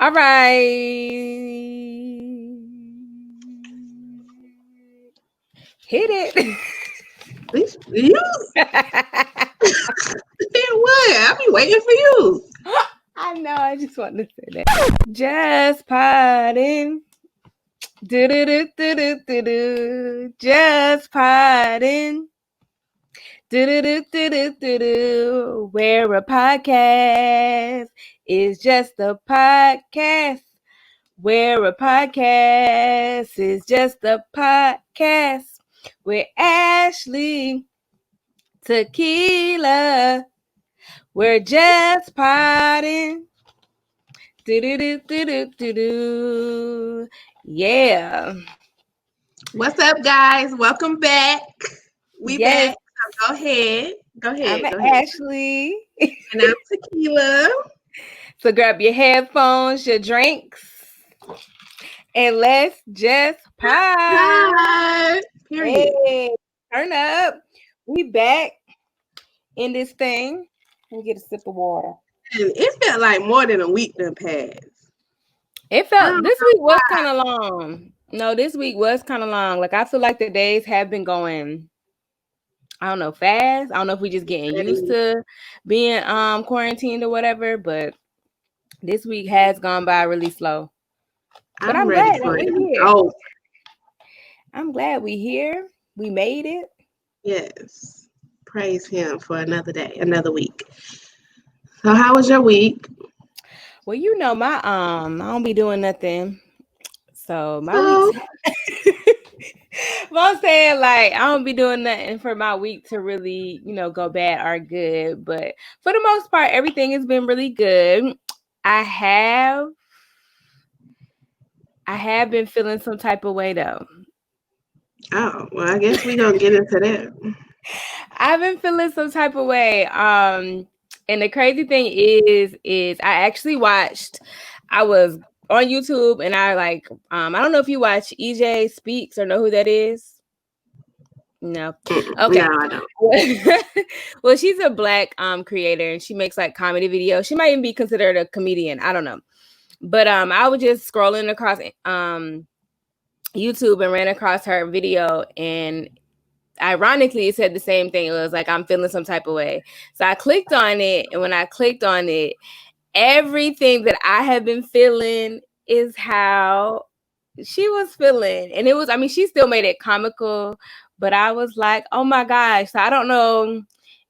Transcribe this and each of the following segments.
All right. Hit it. You? What? I'll be waiting for you. I know. I just wanted to say that. Just Poddin. Do-do-do-do-do-do-do. Just Poddin. Do-do-do-do-do-do-do. Where a podcast is just a podcast. Where a podcast is just a podcast. With Ashley Tequila. We're just podding. Do-do-do-do-do-do-do. Yeah. What's up, guys? Welcome back. We back. So go ahead. I'm Ashley. And I'm Tequila. So grab your headphones, your drinks, and let's just pod. Period. Hey, turn up. We back in this thing. Let me get a sip of water. And it felt like more than a week done passed. This week was kind of long. No, this week was kind of long. Like, I feel like the days have been going, I don't know, fast. I don't know if we just getting used to being quarantined or whatever, but this week has gone by really slow. But I'm glad we're here. Oh. I'm glad we're here. We made it. Yes. Praise him for another day, another week. So how was your week? Well, you know, my I don't be doing nothing. So my week. Well, I'm saying, like, I don't be doing nothing for my week to really, go bad or good. But for the most part, everything has been really good. I have been feeling some type of way though. Oh, well, I guess we're gonna get into that. I've been feeling some type of way. And the crazy thing is I actually watched, I was on YouTube and I don't know if you watch EJ Speaks or know who that is. No. Okay. No, I don't. Well, she's a Black creator and she makes like comedy videos. She might even be considered a comedian. I don't know. But I was just scrolling across YouTube and ran across her video, and ironically, it said the same thing. It was like, I'm feeling some type of way. So I clicked on it. And when I clicked on it, everything that I have been feeling is how she was feeling. And it was, she still made it comical, but I was like, oh my gosh. So I don't know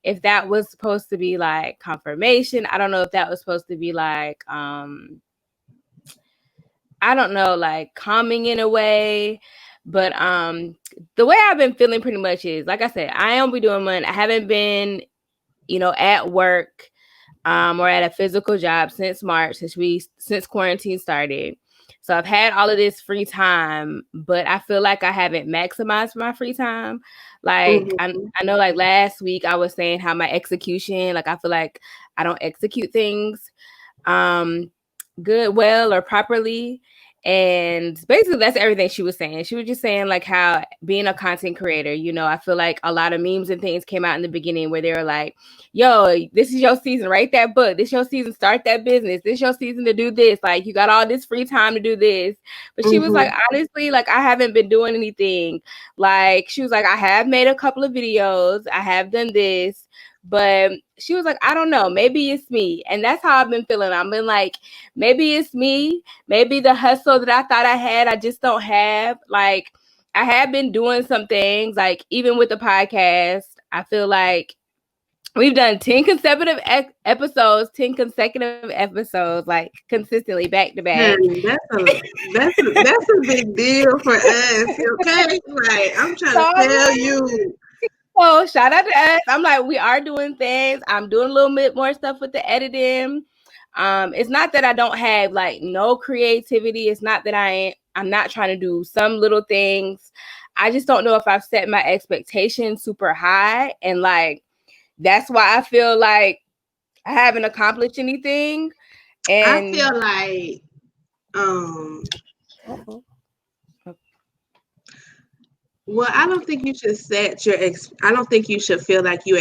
if that was supposed to be like confirmation. I don't know if that was supposed to be like, I don't know, like calming in a way. But the way I've been feeling pretty much is, like I said, I don't be doing much. I haven't been, at work or at a physical job since March, since quarantine started. So I've had all of this free time, but I feel like I haven't maximized my free time. Like, I know, like last week I was saying how my execution, like I feel like I don't execute things well or properly. And basically that's everything she was saying. She was just saying like how being a content creator, I feel like a lot of memes and things came out in the beginning where they were like, yo, this is your season, write that book. This is your season, start that business. This is your season to do this. Like, you got all this free time to do this. But she was like, honestly, like, I haven't been doing anything. Like, she was like, I have made a couple of videos. I have done this. But she was like, I don't know, maybe it's me. And that's how I've been feeling. I've been like, maybe it's me. Maybe the hustle that I thought I had, I just don't have. Like, I have been doing some things, like even with the podcast, I feel like we've done 10 consecutive episodes, like consistently back to back. That's a big deal for us, okay? Like, I'm trying to tell you. So shout out to us. I'm like, we are doing things. I'm doing a little bit more stuff with the editing. It's not that I don't have like no creativity. It's not that I'm not trying to do some little things. I just don't know if I've set my expectations super high. And like, that's why I feel like I haven't accomplished anything. And I feel like, well, I don't think you should set I don't think you should feel like you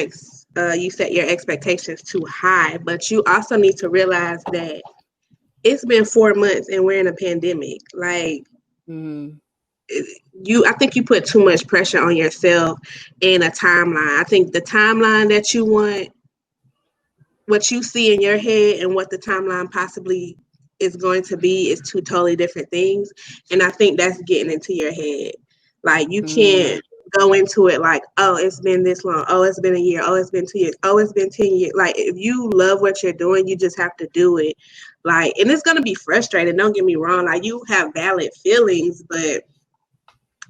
set your expectations too high, but you also need to realize that it's been 4 months and we're in a pandemic. Like, Mm-hmm. I think you put too much pressure on yourself in a timeline. I think the timeline that you want, what you see in your head and what the timeline possibly is going to be is two totally different things. And I think that's getting into your head. Like, you can't go into it like, oh, it's been this long. Oh, it's been a year. Oh, it's been 2 years. Oh, it's been 10 years. Like, if you love what you're doing, you just have to do it. Like, and it's going to be frustrating. Don't get me wrong. Like, you have valid feelings, but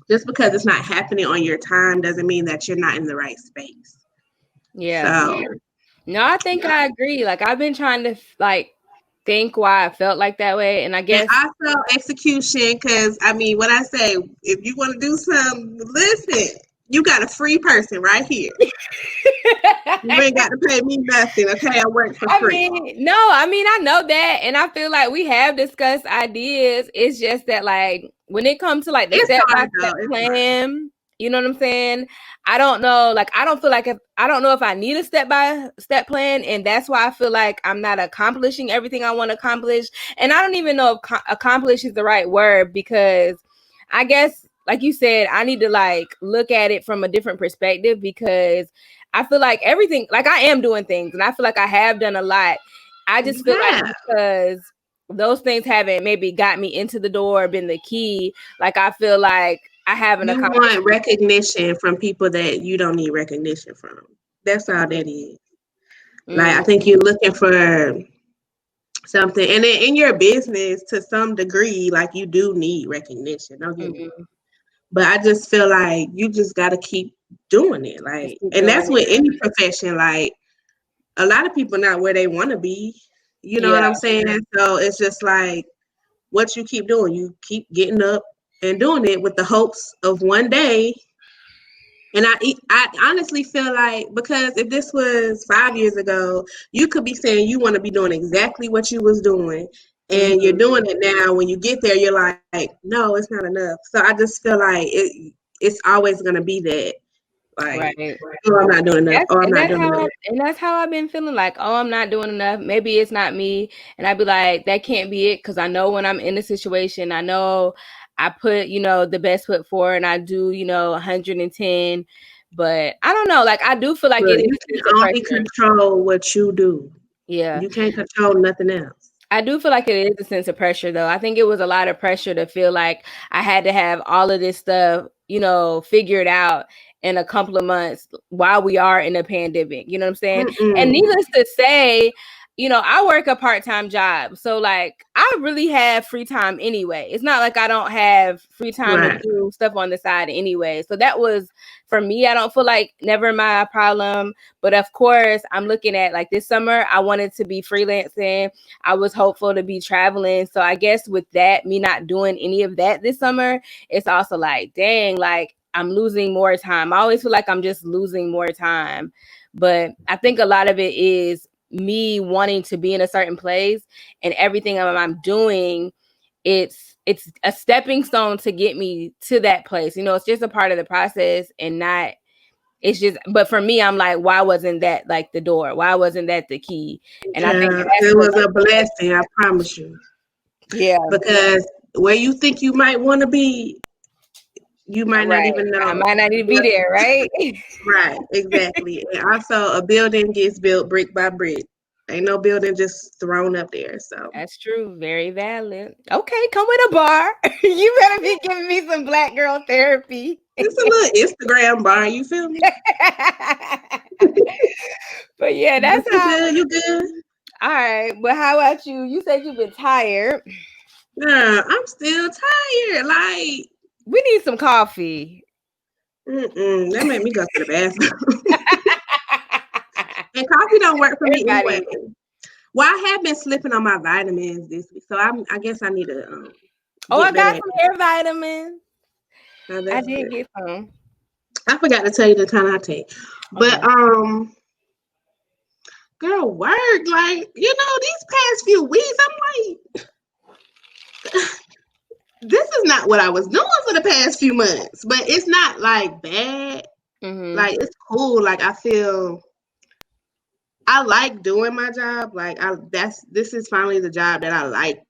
just because it's not happening on your time doesn't mean that you're not in the right space. Yeah. So, No, I think I agree. Like, I've been trying to think why I felt like that way, and I guess and also execution, because I mean, what I say, if you want to do something, listen, you got a free person right here. You ain't got to pay me nothing, okay? I work for free. I know that, and I feel like we have discussed ideas. It's just that, like, when it comes to like the step-by-step plan, you know what I'm saying? I don't know. Like, I don't know if I need a step-by-step plan, and that's why I feel like I'm not accomplishing everything I want to accomplish. And I don't even know if accomplish is the right word, because I guess, like you said, I need to like look at it from a different perspective, because I feel like everything, like I am doing things, and I feel like I have done a lot. I just feel like because those things haven't maybe got me into the door, been the key. Like, I feel like I haven't accomplished. You want recognition from people that you don't need recognition from. That's all that is. Like, I think you're looking for something, and then in your business, to some degree, like, you do need recognition. Don't get me wrong. But I just feel like you just got to keep doing it. Like, and that's with any profession. Like, a lot of people not where they want to be. You know what I'm saying? So it's just like, what you keep doing, you keep getting up and doing it with the hopes of one day. And I honestly feel like, because if this was 5 years ago, you could be saying you want to be doing exactly what you was doing, and you're doing it now. When you get there, you're like, no, it's not enough. So I just feel like it's always going to be that. Like, right. oh, I'm not doing enough. Oh, I'm not doing enough. And that's how I've been feeling, like, oh, I'm not doing enough. Maybe it's not me. And I'd be like, that can't be it, because I know when I'm in a situation, I know I put, the best foot forward, and I do, 110. But I don't know. Like, I do feel like it is. You can only control what you do. Yeah. You can't control nothing else. I do feel like it is a sense of pressure, though. I think it was a lot of pressure to feel like I had to have all of this stuff, figured out in a couple of months while we are in a pandemic. You know what I'm saying? And needless to say, I work a part-time job. So, like, I really have free time anyway. It's not like I don't have free time to do stuff on the side anyway. So that was, for me, I don't feel like never my problem. But of course, I'm looking at, like, this summer, I wanted to be freelancing. I was hopeful to be traveling. So I guess with that, me not doing any of that this summer, it's also like, dang, like, I'm losing more time. I always feel like I'm just losing more time. But I think a lot of it is me wanting to be in a certain place, and everything I'm doing, it's a stepping stone to get me to that place. It's just a part of the process, and not, it's just, but for me, I'm like, why wasn't that like the door? Why wasn't that the key? And I think it was a blessing, I promise you. Yeah. Because where you think you might want to be, you might not even know. I might not even be there, right? Right, exactly. And also, a building gets built brick by brick. Ain't no building just thrown up there. So that's true. Very valid. Okay, come with a bar. You better be giving me some black girl therapy. It's a little Instagram bar. You feel me? But yeah, that's how. You good? All right, but how about you? You said you've been tired. Yeah, I'm still tired. Like, we need some coffee. That made me go to the bathroom. And coffee don't work for me anyway. Well, I have been slipping on my vitamins this week, so I guess I need to. I got some hair vitamins. I did get some. I forgot to tell you the kind I take, but girl, work, like, these past few weeks, I'm like, this is not what I was doing for the past few months. But it's not like bad. Like, it's cool. Like, I feel I like doing my job. Like, this is finally the job that I like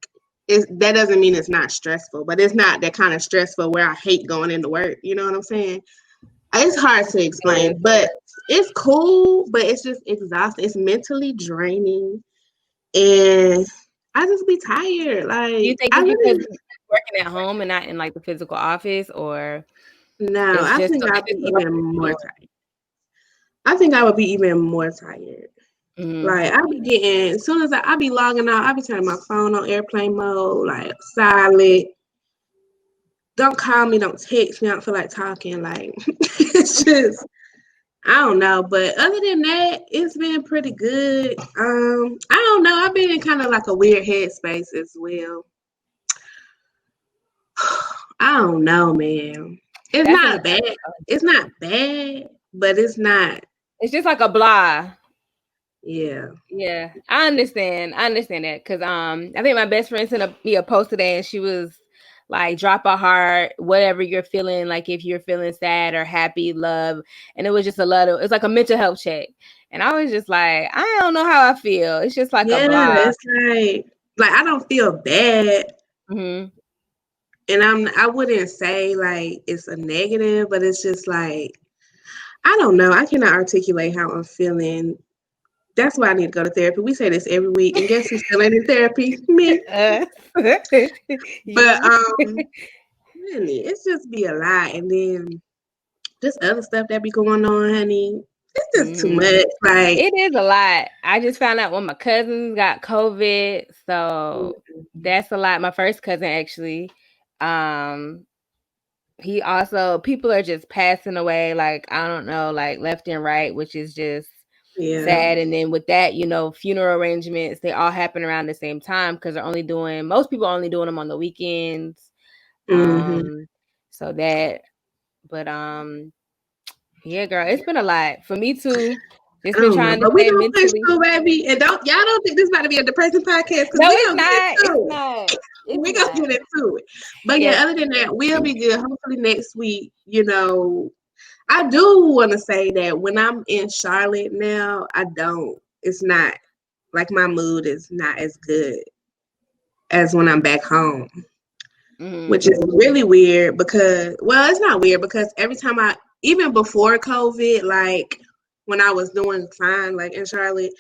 that doesn't mean it's not stressful, but it's not that kind of stressful where I hate going into work. You know what I'm saying? It's hard to explain, but it's cool, but it's just exhausting. It's mentally draining, and I just be tired. Like, do you think it's because you're working at home and not in like the physical office, or no, it's I just think I'll be even more tired? tired. I think I would be even more tired. Mm-hmm. Like, I be getting, as soon as I be logging out, I be turning my phone on airplane mode, like silent. Don't call me, don't text me. I don't feel like talking. Like, it's just, I don't know. But other than that, it's been pretty good. I don't know. I've been in kind of like a weird headspace as well. I don't know, man. It's not bad. It's not bad, but it's not. It's just like a blah. Yeah. Yeah, I understand. I understand that because I think my best friend sent me a post today, and she was like, "Drop a heart, whatever you're feeling. Like if you're feeling sad or happy, love." And it was just it's like a mental health check. And I was just like, I don't know how I feel. It's just like a blah. It's like I don't feel bad. Mm-hmm. And I wouldn't say like it's a negative, but it's just like, I don't know. I cannot articulate how I'm feeling. That's why I need to go to therapy. We say this every week, and guess who's still in therapy? Me. But really, it's just be a lot, and then just other stuff that be going on, honey. It's just too much. Like, it is a lot. I just found out when my cousins got COVID, so that's a lot. My first cousin actually, he also, people are just passing away, like, I don't know, like left and right, which is just sad. And then with that, you know, funeral arrangements, they all happen around the same time because most people are only doing them on the weekends. So that, but yeah, girl, it's been a lot for me too. Just been trying to stay mentally. Push through, baby, and y'all don't think this about to be a depressing podcast? No, it's not. We're gonna get into it. But yeah, other than that, we'll be good. Hopefully next week, you know, I do want to say that when I'm in Charlotte now, it's not like my mood is not as good as when I'm back home, which is really weird because, well, it's not weird because every time even before COVID, like when I was doing fine, like in Charlotte,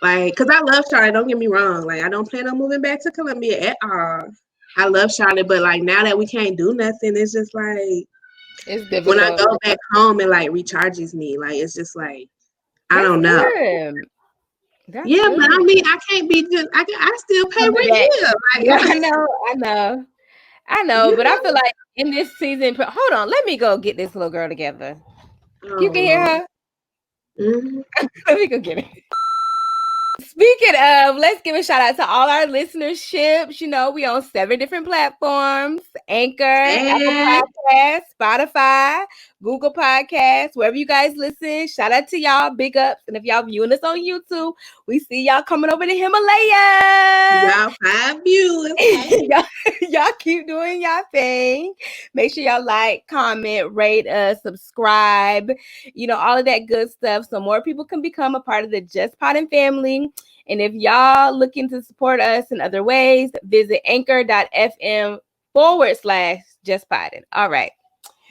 like, cause I love Charlotte, don't get me wrong. Like, I don't plan on moving back to Columbia at all. I love Charlotte, but like now that we can't do nothing, it's just like, it's difficult. When I go back home, it like recharges me. Like, it's just like, I don't know. But I mean, I can't be just, I still pay rent here. Like, I know, but I feel like in this season, hold on, let me go get this little girl together. You can hear her? Let me go get it. Speaking of, let's give a shout out to all our listenerships. You know, we on 7 different platforms: Anchor, Apple Podcasts, Spotify, Google Podcasts, wherever you guys listen. Shout out to y'all, big ups. And if y'all viewing us on YouTube, we see y'all coming over to Himalaya. Y'all 5 viewers. y'all keep doing y'all thing. Make sure y'all like, comment, rate us, subscribe, you know, all of that good stuff so more people can become a part of the Just Poddin family. And if y'all looking to support us in other ways, visit anchor.fm/Just Poddin. All right.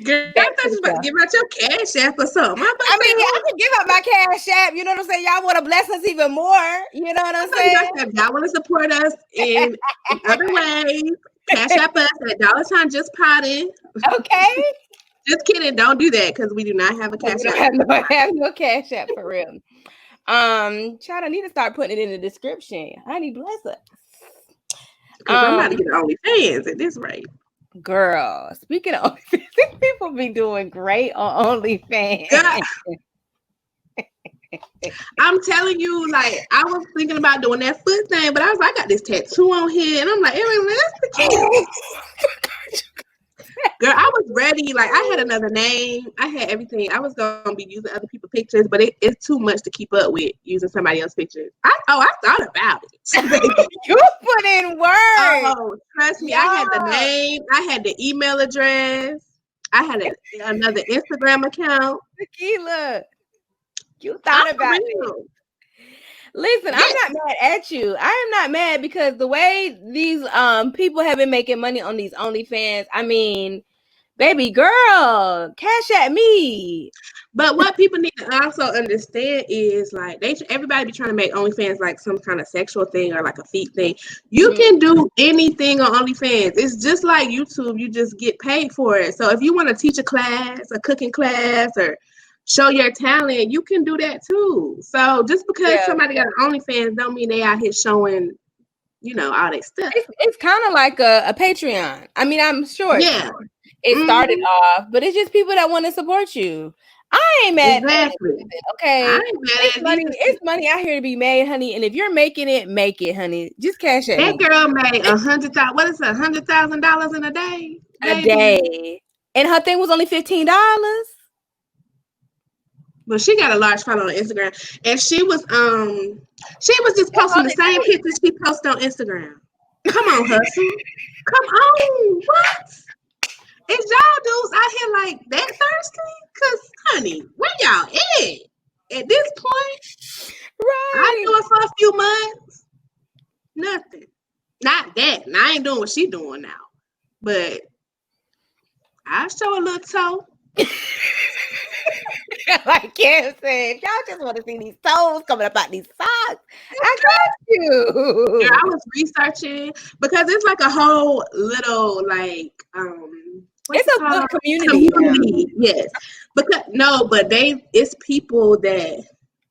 Girl, I thought you was about to give out your Cash App or something. I can give up my Cash App. You know what I'm saying? Y'all want to bless us even more. You know what I'm saying? Y'all want to support us in other ways. Cash App us at $Just Poddin. Okay. Just kidding. Don't do that because we do not have a Cash App. I have no Cash App for real. Child, I need to start putting it in the description. Honey, bless us. I'm about to get OnlyFans at this rate. Girl, speaking of OnlyFans, people be doing great on OnlyFans. I'm telling you, like, I was thinking about doing that foot thing, but I got this tattoo on here, and I'm like, that's the key. Girl, I was ready. Like, I had another name. I had everything. I was going to be using other people's pictures, but it's too much to keep up with using somebody else's pictures. I thought about it. You put in work. Oh, trust me. Yeah. I had the name. I had the email address. I had another Instagram account. Tequila. You thought about it. Listen, I'm not mad at you. I am not mad because the way these people have been making money on these OnlyFans, I mean, baby girl, cash at me. But what people need to also understand is like everybody be trying to make OnlyFans like some kind of sexual thing or like a feet thing. You can do anything on OnlyFans. It's just like YouTube. You just get paid for it. So if you want to teach a class, a cooking class, or show your talent, you can do that too. So just because somebody got an OnlyFans don't mean they out here showing, all that stuff. It's kind of like a Patreon. I mean, I'm sure. Yeah. It started off, but it's just people that want to support you. I ain't mad at it, okay? I ain't mad at it's money out here to be made, honey. And if you're making it, make it, honey. Just cash at that me. girl made $100,000. What is it? $100,000 in a day? A day, and her thing was only $15. Well, she got a large following on Instagram, and she was just posting the same pictures she posted on Instagram. Come on, hustle. Come on, what? Is y'all dudes out here like that thirsty? Cause, honey, where y'all at this point? Right. I do it for a few months. Nothing. Not that. And I ain't doing what she doing now. But I'll show a little toe. Like Kim said, if y'all just want to see these toes coming up out these socks, I got you. Yeah, I was researching because it's like a whole little it's a good community. Yes. But it's people that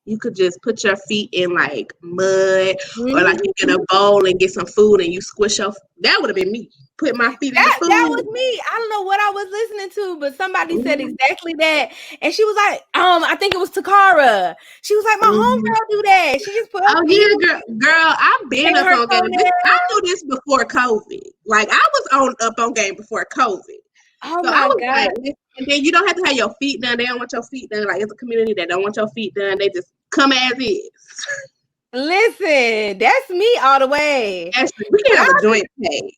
you could just put your feet in like mud or like you get a bowl and get some food and you squish that would have been me. Put my feet in the food. That was me. I don't know what I was listening to, but somebody said exactly that. And she was like, I think it was Takara. She was like, my homegirl do that. She just put girl, I've been up on game. I knew this before COVID. Like I was up on game before COVID. Oh so my God. Like, and then you don't have to have your feet done. They don't want your feet done. Like it's a community that don't want your feet done. They just come as is. Listen, that's me all the way. Ashley, we can have a joint page.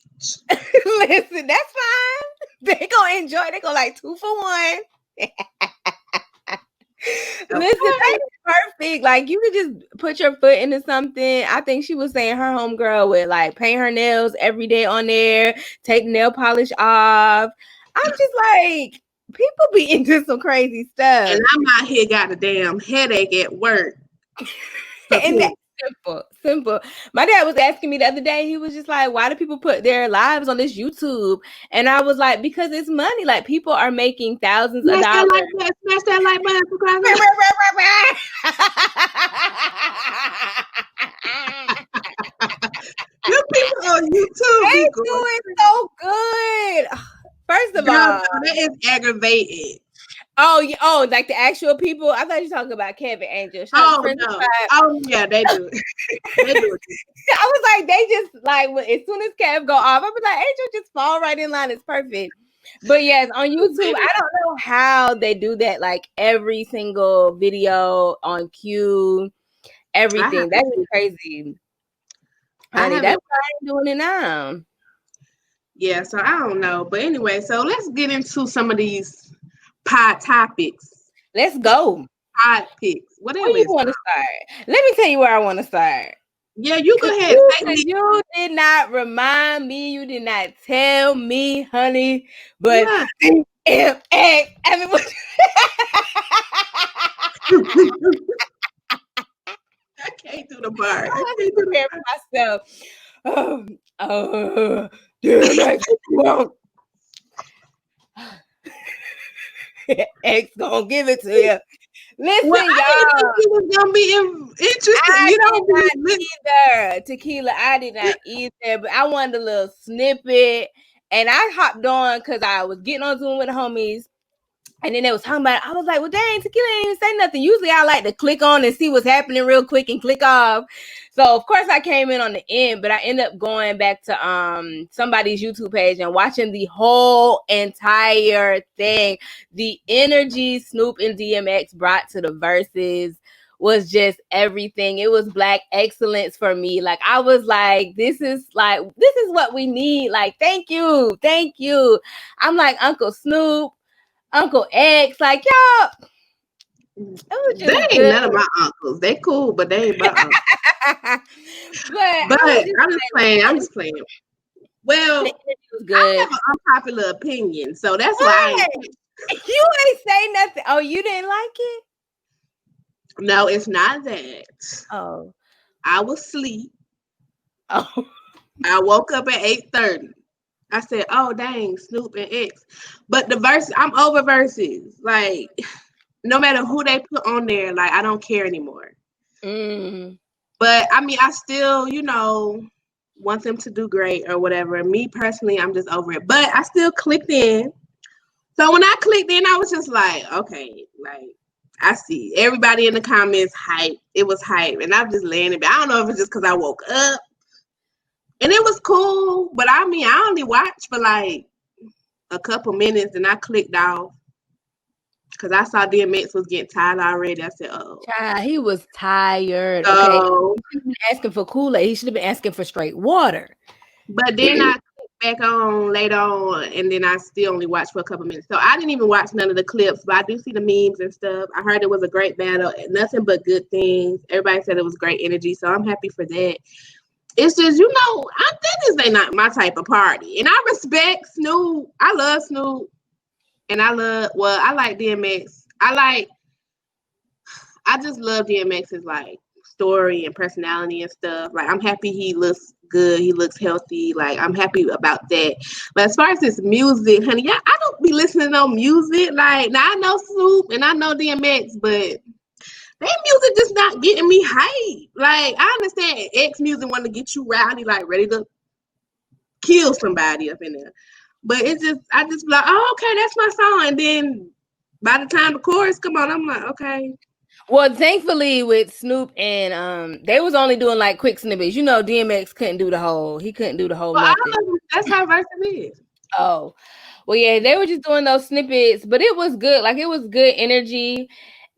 Listen, that's fine. They gonna enjoy. They go like 2 for 1. Listen, that's perfect. Like you could just put your foot into something. I think she was saying her homegirl would like paint her nails every day on there, take nail polish off. I'm just like, people be into some crazy stuff. And I'm out here got a damn headache at work. And that's simple. My dad was asking me the other day, he was just like, why do people put their lives on this YouTube? And I was like, because it's money. Like people are making thousands of dollars. Smash that like button. You people on YouTube. They doing so good. First of all, that is aggravating. Oh, like the actual people. I thought you were talking about Kevin Angel. No. Oh yeah, they do. They do. I was like, they just like as soon as Kev go off, I was like, Angel just fall right in line. It's perfect. But yes, on YouTube, I don't know how they do that. Like every single video on cue, everything. That is crazy. Honey, that's why I ain't doing it now. Yeah, so I don't know. But anyway, so let's get into some of these pod topics. Let's go. Pod picks. Where you want to start? Let me tell you where I want to start. Yeah, you go ahead. You did not remind me. You did not tell me, honey. But DMX. I mean, I can't do the bar. I can't prepare for myself. DMX, won't. X gonna give it to you. Listen, y'all. I didn't think he was gonna be interested. Either Tequila. I did not either, but I wanted a little snippet, and I hopped on because I was getting on Zoom with the homies. And then they was talking about it. I was like, well, dang, Tequila ain't even say nothing. Usually I like to click on and see what's happening real quick and click off. So, of course, I came in on the end, but I ended up going back to somebody's YouTube page and watching the whole entire thing. The energy Snoop and DMX brought to the Verzuz was just everything. It was Black excellence for me. Like, I was like, this is what we need. Like, thank you. I'm like, Uncle Snoop, Uncle X, like, y'all, They ain't none of my uncles. They cool, but they ain't my uncles. but I'm just playing. Well, I have an unpopular opinion, so that's why you ain't say nothing. Oh, you didn't like it? No, it's not that. Oh. I was asleep. Oh. I woke up at 8:30. I said, oh, dang, Snoop and X. But the verse, I'm over Verzuz. Like, no matter who they put on there, like, I don't care anymore. But, I mean, I still, want them to do great or whatever. Me, personally, I'm just over it. But I still clicked in. So, when I clicked in, I was just like, okay, like, I see. Everybody in the comments, hype. It was hype. And I'm just laying it. I don't know if it's just because I woke up. And it was cool, but I mean, I only watched for like a couple minutes and I clicked off because I saw DMX was getting tired already. I said, oh. He was tired. So, okay. He should have been asking for Kool-Aid. He should have been asking for straight water. But then I clicked back on later on and then I still only watched for a couple minutes. So I didn't even watch none of the clips, but I do see the memes and stuff. I heard it was a great battle. Nothing but good things. Everybody said it was great energy. So I'm happy for that. It's just, that is not my type of party. And I respect Snoop. I love Snoop. And I like DMX. I just love DMX's like story and personality and stuff. Like I'm happy he looks good. He looks healthy. Like I'm happy about that. But as far as this music, honey, I don't be listening to no music. Like now I know Snoop and I know DMX, but that music just not getting me hype. Like, I understand X music want to get you rowdy, like ready to kill somebody up in there. But I just like, oh, okay, that's my song. And then by the time the chorus come on, I'm like, okay. Well, thankfully with Snoop and they was only doing like quick snippets. DMX couldn't do the whole. He couldn't do the whole. Well, that's how Verzuz is. Oh, well, yeah, they were just doing those snippets, but it was good. Like it was good energy,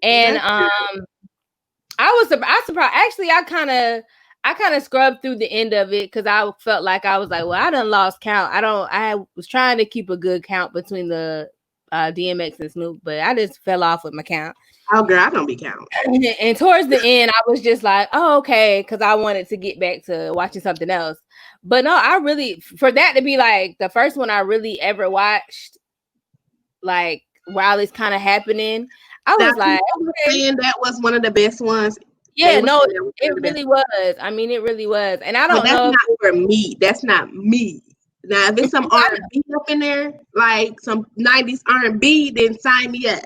and I was surprised. Actually, I kind of scrubbed through the end of it because I felt like I was like, well, I done lost count. I was trying to keep a good count between the DMX and Snoop, but I just fell off with my count. Oh, girl, I don't be counting. And towards the end, I was just like, oh, okay, because I wanted to get back to watching something else. But no, I really, for that to be like the first one I really ever watched, like while it's kind of happening, I was like, okay. That was one of the best ones. Yeah, no, it really was. I mean, it really was. And I don't know. That's not for me. That's not me. Now, if it's some R&B up in there, like some 90s R&B, then sign me up.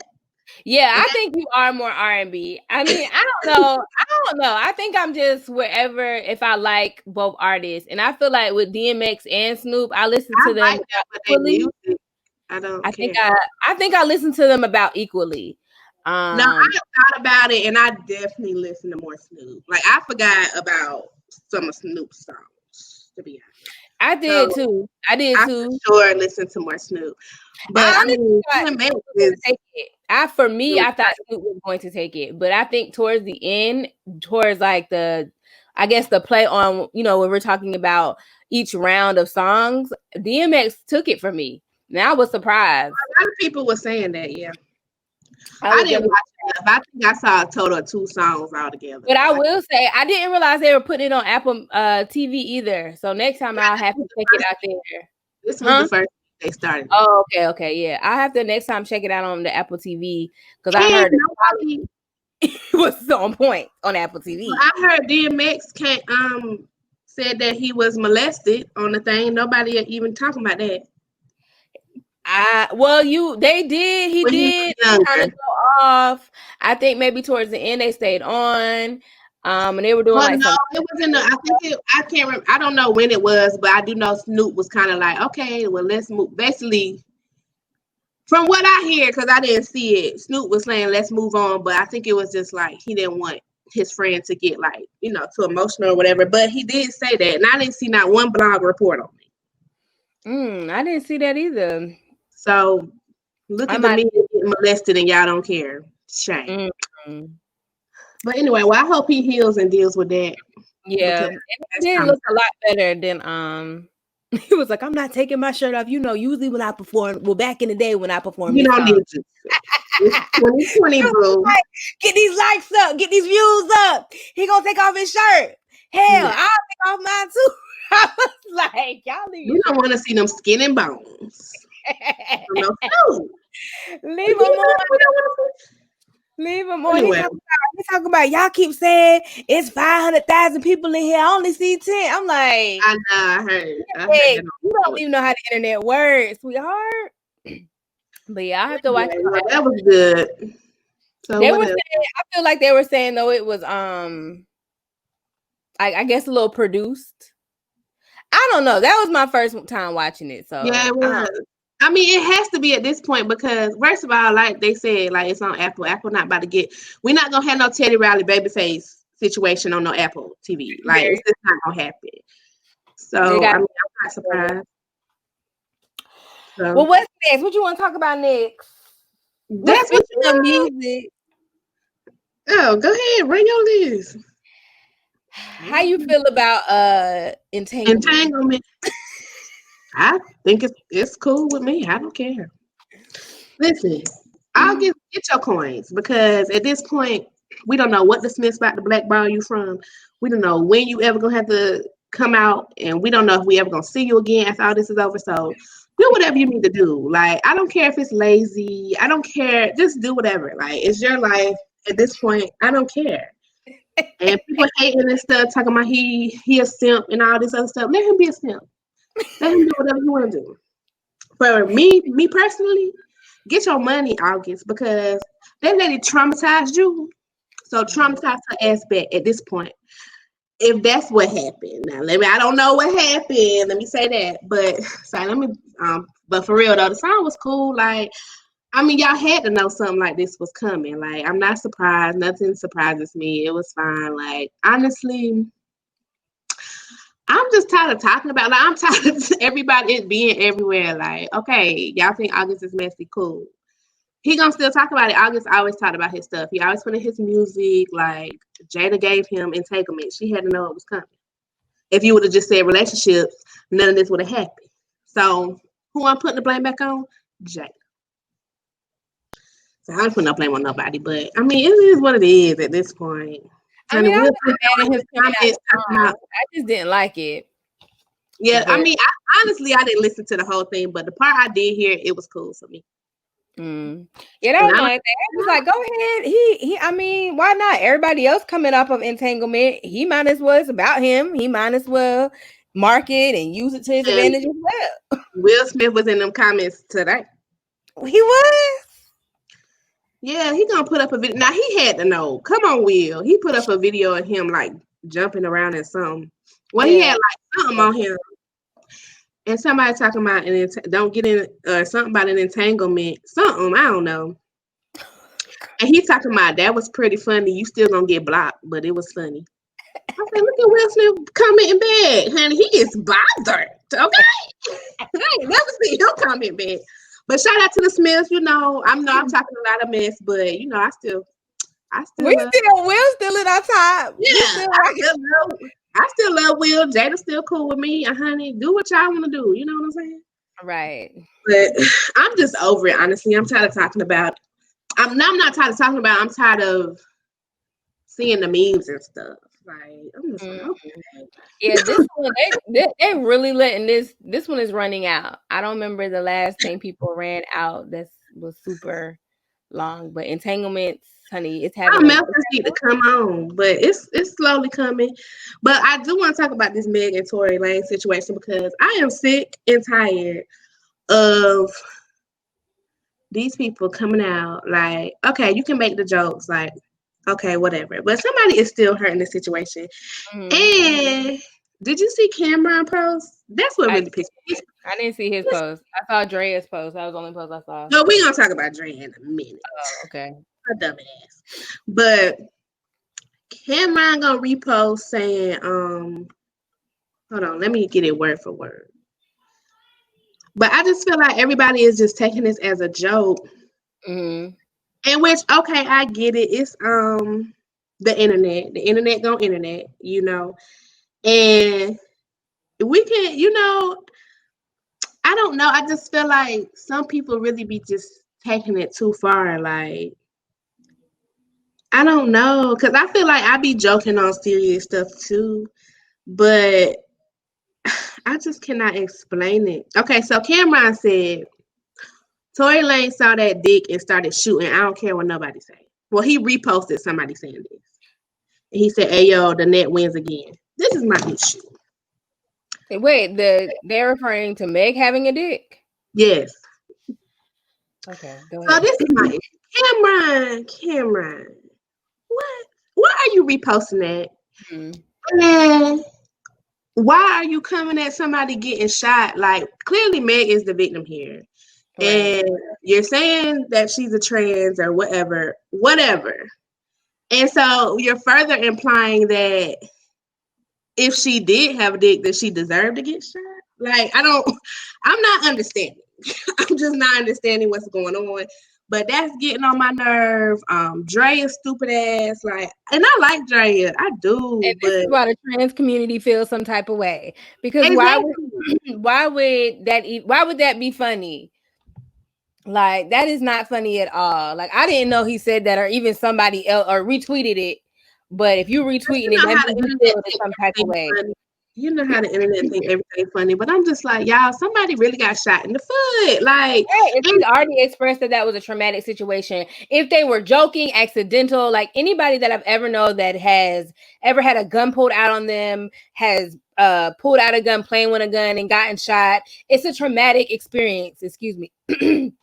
Yeah, I think you are more R&B. I mean, I don't know. I think I'm just wherever if I like both artists. And I feel like with DMX and Snoop, I listen to them like equally. I think I listen to them about equally. No, I thought about it, and I definitely listen to more Snoop. Like I forgot about some of Snoop's songs, to be honest. I did too. I sure listen to more Snoop. But I mean, for me, I thought Snoop was going to take it, but I think towards the end, towards like the play on, when we're talking about each round of songs, DMX took it for me. And I was surprised. A lot of people were saying that, yeah. I didn't watch it. I think I saw a total of 2 songs altogether. But I will say, I didn't realize they were putting it on Apple TV either. So next time I'll have to check it out there. This was the first they started. Oh, okay, yeah. I have to next time check it out on the Apple TV because I heard it was on point on Apple TV. Well, I heard DMX said that he was molested on the thing. Nobody even talking about that. They did. He did kind of go off. I think maybe towards the end they stayed on. And they were doing it was in the. I can't remember. I don't know when it was, but I do know Snoop was kind of like, okay, well, let's move. Basically, from what I hear, because I didn't see it, Snoop was saying, let's move on. But I think it was just like he didn't want his friend to get like, too emotional or whatever. But he did say that, and I didn't see not one blog report on it. I didn't see that either. So look at the men getting molested and y'all don't care. Shame. Mm-hmm. But anyway, I hope he heals and deals with that. Yeah, it did look a lot better than he was like, I'm not taking my shirt off. Usually when I perform, back in the day when I performed, you don't need to. It's 2020, bro. Like, get these likes up, get these views up. He gonna take off his shirt. Hell, I'll take off mine too. I was like, y'all leave. We don't want to see them skin and bones. No food. Leave them on. Leave them on. Anyway. He talking about y'all keep saying it's 500,000 people in here. I only see 10. I'm like, I know. I heard. You don't even know how the internet works, sweetheart. But yeah, I have to watch. Well, that was good. So they were saying, I feel like they were saying though it was I guess a little produced. I don't know. That was my first time watching it. So yeah, it was. I mean, it has to be at this point because first of all, like they said, like it's on Apple. Apple not about to get. We're not gonna have no Teddy Riley Babyface situation on no Apple TV. Like it's just not gonna happen. So I mean, I'm not surprised. So, well, what's next? What you want to talk about next? That's what you want. Music. Oh, go ahead, bring your list. How you feel about entanglement? I think it's cool with me. I don't care. Listen, I'll get your coins because at this point we don't know what the Smiths about to blackball you from. We don't know when you ever gonna have to come out, and we don't know if we ever gonna see you again after all this is over. So do whatever you need to do. Like I don't care if it's lazy. I don't care. Just do whatever. Like it's your life at this point. I don't care. And people hating and stuff, talking about he a simp and all this other stuff. Let him be a simp. Let him do whatever you want to do. For me personally, get your money, August, because that lady traumatized you. So traumatize her ass back at this point. If that's what happened. Now I don't know what happened. Let me say that. But but for real though, the song was cool. Like, I mean, y'all had to know something like this was coming. Like, I'm not surprised. Nothing surprises me. It was fine. Like, honestly, I'm just tired of talking about. Like, I'm tired of everybody being everywhere. Like, okay, y'all think August is messy? Cool. He gonna still talk about it. August always talked about his stuff. He always put in his music. Like, Jada gave him entanglement. She had to know it was coming. If you would have just said relationships, none of this would have happened. So, who I'm putting the blame back on? Jada. So I don't put no blame on nobody, but I mean, it is what it is at this point. I mean, I just didn't like it. Yeah, but, I mean, honestly, I didn't listen to the whole thing, but the part I did hear, it was cool for me. Yeah, that was my thing. I was like, go ahead. He. I mean, why not? Everybody else coming up of entanglement. He might as well. It's about him. He might as well market and use it to his advantage as well. Will Smith was in them comments today. He was. Yeah, he gonna put up a video. Now he had to know. Come on, Will. He put up a video of him like jumping around in something. Well, he had like something on him. And somebody talking about don't get in something about an entanglement. Something, I don't know. And he talking about that was pretty funny. You still gonna get blocked, but it was funny. I said, look at Will Smith commenting back. Honey, he is bothered. Okay. I ain't never seen him comment back. But shout out to the Smiths, you know. I'm talking a lot of mess, but you know, I still Will's still in our top. Yeah, I still love Will. Jada's still cool with me. Honey, do what y'all want to do. You know what I'm saying? Right. But I'm just over it, honestly. I'm tired of talking about it. I'm not tired of talking about it. I'm tired of seeing the memes and stuff. Like, I'm just like, okay. Yeah, this one, they really letting this one is running out. I don't remember the last thing people ran out that was super long, but entanglements, honey, it's having. I'm to come on, but it's slowly coming. But I do want to talk about this Meg and Tory Lane situation because I am sick and tired of these people coming out like, okay, you can make the jokes, like, okay, whatever. But somebody is still hurting the situation. And did you see Cameron post? That's what really pissed me. I didn't see his post. I saw Drea's post. That was the only post I saw. No, we're gonna talk about Dre in a minute. Oh, okay. A dumbass. But Cameron gonna repost saying, hold on, let me get it word for word. But I just feel like everybody is just taking this as a joke. In which, okay, I get it. It's the internet. The internet gonna internet, you know. And we can, you know, I don't know. I just feel like some people really be just taking it too far. Like, I don't know, because I feel like I be joking on serious stuff too, but I just cannot explain it. Okay, so Cameron said Tory Lane saw that dick and started shooting. I don't care what nobody say. Well, he reposted somebody saying this. And he said, hey, yo, the net wins again. This is my issue. Wait, they're referring to Meg having a dick? Yes. Okay, go ahead. So this is my issue. Cameron, what? Why are you reposting that? Mm-hmm. And why are you coming at somebody getting shot? Like, clearly Meg is the victim here. Right. And you're saying that she's a trans or whatever. And so you're further implying that if she did have a dick, that she deserved to get shot. Like, I'm not understanding. I'm just not understanding what's going on. But that's getting on my nerve. Drea stupid ass. Like, and I like Drea. I do. And this is why the trans community feels some type of way. Because exactly. why would that be funny? Like, that is not funny at all. Like, I didn't know he said that, or even somebody else, or retweeted it. But if you retweeting it, that means you feel some type of way. You know how the internet think everything funny, but I'm just like, y'all, somebody really got shot in the foot. Like, and she's already expressed that was a traumatic situation. If they were joking, accidental, like anybody that I've ever known that has ever had a gun pulled out on them, has pulled out a gun, playing with a gun, and gotten shot, it's a traumatic experience. Excuse me.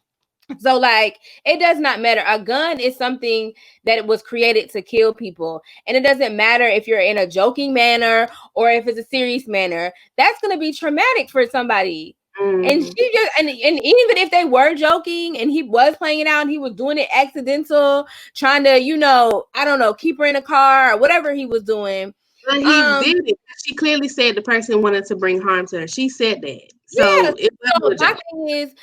So, like, it does not matter. A gun is something that was created to kill people. And it doesn't matter if you're in a joking manner or if it's a serious manner. That's going to be traumatic for somebody. Mm. And she just, and even if they were joking and he was playing it out and he was doing it accidental, trying to, I don't know, keep her in a car or whatever he was doing. But he did it. She clearly said the person wanted to bring harm to her. She said that. So, my thing is,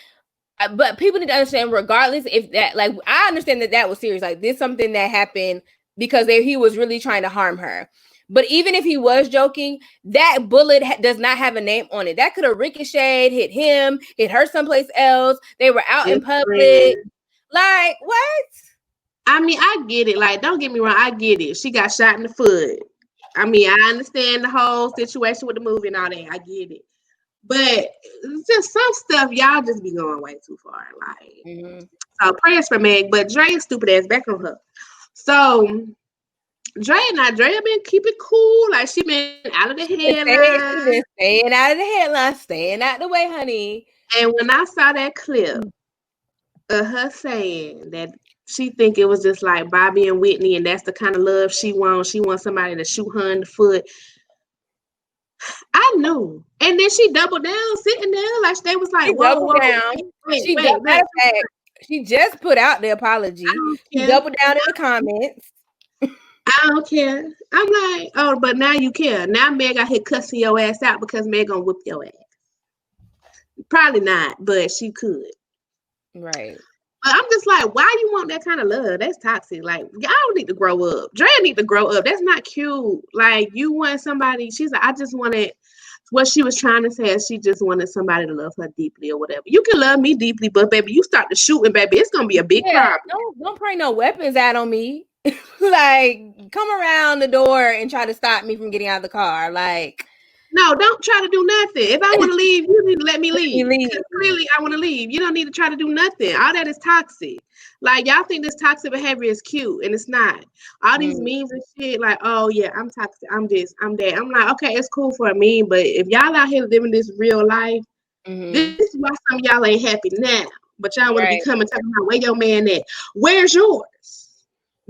but people need to understand, regardless if that, like, I understand that was serious. Like, this is something that happened because he was really trying to harm her. But even if he was joking, that bullet does not have a name on it. That could have ricocheted, hit him, hit her someplace else. They were out in public. Like, what? I mean, I get it. Like, don't get me wrong. I get it. She got shot in the foot. I mean, I understand the whole situation with the movie and all that. I get it. But just some stuff, y'all just be going way too far. Like, so prayers for Meg, but Dre's stupid ass back on her. So Drea been keeping cool. Like, she been out of the headlines. Been staying out of the headlines, staying out the way, honey. And when I saw that clip of her saying that she think it was just like Bobby and Whitney, and that's the kind of love she wants. She wants somebody to shoot her in the foot. I knew. And then she doubled down, sitting there, like they was like, whoa. Down. She just put out the apology. She doubled down in the comments. I don't care. I'm like, oh, but now you care. Now Meg got here cussing your ass out because Meg gonna whip your ass. Probably not, but she could. Right. But I'm just like, why you want that kind of love? That's toxic. Like, y'all need to grow up. Drea need to grow up. That's not cute. Like, you want somebody. She's like, I just wanted. What she was trying to say is she just wanted somebody to love her deeply or whatever. You can love me deeply, but baby, you start to shooting, baby, it's gonna be a big problem. Don't bring no weapons out on me. Like, come around the door and try to stop me from getting out of the car. Like, no, don't try to do nothing. If I want to leave, you need to let me leave. Clearly, I want to leave. You don't need to try to do nothing. All that is toxic. Like, y'all think this toxic behavior is cute, and it's not. All these memes and shit, like, oh, yeah, I'm toxic. I'm this, I'm that. I'm like, okay, it's cool for a meme, but if y'all out here living this real life, this is why some of y'all ain't happy now. But y'all want to be coming talking about where your man at. Where's yours?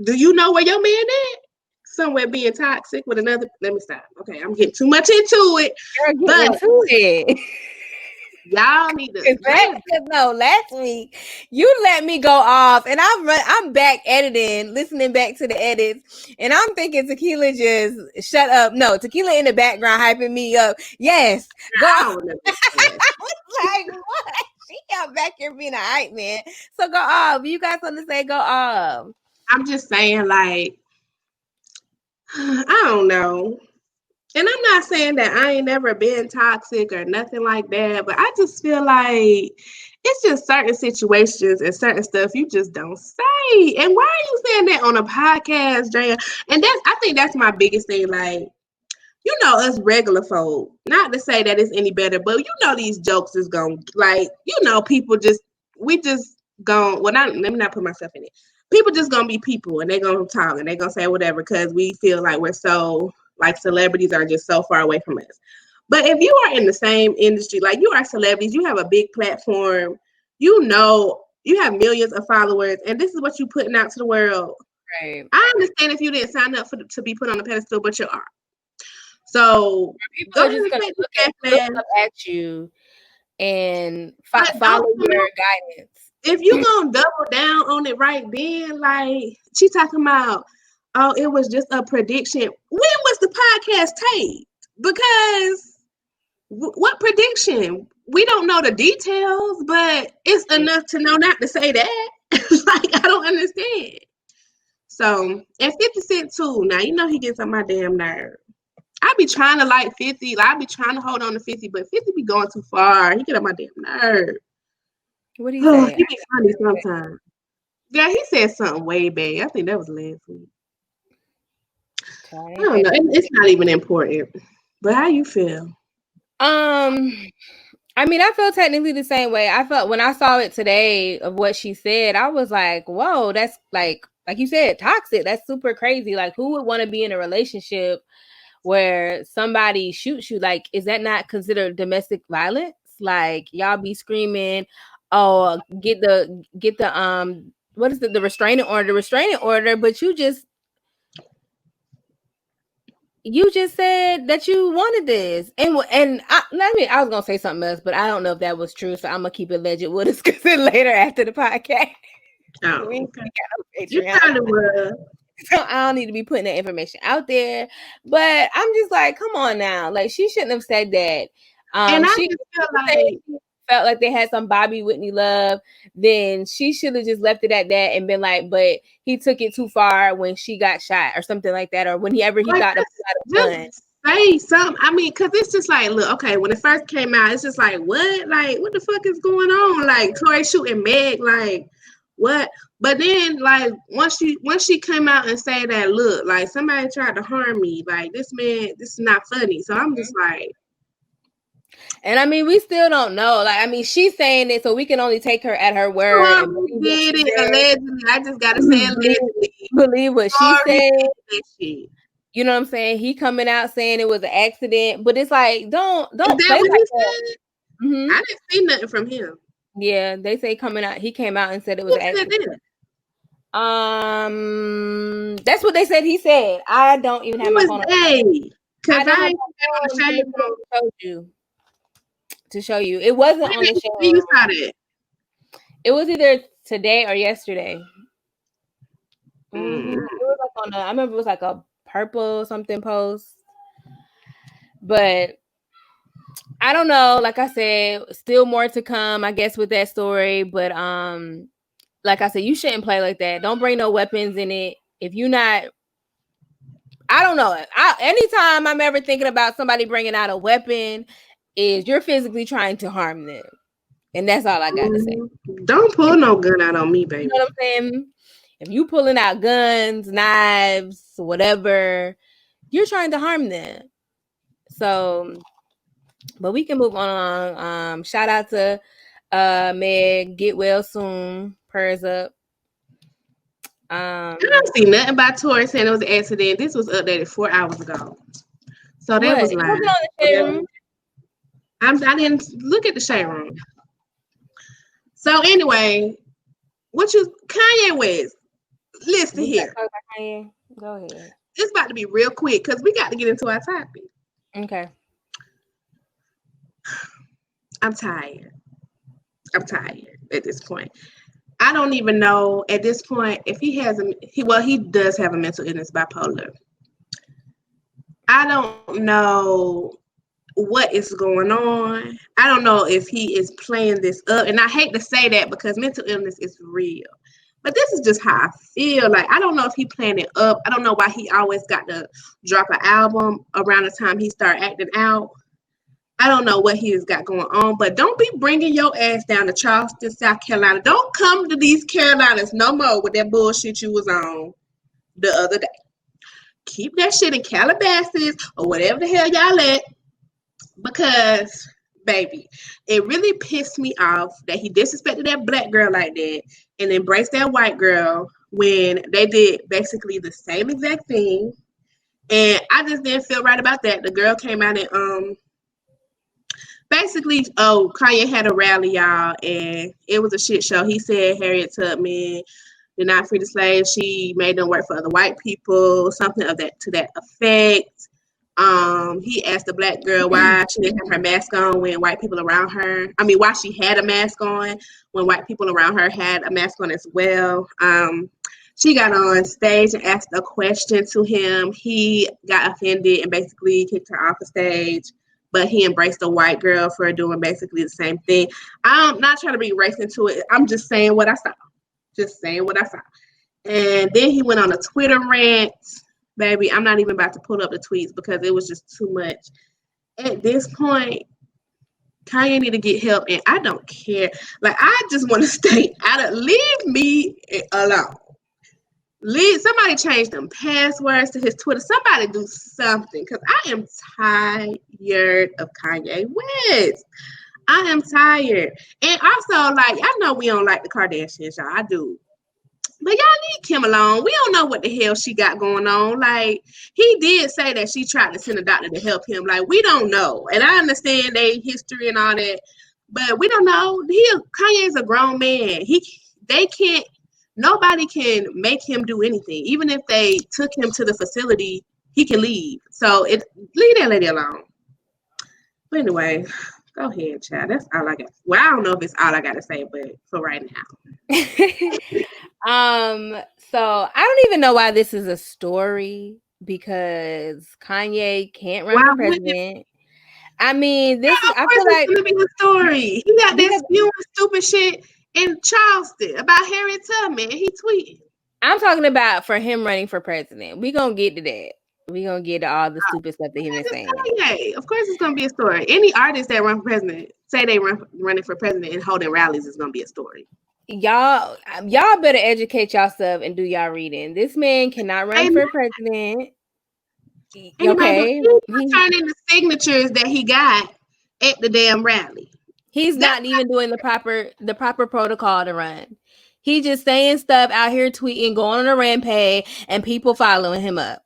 Do you know where your man at? Somewhere being toxic with another. Let me stop. Okay, I'm getting too much into it. Y'all need to. No, last week you let me go off, and I'm back editing, listening back to the edits, and I'm thinking Tequila just shut up. No, Tequila in the background hyping me up. Yes, go off. I was like, what? She got back here being a hype man. So go off. You got something to say? Go off. I'm just saying, like, I don't know. And I'm not saying that I ain't never been toxic or nothing like that, but I just feel like it's just certain situations and certain stuff you just don't say. And why are you saying that on a podcast, Drea? And I think that's my biggest thing. Like, you know, us regular folk, not to say that it's any better, but you know these jokes is going like, you know, people just we just going let me not put myself in it. People just gonna be people and they're gonna talk and they're gonna say whatever because we feel like we're so like celebrities are just so far away from us. But if you are in the same industry, like you are celebrities, you have a big platform, you know, you have millions of followers, and this is what you're putting out to the world. Right. I understand if you didn't sign up to be put on a pedestal, but you are. So People go are ahead just and gonna take look the up at you and but follow don't come your out guidance. if you gonna double down on it right then. Like she talking about, oh, it was just a prediction. When was the podcast taped? Because what prediction? We don't know the details, but it's enough to know not to say that. Like I don't understand. So and 50 Cent too. Now you know he gets on my damn nerve. I be trying to like 50. Like I be trying to hold on to 50, but 50 be going too far. He get on my damn nerve. What do you say? He be funny sometimes. Yeah, he said something way back. I think that was last week. I don't know. It's not even important. But how you feel? I mean, I feel technically the same way. I felt when I saw it today of what she said, I was like, whoa, that's like you said, toxic. That's super crazy. Like, who would want to be in a relationship where somebody shoots you? Like, is that not considered domestic violence? Like, y'all be screaming, oh, get the what is it, the restraining order, but you just said that you wanted this, and I was gonna say something else, but I don't know if that was true, so I'm gonna keep it legit. We'll discuss it later after the podcast. Oh, We okay. got You no kind of Patreon, so I don't need to be putting that information out there. But I'm just like, come on now, like she shouldn't have said that. and I She just feel like felt like they had some Bobby Whitney love, then she should have just left it at that and been like, but he took it too far when she got shot or something like that, or whenever he like, thought to pull out a gun. just say something. I mean, because it's just like, look, okay, when it first came out, it's just like, what? Like, what the fuck is going on? Like, Tori shooting Meg, like, what? But then, like, once she came out and say that, look, like, somebody tried to harm me. Like, this is not funny. So I'm just like, and I mean, we still don't know. Like, I mean, she's saying it, so we can only take her at her word and did it allegedly. I just gotta say allegedly. Believe what she said. That shit. You know what I'm saying? He coming out saying it was an accident, but it's like, don't Is that play what like he that. said? Mm-hmm. I didn't see nothing from him. Yeah, they say coming out. He came out and said it was Who an said accident. that? That's what they said. He said. I don't even have Who my is phone. they? Because I ain't on on the shade room. To show you. It wasn't on the show. You saw that. It was either today or yesterday. Mm. It was like on I remember it was like a purple something post. But I don't know. Like I said, still more to come, I guess, with that story. But like I said, you shouldn't play like that. Don't bring no weapons in it. If you're not, I don't know. Anytime I'm ever thinking about somebody bringing out a weapon, is you're physically trying to harm them. And that's all I got to say. Don't pull no gun out on me, baby. You know what I'm saying? If you pulling out guns, knives, whatever, you're trying to harm them. So, but we can move on. Shout out to Meg. Get well soon. Prayers up. I don't see nothing about Tori saying it was an accident. This was updated 4 hours ago. So that was lying. I didn't look at the shade room. So anyway, Kanye West, listen here. Go ahead. It's about to be real quick because we got to get into our topic. Okay. I'm tired at this point. I don't even know at this point if he does have a mental illness, bipolar. I don't know what is going on. I don't know if he is playing this up. And I hate to say that because mental illness is real. But this is just how I feel. Like, I don't know if he planned it up. I don't know why he always got to drop an album around the time he start acting out. I don't know what he has got going on, but don't be bringing your ass down to Charleston, South Carolina. Don't come to these Carolinas no more with that bullshit you was on the other day. Keep that shit in Calabasas or whatever the hell y'all at, because, baby, it really pissed me off that he disrespected that black girl like that and embraced that white girl when they did basically the same exact thing. And I just didn't feel right about that. The girl came out and basically, Kanye had a rally, y'all, and it was a shit show. He said Harriet Tubman did not free the slaves. She made them work for other white people, something of that to that effect. He asked the black girl why she didn't have her mask on when white people around her. I mean, why she had a mask on when white people around her had a mask on as well. She got on stage and asked a question to him. He got offended and basically kicked her off the stage. But he embraced a white girl for doing basically the same thing. I'm not trying to be racing to it. I'm just saying what I saw. And then he went on a Twitter rant. Baby, I'm not even about to pull up the tweets because it was just too much. At this point, Kanye need to get help, and I don't care. Like, I just want to stay out of. Leave me alone. Somebody change them passwords to his Twitter. Somebody do something, because I am tired of Kanye West. I am tired. And also, like, I know we don't like the Kardashians, y'all. I do. But y'all leave Kim alone. We don't know what the hell she got going on. Like, he did say that she tried to send a doctor to help him. Like, we don't know. And I understand their history and all that, but we don't know. Kanye's a grown man. Nobody can make him do anything. Even if they took him to the facility, he can leave. So leave that lady alone. But anyway, go ahead, child. That's all I got. Well, I don't know if it's all I got to say, but for right now. So I don't even know why this is a story, because Kanye can't run for president. I mean, I feel like it's gonna be a story. He got this spewing stupid shit in Charleston about Harriet Tubman. He tweeted. I'm talking about for him running for president. We're gonna get to that. We're gonna get to all the stupid stuff that he been saying. Kanye. Of course it's gonna be a story. Any artist that run for president, say they running for president and holding rallies, is gonna be a story. Y'all better educate yourself and do y'all reading. This man cannot run for president. Okay. He's turning the signatures that he got at the damn rally. He's not even doing the proper protocol to run. He just saying stuff out here, tweeting, going on a rampage, and people following him up.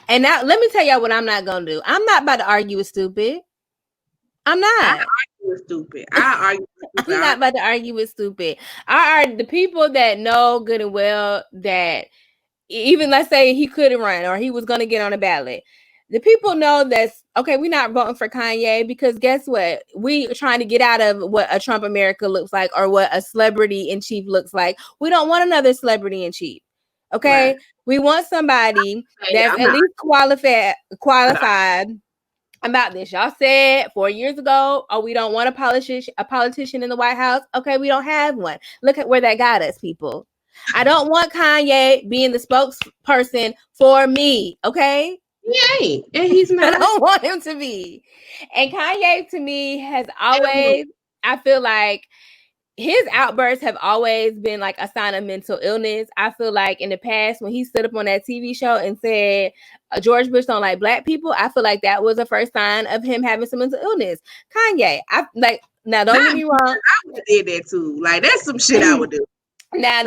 And now let me tell y'all what I'm not gonna do. I'm not about to argue with stupid. I'm not. I argue with stupid. I'm not about to argue with stupid. The people that know good and well that even, let's say, he couldn't run or he was going to get on a ballot, the people know that's okay. We're not voting for Kanye because guess what? We are trying to get out of what a Trump America looks like or what a celebrity in chief looks like. We don't want another celebrity in chief. Okay, right. We want somebody that's at least qualified. About this. Y'all said 4 years ago, we don't want a politician in the White House. Okay, we don't have one. Look at where that got us, people. I don't want Kanye being the spokesperson for me. Okay? He ain't. And he's not. I don't want him to be. And Kanye, to me, has always, I feel like his outbursts have always been like a sign of mental illness. I feel like in the past, when he stood up on that TV show and said George Bush don't like black people, I feel like that was the first sign of him having some mental illness. Kanye, now don't get me wrong. I would have did that too. Like, that's some shit I would do. Now,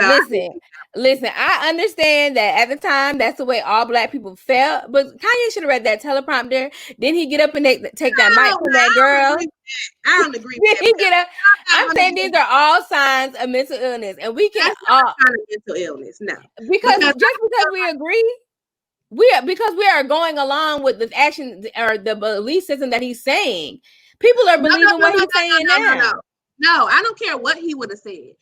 listen, I understand that at the time, that's the way all black people felt, but Kanye should have read that teleprompter. Then he get up and take that mic from that girl. I don't agree with that. I'm saying these are all signs of mental illness, and we can all mental illness. No, because we agree, because we are going along with the action or the belief system that he's saying. People are believing what he's saying now. No, I don't care what he would have said.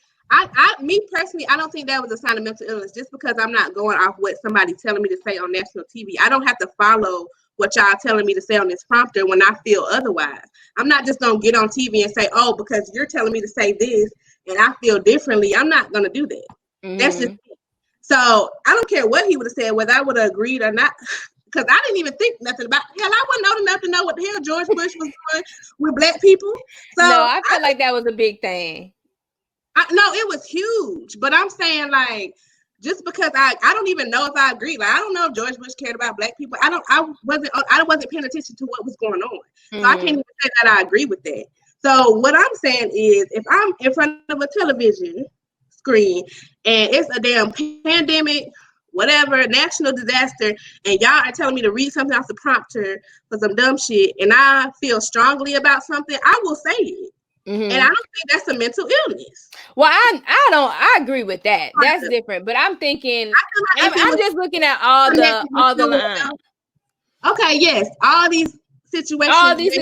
Me personally, I don't think that was a sign of mental illness. Just because I'm not going off what somebody's telling me to say on national TV, I don't have to follow what y'all telling me to say on this prompter when I feel otherwise. I'm not just gonna get on TV and say, "Oh, because you're telling me to say this and I feel differently, I'm not gonna do that. That's just so I don't care what he would have said, whether I would have agreed or not, because I didn't even think nothing about. Hell, I wasn't old enough to know what the hell George Bush was doing with black people. So no, I felt like that was a big thing. No, it was huge, but I'm saying like just because I don't even know if I agree. Like I don't know if George Bush cared about black people. I wasn't paying attention to what was going on, so I can't even say that I agree with that. So what I'm saying is, if I'm in front of a television screen and it's a damn pandemic, whatever, national disaster, and y'all are telling me to read something off the prompter for some dumb shit, and I feel strongly about something, I will say it. And I don't think that's a mental illness. Well, I agree with that. That's different. But I'm thinking, I'm just looking at all the lines. Okay, yes, all these situations, all these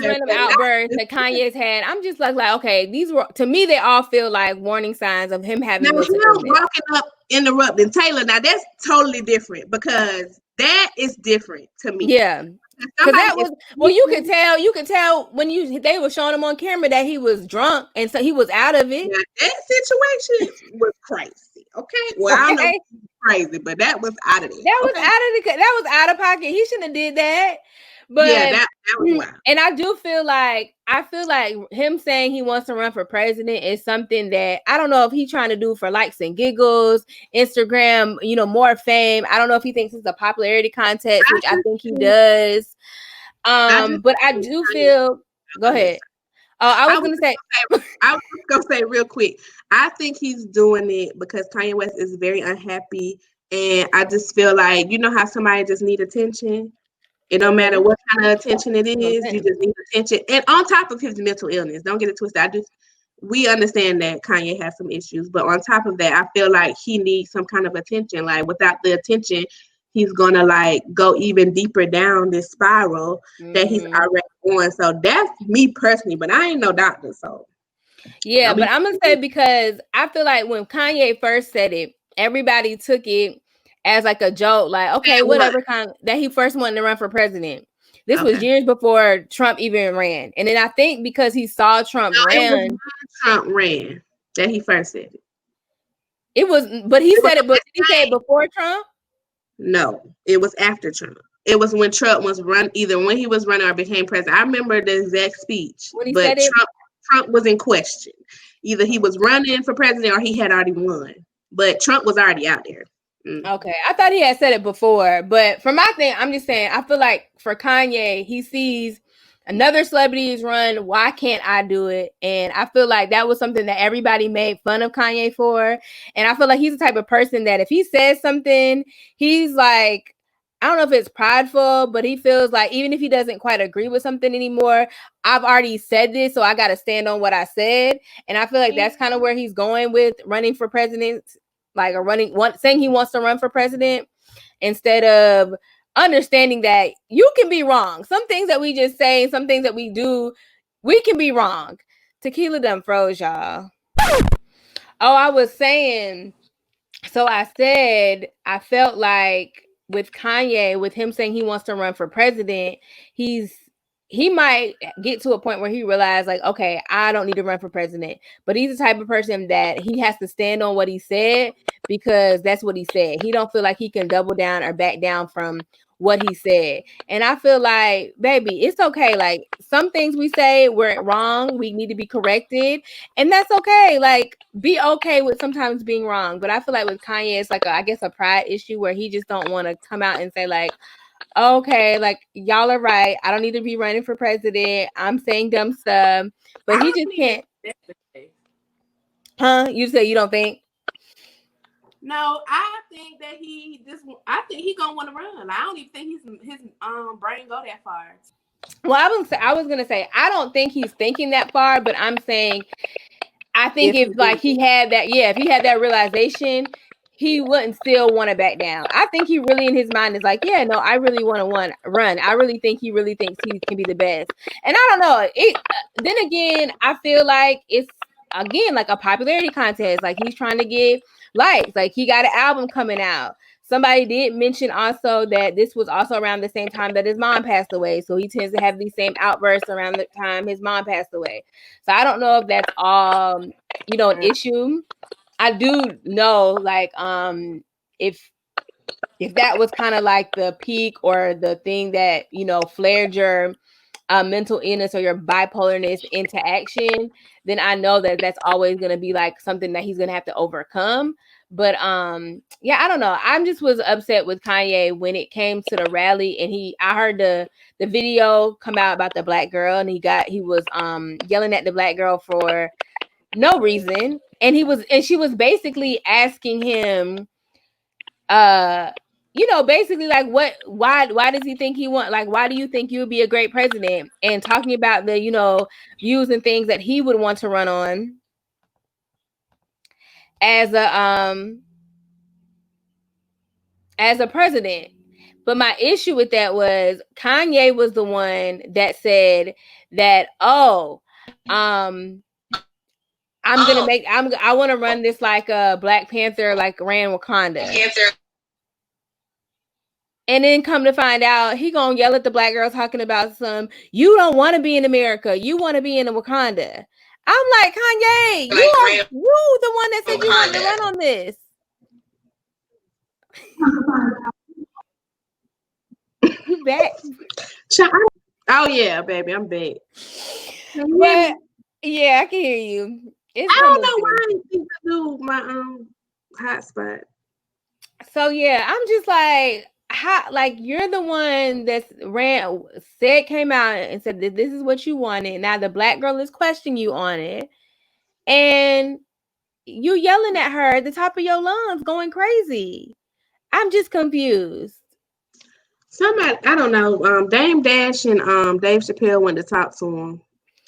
random outbursts that Kanye's had. I'm just like, okay, these were, to me, they all feel like warning signs of him having. Now, him walking up, interrupting Taylor. Now that's totally different, because that is different to me. Yeah. Because that was, well, you could tell when they were showing him on camera that he was drunk, and so he was out of it. Now, that situation was crazy. Okay, well, I don't know if it was crazy, but that was out of it. That was out of pocket. He shouldn't have did that. But yeah, that was wild. And I feel like him saying he wants to run for president is something that I don't know if he's trying to do for likes and giggles, Instagram, more fame. I don't know if he thinks it's a popularity contest, which I think he does. But I do feel. Go ahead. I was gonna say real quick. I think he's doing it because Kanye West is very unhappy, and I just feel like how somebody just need attention. It don't matter what kind of attention it is, you just need attention. And on top of his mental illness, don't get it twisted. We understand that Kanye has some issues, but on top of that, I feel like he needs some kind of attention. Like without the attention, he's gonna like go even deeper down this spiral that he's already on. So that's me personally, but I ain't no doctor, so yeah. But I'm gonna say, because I feel like when Kanye first said it, everybody took it as like a joke, like, okay, whatever, kind of, that he first wanted to run for president. This was years before Trump even ran. And then I think because he saw Trump ran that he first said it. It was, but he said it, but did he say it before Trump? No, it was after Trump. It was when Trump was either when he was running or became president. I remember the exact speech, but Trump was in question. Either he was running for president or he had already won, but Trump was already out there. Okay, I thought he had said it before, but for my thing, I'm just saying, I feel like for Kanye, he sees another celebrity's run. Why can't I do it? And I feel like that was something that everybody made fun of Kanye for. And I feel like he's the type of person that if he says something, he's like, I don't know if it's prideful, but he feels like even if he doesn't quite agree with something anymore, I've already said this, so I got to stand on what I said. And I feel like that's kind of where he's going with running for president. Like saying he wants to run for president, instead of understanding that you can be wrong. Some things that we just say, some things that we do, we can be wrong. Tequila done froze, y'all. I was saying, so I said, I felt like with Kanye, with him saying he wants to run for president, he might get to a point where he realized, like, okay, I don't need to run for president. But he's the type of person that he has to stand on what he said, because that's what he said. He don't feel like he can double down or back down from what he said. And I feel like, baby, it's okay. Like, some things we say we're wrong. We need to be corrected. And that's okay. Like, be okay with sometimes being wrong. But I feel like with Kanye, it's like, I guess a pride issue where he just don't want to come out and say, like, okay, like, y'all are right. I don't need to be running for president. I'm saying dumb stuff. But he just can't. Huh? You say you don't think? No, I think that he gonna want to run. I don't even think his brain go that far. Well, I was gonna say I don't think he's thinking that far, but I'm saying I think if he had that realization, he wouldn't still want to back down. I think he really in his mind is like, yeah, no, I really want to run. I really think he really thinks he can be the best. And I don't know. Then again, I feel like it's again like a popularity contest. Like, he's trying to get likes. Like, he got an album coming out. somebody did mention also that this was also around the same time that his mom passed away. So he tends to have these same outbursts around the time his mom passed away. So I don't know if that's all, an issue. I do know, like, if that was kind of like the peak or the thing that, flared your mental illness or your bipolarness into action, then I know that that's always going to be like something that he's going to have to overcome. But yeah, I don't know. I'm just was upset with Kanye when it came to the rally, and I heard the video come out about the black girl, and he was yelling at the black girl for no reason, and she was basically asking him basically like why does he think why do you think you would be a great president, and talking about the views and things that he would want to run on as a president. But my issue with that was Kanye was the one that said that, I want to run this like a Black Panther like ran Wakanda. And then come to find out, he gonna yell at the black girl talking about you don't want to be in America. You want to be in Wakanda. I'm like, Kanye, you the one that said you wanted to run on this. You back? Oh yeah, baby, I'm back. But yeah, I can hear you. I don't know why I think to do my hotspot. So yeah, I'm just like, you're the one that came out and said that this is what you wanted. Now the black girl is questioning you on it, and you yelling at her at the top of your lungs, going crazy. I'm just confused. Somebody, I don't know. Dame Dash and Dave Chappelle went to talk to him.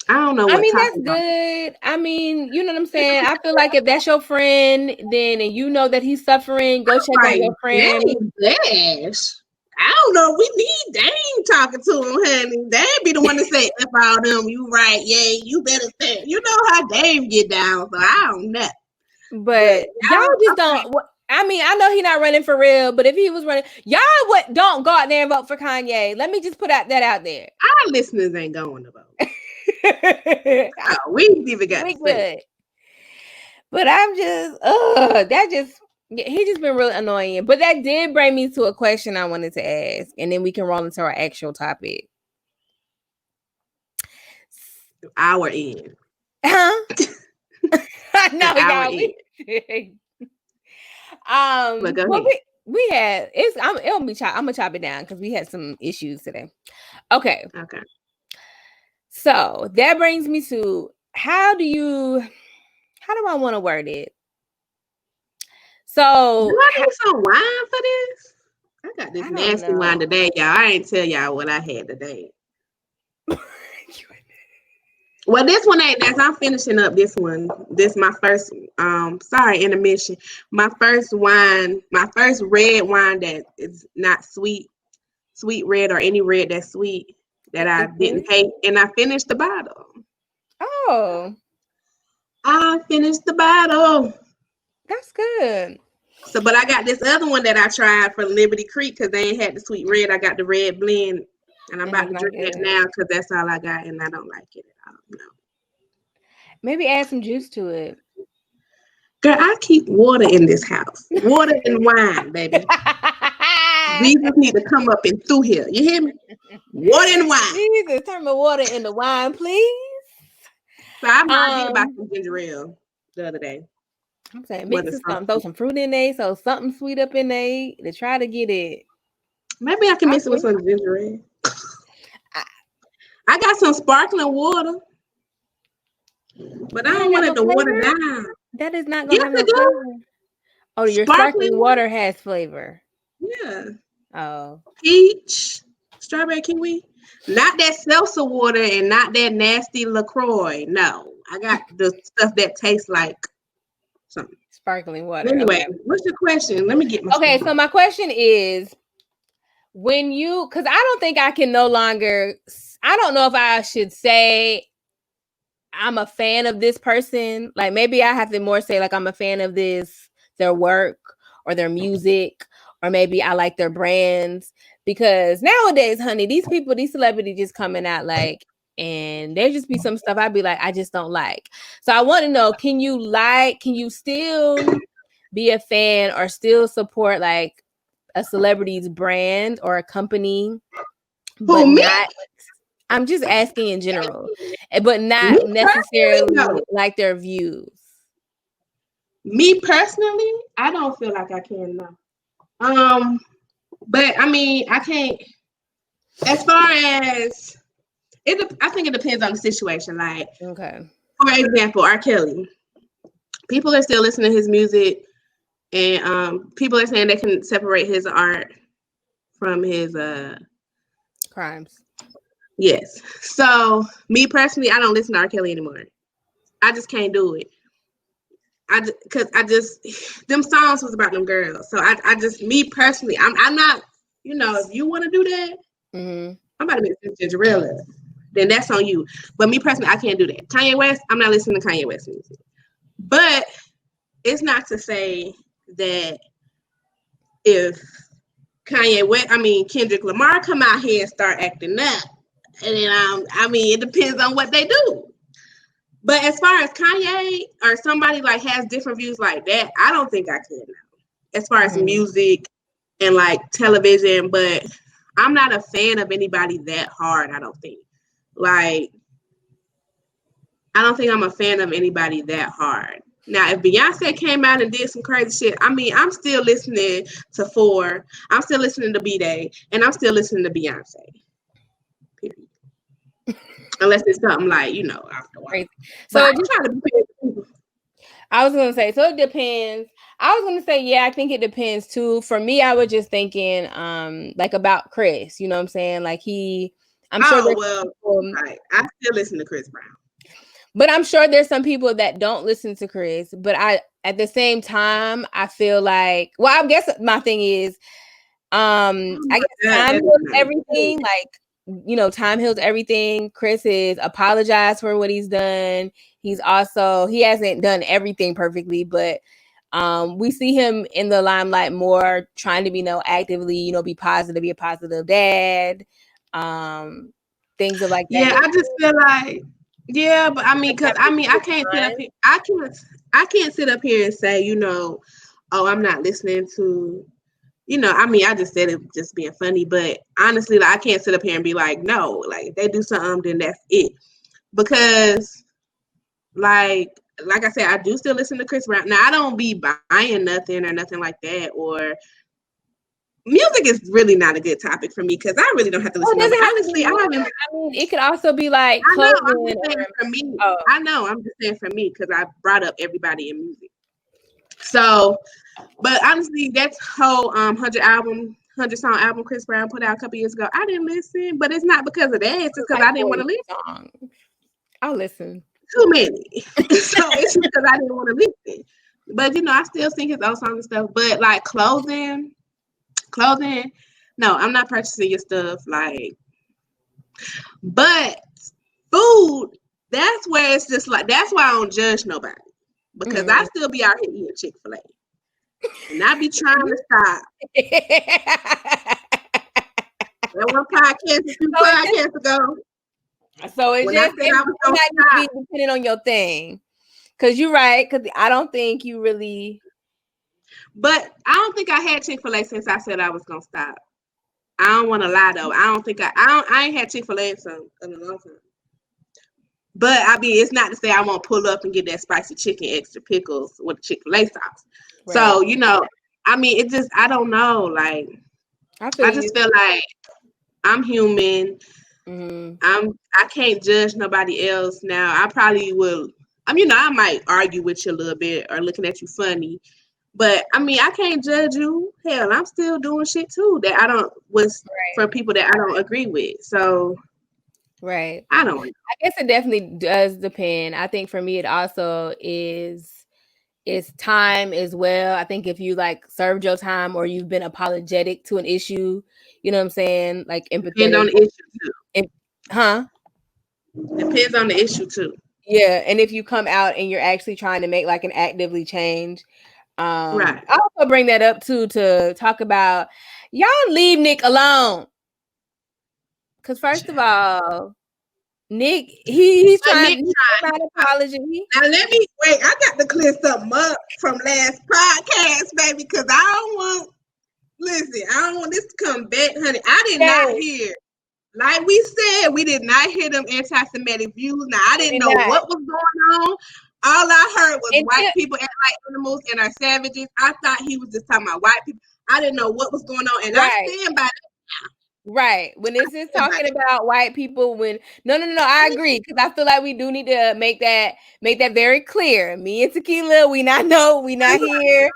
I don't know. That's good. I mean, you know what I'm saying? I feel like if that's your friend, then and you know that he's suffering, go check on your friend. Dame Dash. I don't know. We need Dame talking to him, honey. Dame be the one to say F all them. You right. Yeah, you better say. You know how Dame get down, so I don't know. But y'all just don't. I mean, I know he's not running for real, but if he was running, y'all don't go out there and vote for Kanye. Let me just put that out there. Our listeners ain't going to vote. We ain't even got to say. But I'm just, he just been really annoying. But that did bring me to a question I wanted to ask, and then we can roll into our actual topic. Our end. Huh? No, we had I'm gonna chop it down because we had some issues today. Okay. So that brings me to how do I want to word it? So do I need some wine for this? I got this nasty wine today, y'all. I ain't tell y'all what I had today. Well, this one ain't. As I'm finishing up this one, this my first. Intermission. My first wine, my first red wine that is not sweet red or any red that's sweet that I didn't hate, and I finished the bottle. Oh, I finished the bottle. That's good. So, but I got this other one that I tried for Liberty Creek because they ain't had the sweet red. I got the red blend, and I'm about to drink it now because that's all I got, and I don't like it. I don't know. Maybe add some juice to it. Girl, I keep water in this house. Water and wine, baby. Jesus need to come up and through here. You hear me? Water and wine. Jesus, turn my water into wine, please. So I'm not about some ginger ale the other day. I'm saying mix something, throw some fruit in there, so something sweet up in there to try to get it. Maybe I can mix it with some ginger ale. I got some sparkling water, but I don't want it to water down. That is not going to have no flavor. Oh, your sparkling water has flavor. Yeah. Oh. Peach, strawberry kiwi. Not that seltzer water and not that nasty LaCroix. No. I got the stuff that tastes like something. Sparkling water. Anyway, what's your question? Let me get my Okay, so my question is, because I don't think I can no longer, I don't know if I should say I'm a fan of this person. Like maybe I have to more say like I'm a fan of their work or their music or maybe I like their brands. Because nowadays, honey, these celebrities just coming out like, and there just be some stuff I'd be like, I just don't like. So I want to know, can you still be a fan or still support like a celebrity's brand or a company, but not, I'm just asking in general, but not necessarily like their views? Me personally, I don't feel like I can now. But I mean, I can't. As far as it, I think it depends on the situation. Like, okay, for example, R. Kelly. People are still listening to his music, and people are saying they can separate his art from his crimes. Yes. So me personally, I don't listen to R. Kelly anymore. I just can't do it. Because them songs was about them girls. So I just, me personally, I'm not, if you want to do that, I'm about to make Cinderella, then that's on you. But me personally, I can't do that. Kanye West, I'm not listening to Kanye West music. But it's not to say that if Kendrick Lamar come out here and start acting up, and then it depends on what they do. But as far as Kanye or somebody like has different views like that, I don't think I could now. As far as music and like television, but I'm not a fan of anybody that hard, I don't think. Like, I don't think I'm a fan of anybody that hard. Now, if Beyonce came out and did some crazy shit, I'm still listening to 4. I'm still listening to B-Day, and I'm still listening to Beyonce. Period. Unless it's something like, off the wall. So I was gonna say, so it depends. I was gonna say, yeah, I think it depends too. For me, I was just thinking, like about Chris. You know what I'm saying? Like I'm sure. Right. I still listen to Chris Brown. But I'm sure there's some people that don't listen to Chris. But at the same time, I feel like, well, I guess my thing is, I guess time heals everything. Like, time heals everything. Chris has apologized for what he's done. He hasn't done everything perfectly, but we see him in the limelight more, trying to be actively, be positive, be a positive dad. Things of like that. Yeah, I just feel like, yeah, but because I can't sit up here. I can't sit up here and say, oh, I'm not listening to, I just said it just being funny, but honestly, like, I can't sit up here and be like, no, like if they do something, then that's it. Because like I said, I do still listen to Chris Brown. Now I don't be buying nothing or nothing like that, or music is really not a good topic for me because I really don't have to listen to it. Honestly, it could also be like clothing. For me. I know. I'm just saying for me because I brought up everybody in music. So, but honestly, that's whole 100-song album Chris Brown put out a couple years ago. I didn't listen, but it's not because of that. It's just because I didn't want to listen. I'll listen. Too many. So it's just because I didn't want to listen. But I still sing his old songs and stuff. But like clothing, no, I'm not purchasing your stuff. Like, but food, that's where it's just like, that's why I don't judge nobody, because I still be out here eating Chick-fil-A, and I be trying to stop. That one podcast, a few podcasts ago. So it's just be depending on your thing, because you're right. Because I don't think you really. But I don't think I had Chick-fil-A since I said I was gonna stop. I don't want to lie though. I don't think I ain't had Chick-fil-A in a long time. But it's not to say I won't pull up and get that spicy chicken, extra pickles with the Chick-fil-A sauce. Right. So it just, I don't know. Like, I just feel like I'm human. I can't judge nobody else now. I probably will. I might argue with you a little bit or looking at you funny. But I can't judge you. Hell, I'm still doing shit too that for people that I don't agree with. So, right. I don't. I guess it definitely does depend. I think for me, it also is time as well. I think if you like served your time or you've been apologetic to an issue, you know what I'm saying? Like empathetic. Depends on the issue too. Depends on the issue too. Yeah, and if you come out and you're actually trying to make like an actively change. Right. I also bring that up too to talk about y'all leave Nick alone. Because first of all, Nick, he's trying to find an apology. Now let me wait. I got to clear something up from last podcast, baby, because I don't want this to come back, honey. I did not hear. Like we said, we did not hear them anti-Semitic views. Now I didn't know what was going on. All I heard was white people act like animals and are savages. I thought he was just talking about white people. I didn't know what was going on, and I stand by that. Right. When this is talking about white people, no, I agree, because I feel like we do need to make that very clear. Me and Tequila, we not here. We not. I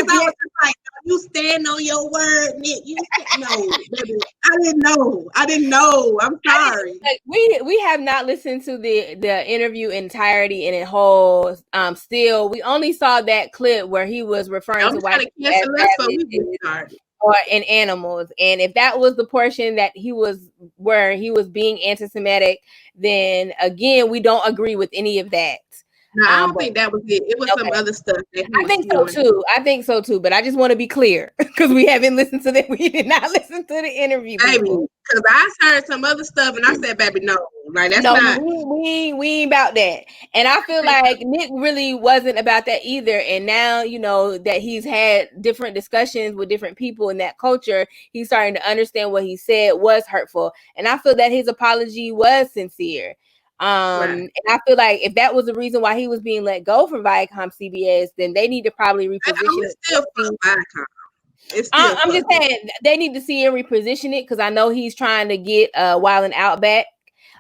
was just like, you stand on your word, Nick. No, baby. I didn't know. I'm sorry. We have not listened to the interview entirety and in whole. Still, we only saw that clip where he was referring to white people as or in animals, and if that was the portion that where he was being anti-Semitic, then again we don't agree with any of that. No, I don't think that was it. It was some other stuff. I think so too. But I just want to be clear because we haven't listened to that. We did not listen to the interview, baby. Because I heard some other stuff, and I said, "Baby, no, like that's not." We ain't about that. And I feel like Nick really wasn't about that either. And now that he's had different discussions with different people in that culture, he's starting to understand what he said was hurtful. And I feel that his apology was sincere. And I feel like if that was the reason why he was being let go from Viacom CBS, then they need to probably reposition it. I'm just saying they need to see and reposition it, because I know he's trying to get Wild 'N Out back.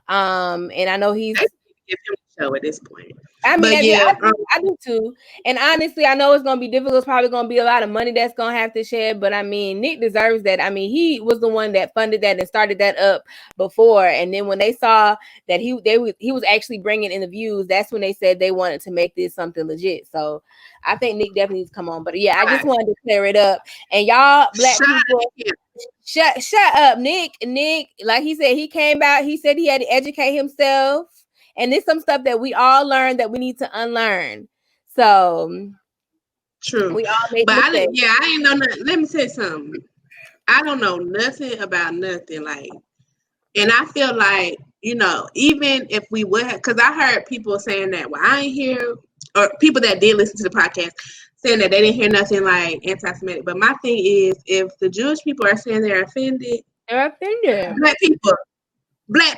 And I know he's give him a show at this point. I mean, I do too. And honestly, I know it's going to be difficult. It's probably going to be a lot of money that's going to have to shed. But I mean, Nick deserves that. I mean, he was the one that funded that and started that up before. And then when they saw that he was actually bringing in the views, that's when they said they wanted to make this something legit. So I think Nick definitely needs to come on. But yeah, I just wanted to clear it up. And y'all, black people, shut up, Nick. Nick, like he said, he came out. He said he had to educate himself. And there's some stuff that we all learned that we need to unlearn. So true. We all made I ain't know nothing. Let me say something. I don't know nothing about nothing. Like, and I feel like, even if we would have, because I heard people saying that, well, I ain't hear, or people that did listen to the podcast saying that they didn't hear nothing like anti-Semitic. But my thing is, if the Jewish people are saying they're offended. Black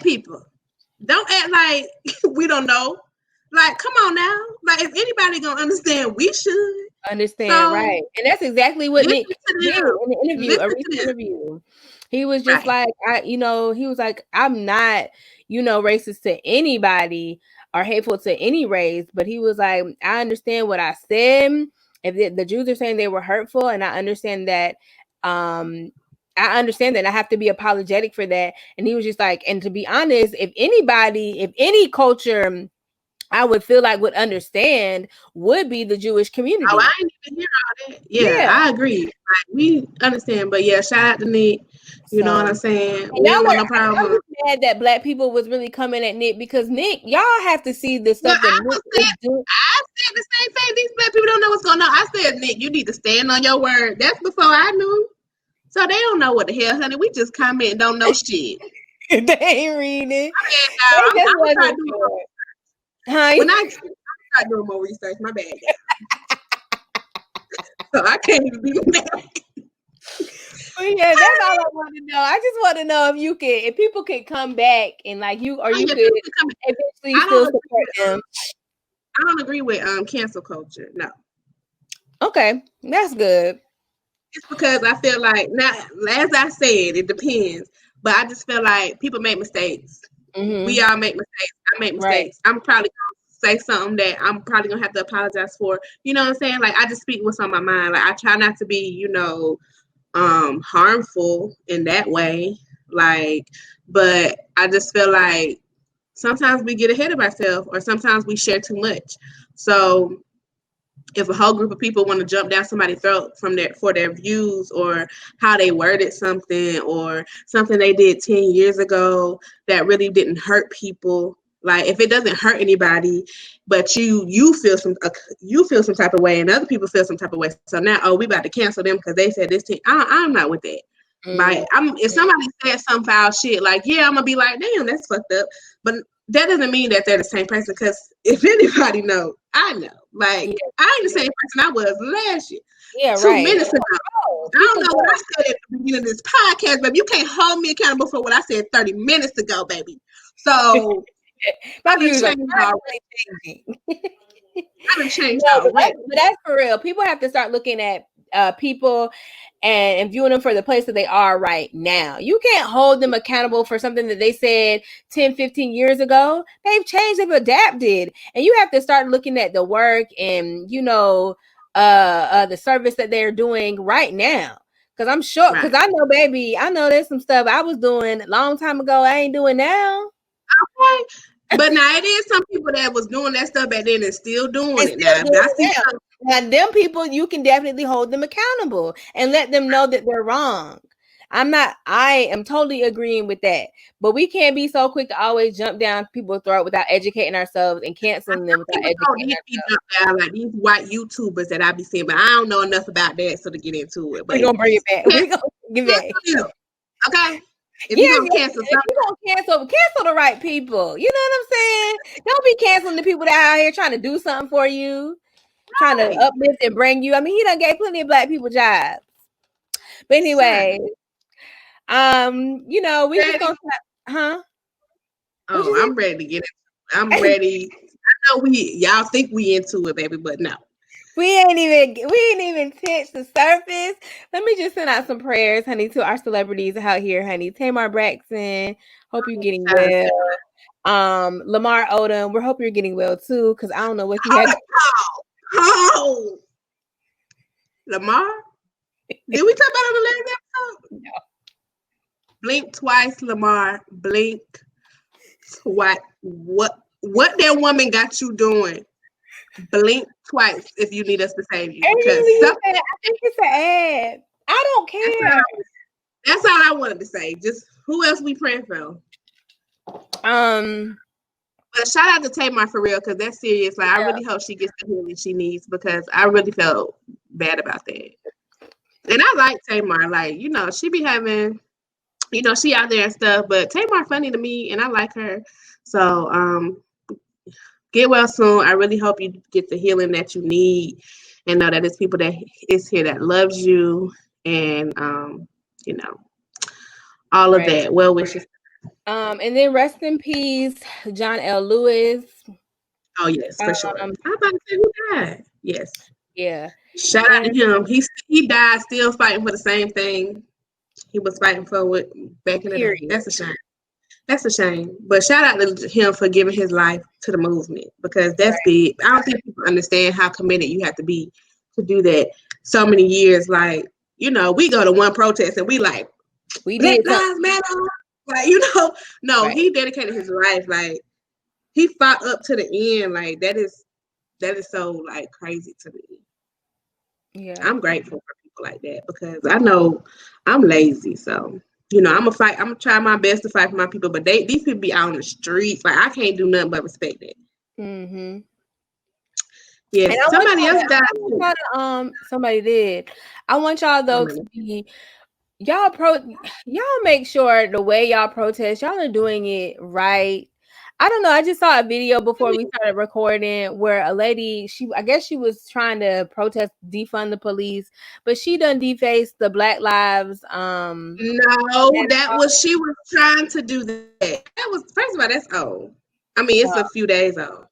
people. Don't act like we don't know. Like, come on now. Like, if anybody gonna understand, we should understand, right? And that's exactly what Nick did in the interview, a recent interview. He was just like, he was like, I'm not, racist to anybody or hateful to any race, but he was like, I understand what I said. If the Jews are saying they were hurtful, and I understand that. I understand that I have to be apologetic for that. And he was just like, and to be honest, if any culture I would feel like would understand would be the Jewish community. Oh, I didn't even hear all that. Yeah, I agree. Like, we understand, but yeah, shout out to Nick. You know what I'm saying? We don't want no problem. I was mad that black people was really coming at Nick, because Nick, y'all have to see the stuff that Nick is doing. I said the same thing. These black people don't know what's going on. I said, Nick, you need to stand on your word. That's before I knew. So they don't know what the hell, honey. We just comment and don't know shit. They ain't reading. When I start doing more research, my bad. So I can't even be mad. But yeah, that's all I want to know. I just want to know if people could come back and you could eventually still support them. I don't agree with cancel culture. No. Okay, that's good. It's because I feel like, now, as I said, it depends. But I just feel like people make mistakes. Mm-hmm. We all make mistakes. I make mistakes. Right. I'm probably going to say something that I'm probably going to have to apologize for. You know what I'm saying? Like, I just speak what's on my mind. Like, I try not to be, harmful in that way. Like, but I just feel like sometimes we get ahead of ourselves, or sometimes we share too much. So if a whole group of people want to jump down somebody's throat for their views, or how they worded something, or something they did 10 years ago that really didn't hurt people, Like if it doesn't hurt anybody, but you feel some type of way, and other people feel some type of way. So now, we about to cancel them because they said this thing. I'm not with that. Like if somebody said some foul shit, like I'm gonna be like, damn, that's fucked up. But that doesn't mean that they're the same person. Because if anybody know, I know. Like I ain't the same person I was last year. Yeah, 2 right. minutes ago. I don't know what I said at the beginning of this podcast, baby. You can't hold me accountable for what I said 30 minutes ago, baby. So I done changed already. But that's for real. People have to start looking at people and viewing them for the place that they are right now. You can't hold them accountable for something that they said 10, 15 years ago. They've changed, they've adapted. And you have to start looking at the work and, the service that they're doing right now. Because I'm sure, because I know, baby, I know there's some stuff I was doing a long time ago I ain't doing now. Okay. But now it is some people that was doing that stuff back then and still doing it now. And them people, you can definitely hold them accountable and let them know that they're wrong. I am totally agreeing with that. But we can't be so quick to always jump down people's throat without educating ourselves and canceling them without educating ourselves. Down, like these white YouTubers that I be seeing, but I don't know enough about that so to get into it. But we're gonna bring it back. We're gonna give it back. Okay. If you're gonna cancel cancel the right people. You know what I'm saying? Don't be canceling the people that are out here trying to do something for you, trying to uplift and bring you. I mean, he done gave plenty of black people jobs. But anyway, we just gonna I'm ready to get it. I'm ready. I know y'all think we into it, baby, but no. We ain't even touched the surface. Let me just send out some prayers, honey, to our celebrities out here, honey. Tamar Braxton, hope you're getting well. Lamar Odom, we hope you're getting well too, because I don't know what he had. Lamar? Did we talk about it on the last episode? No. Blink twice, Lamar. Blink twice. What that woman got you doing? Blink twice if you need us to save you. Because I think it's an ad. I don't care. That's all I wanted to say. Just who else we praying for? But shout out to Tamar for real, because that's serious. Like I really hope she gets the healing she needs, because I really felt bad about that. And I like Tamar. Like, she be having, she out there and stuff, but Tamar funny to me and I like her. So get well soon. I really hope you get the healing that you need, and know that it's people that is here that loves you, and all of that. Well wishes. And then rest in peace, John L. Lewis. Oh yes, for sure. I'm about to say who died. Yes. Yeah. Shout out to him. He died still fighting for the same thing he was fighting for back in the day. That's a shame. That's a shame. But shout out to him for giving his life to the movement, because that's big. I don't think people understand how committed you have to be to do that so many years. Like, we go to one protest and we Black Lives Matter. Like, no, he dedicated his life. Like, he fought up to the end. Like, that is so like crazy to me. Yeah. I'm grateful for people like that, because I know I'm lazy. So I'm gonna fight. I'm gonna try my best to fight for my people, but these people be out on the streets. Like, I can't do nothing but respect that. Mm-hmm. Yes, somebody else died. Somebody did. I want y'all though to be y'all make sure the way y'all protest, y'all are doing it right. I don't know. I just saw a video before we started recording where a lady, I guess she was trying to protest defund the police, but she done defaced the Black Lives. No, she was trying to do that. That was, first of all, that's old. I mean, it's a few days old.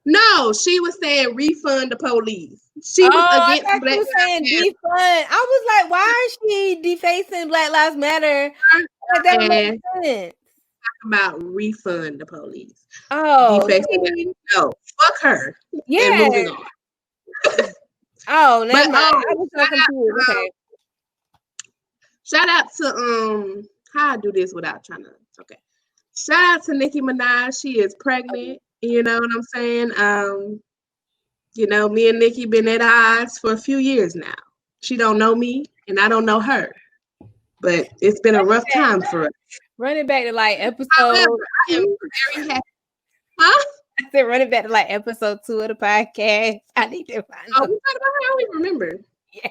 No, she was saying refund the police. She was against Black Lives Matter. Defund. I was like, why is she defacing Black Lives Matter? Like, that makes sense. About refund the police. No, fuck her. Yeah. And moving on. Never mind. I was so confused. Okay. Shout out to how I do this without trying to. Okay. Shout out to Nicki Minaj. She is pregnant. You know what I'm saying? Me and Nicki been at odds for a few years now. She don't know me and I don't know her. But it's been a rough time for us. Run it back to like episode. However, I am very happy. Huh? I said running back to like episode 2 of the podcast. I need to find Oh, out. we talked about her. I don't even remember. Yeah.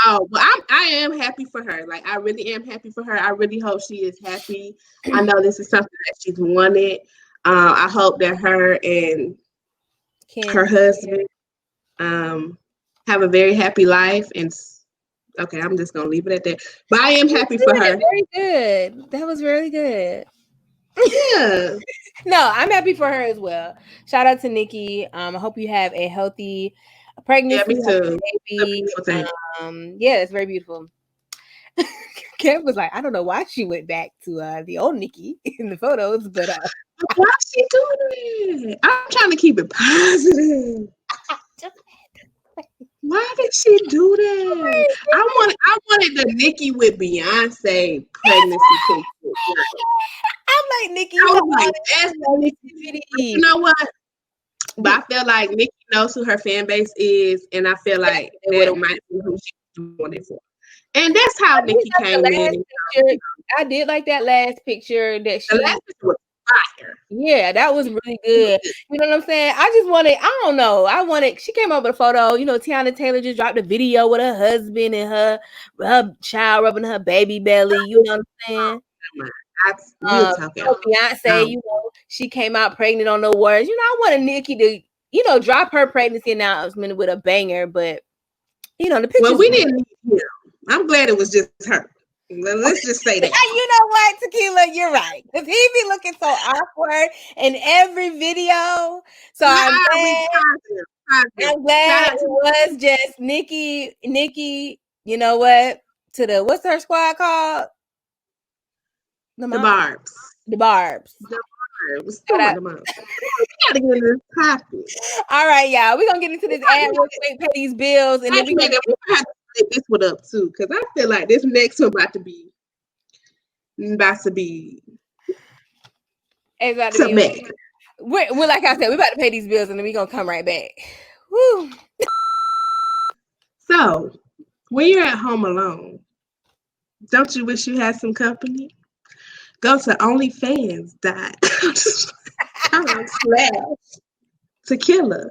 Oh, well, I am happy for her. Like, I really am happy for her. I really hope she is happy. I know this is something that she's wanted. I hope that her and her husband have a very happy life. And okay, I'm just gonna leave it at that. But I am happy for her. Very good. That was really good. Yeah. No, I'm happy for her as well. Shout out to Nikki. I hope you have a healthy pregnancy. Yeah, me too. Baby. Yeah, it's very beautiful. Kev was like, I don't know why she went back to the old Nikki in the photos, but why she doing that? I'm trying to keep it positive. Why did she do that? I wanted the Nikki with Beyonce pregnancy picture. I'm like, Nikki, I was like, that's Nikki. You know what? But I feel like Nikki knows who her fan base is, and I feel like that might be who she's doing it for. And that's how Nikki came in. I did like that last picture that she. The last picture was fire. Yeah, that was really good. You know what I'm saying? I just wanted, I don't know. She came up with a photo. You know, Tiana Taylor just dropped a video with her husband and her child rubbing her baby belly. You know what I'm saying? Beyonce, you know, she came out pregnant on the words. You know, I wanted Nikki to, you know, drop her pregnancy announcement with a banger, but you know, the picture. Well, we didn't need him. I'm glad it was just her. Let's just say that. You know what, Tequila, you're right. Because he be looking so awkward in every video. So I'm glad it was just Nikki, you know what? To the, what's her squad called? The Barbs. The Barbs. The Barbs. We gotta get this topic. All right, y'all. We're gonna get into this ad real quick, pay these bills, and then we're gonna have to split this one up too, because I feel like this next one about to be we're like I said, we're about to pay these bills and then we're gonna come right back. Woo. So when you're at home alone, don't you wish you had some company? Go to OnlyFans.com/Tequila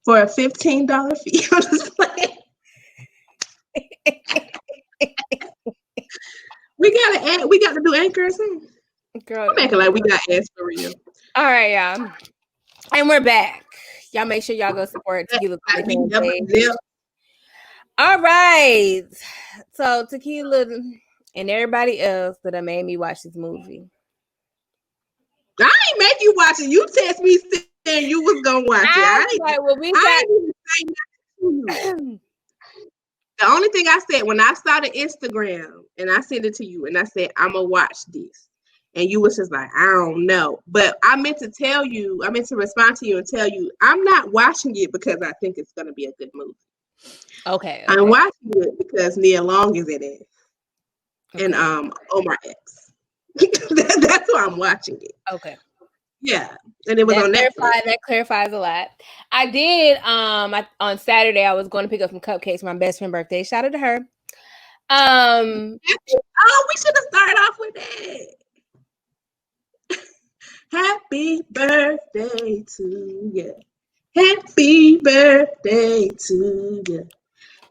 for a $15 fee. I'm just playing. We got to do Anchor or something. Girl, I'm acting like we got ads for real. All right, y'all. And we're back. Y'all make sure y'all go support Tequila. All right. So Tequila and everybody else that made me watch this movie. I ain't make you watch it. You text me saying you was gonna watch it. The only thing I said when I saw the Instagram and I sent it to you and I said, I'm going to watch this. And you was just like, I don't know. But I meant to respond to you and tell you, I'm not watching it because I think it's going to be a good movie. Okay. I'm watching it because Nia Long is in it. Okay. And Omar X. That's why I'm watching it. Okay. Yeah. And it was on Netflix. That clarifies a lot. I did on Saturday I was going to pick up some cupcakes for my best friend's birthday. Shout out to her. We should have started off with that. Happy birthday to you. Happy birthday to you.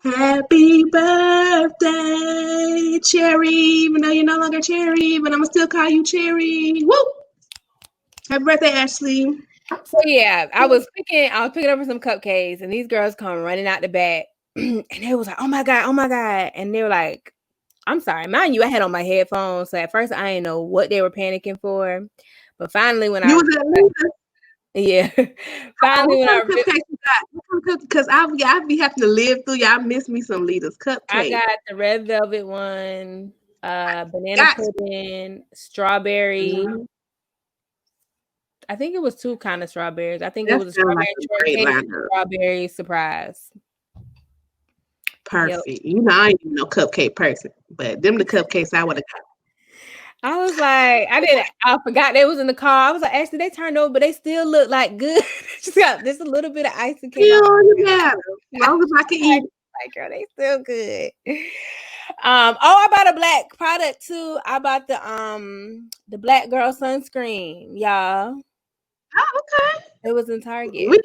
Happy birthday, Cherry. Even though you're no longer Cherry, but I'm going to still call you Cherry. Woo! Happy birthday, Ashley. So yeah, I was picking up some cupcakes and these girls come running out the back and they was like, oh my God. And they were like, I'm sorry, mind you, I had on my headphones. So at first I didn't know what they were panicking for. But finally when finally when I because I be having to live through y'all miss me some Lita's cupcakes. I got the red velvet one, banana pudding, strawberry. Mm-hmm. I think it was 2 kind of strawberries. I think it was a strawberry surprise. Perfect. Yep. You know, I ain't even no cupcake person, but them the cupcakes I would have got. I was like, I forgot they was in the car. I was like, actually, they turned over, but they still look like good. Just got just a little bit of icing. Yeah, as long as I can eat. Like, girl, they still good. I bought a black product too. I bought the Black Girl sunscreen, y'all. Oh, okay. It was in Target. We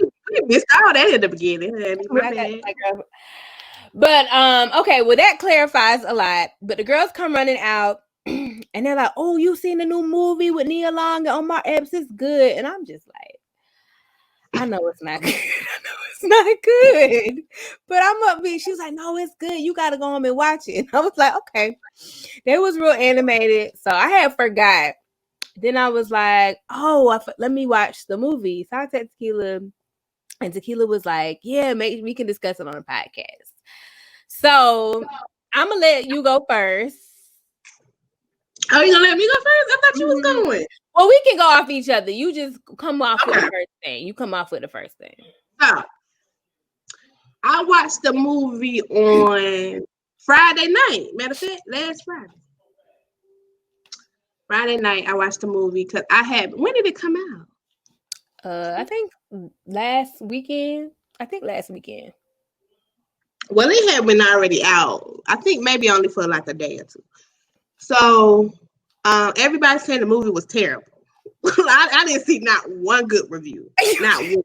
missed all that at the beginning. My bad. But okay, well that clarifies a lot. But the girls come running out and they're like, "Oh, you seen the new movie with Nia Long and Omar Epps? It's good." And I'm just like, I know it's not good. I know it's not good. But I'm upbeat. She was like, "No, it's good. You gotta go home and watch it." And I was like, okay. They was real animated. So I had forgot. Then I was like, oh, let me watch the movie. So I texted Tequila, and Tequila was like, yeah, we can discuss it on a podcast. So I'm going to let you go first. Oh, you going to let me go first? I thought you was going. Well, we can go off each other. You just come off with the first thing. You come off with the first thing. So, I watched the movie on Friday night. Matter of fact, last Friday. Friday night, I watched the movie because when did it come out? I think last weekend. Well, it had been already out. I think maybe only for like a day or two. So, everybody saying the movie was terrible. I didn't see not one good review. Not one.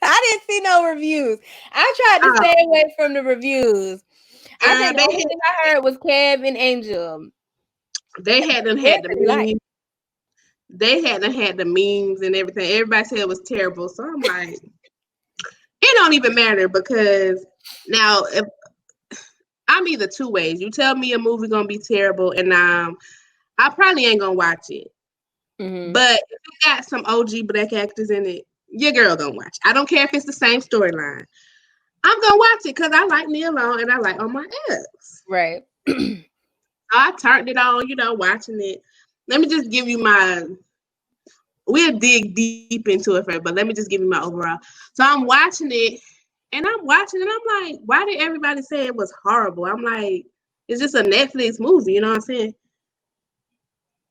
I didn't see no reviews. I tried to stay away from the reviews. I think the only thing I heard was Kev and Angel. They hadn't had the memes. They hadn't had the memes and everything. Everybody said it was terrible. So I'm like, it don't even matter because now if I'm either two ways. You tell me a movie gonna be terrible, and I probably ain't gonna watch it. Mm-hmm. But if it got some OG black actors in it, your girl gonna watch. I don't care if it's the same storyline. I'm gonna watch it because I like Nia Long and I like Omar Epps. Right. I turned it on, watching it. Let me just give you we'll dig deep into it first, but let me just give you my overall. So I'm watching it, and I'm like, why did everybody say it was horrible? I'm like, it's just a Netflix movie, you know what I'm saying?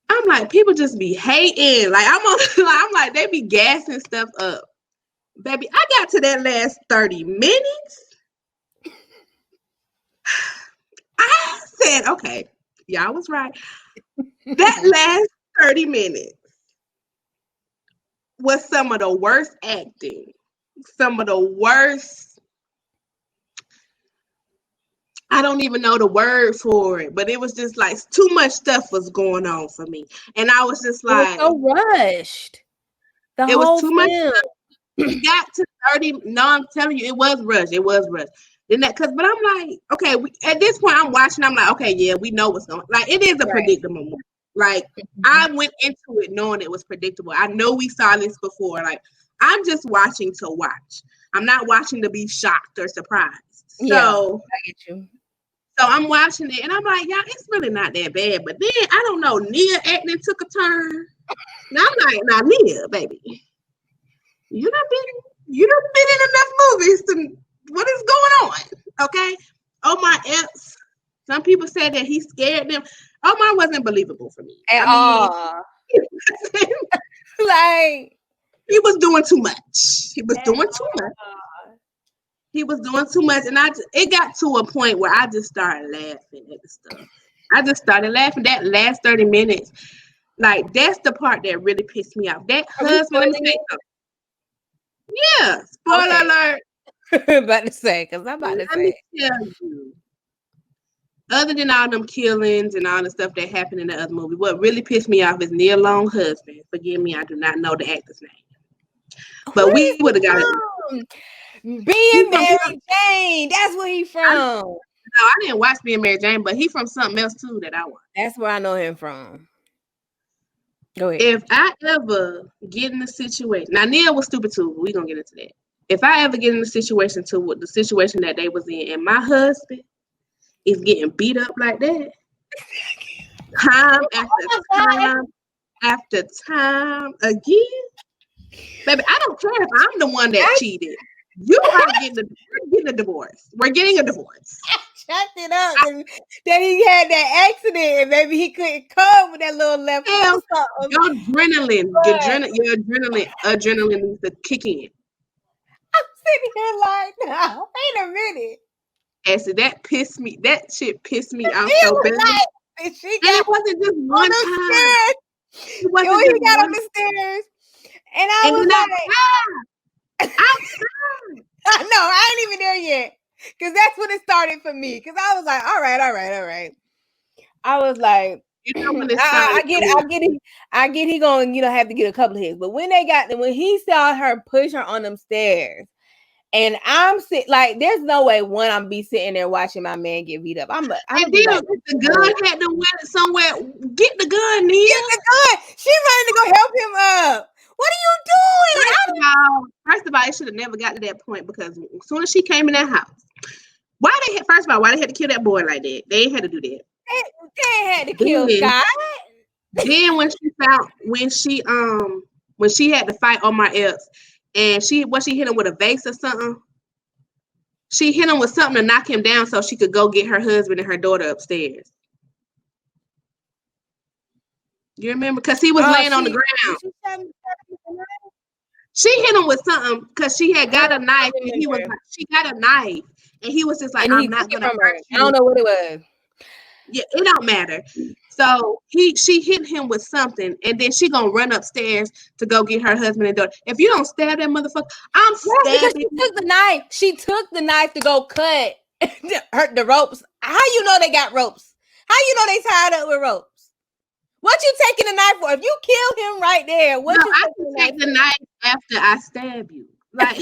I'm like, people just be hating. Like, I'm like, they be gassing stuff up. Baby, I got to that last 30 minutes. I said, okay, y'all was right. That last 30 minutes was some of the worst acting, some of the worst. I don't even know the word for it, but it was just like too much stuff was going on for me. And I was just like, it was so rushed. It was too much stuff. We got to 30. No, I'm telling you, it was rushed. Then but I'm like, okay, at this point I'm watching, I'm like, okay, yeah, we know what's going on. Like, it is a predictable movie. Like, I went into it knowing it was predictable. I know we saw this before. Like, I'm just watching to watch. I'm not watching to be shocked or surprised. So I get you. So I'm watching it and I'm like, yeah, it's really not that bad. But then I don't know, Nia acting took a turn. Now I'm like, now Nia, baby, you done been in enough movies to what is going on? Okay. Omar Epps. Some people said that he scared them. Omar wasn't believable for me. At all. Like, he was doing too much. He was doing too much. And it got to a point where I just started laughing at the stuff. I just started laughing. That last 30 minutes, like, that's the part that really pissed me off. That husband, let me say something. Yeah, spoiler alert. About to say, because I'm about to say. Tell you, other than all them killings and all the stuff that happened in the other movie, what really pissed me off is Nia Long's husband. Forgive me, I do not know the actor's name. But we would have got it. Being Mary Jane. That's where he from. No, I didn't watch Being Mary Jane, but he from something else too that I watched. That's where I know him from. Go ahead. If I ever get in a situation, now Nia was stupid too, but we're gonna get into that. If I ever get in a situation with the situation that they was in, and my husband is getting beat up like that, time after time again, baby, I don't care if I'm the one that cheated. You are getting a divorce. We're getting a divorce. Checked it up. Then he had that accident, and maybe he couldn't come with that little left. Your adrenaline needs to kick in. I'm sitting here like, no, wait a minute. And so that shit pissed me off so bad. It wasn't just one time. He got on the stairs, And I was like, outside. I know, I ain't even there yet. Because that's when it started for me. Because I was like, all right. I was like, You know when it I started. I get he gonna, have to get a couple of hits. But when he saw her push her on them stairs, and I'm sitting like, there's no way I'm be sitting there watching my man get beat up. I'm and then like, the gun had to went somewhere. Get the gun, Nia. Get the gun. She's ready to go help him up. What are you doing? First of all, it should have never got to that point, because as soon as she came in that house, why they had to kill that boy like that? They ain't had to do that. They had to kill Scott. Then when she had to fight Omar Epps, and she hit him with a vase or something. She hit him with something to knock him down so she could go get her husband and her daughter upstairs. You remember? Because he was laying on the ground. She hit him with something because she had got a knife, and she got a knife, and he was just like, I'm not gonna hurt you. I don't know what it was. Yeah, it don't matter. So she hit him with something, and then she gonna run upstairs to go get her husband and daughter. If you don't stab that motherfucker, I'm stabbing. She took the knife to go cut the ropes. How you know they got ropes? How you know they tied up with ropes? What you taking the knife for? If you kill him right there, I can take the knife after I stab you. Like,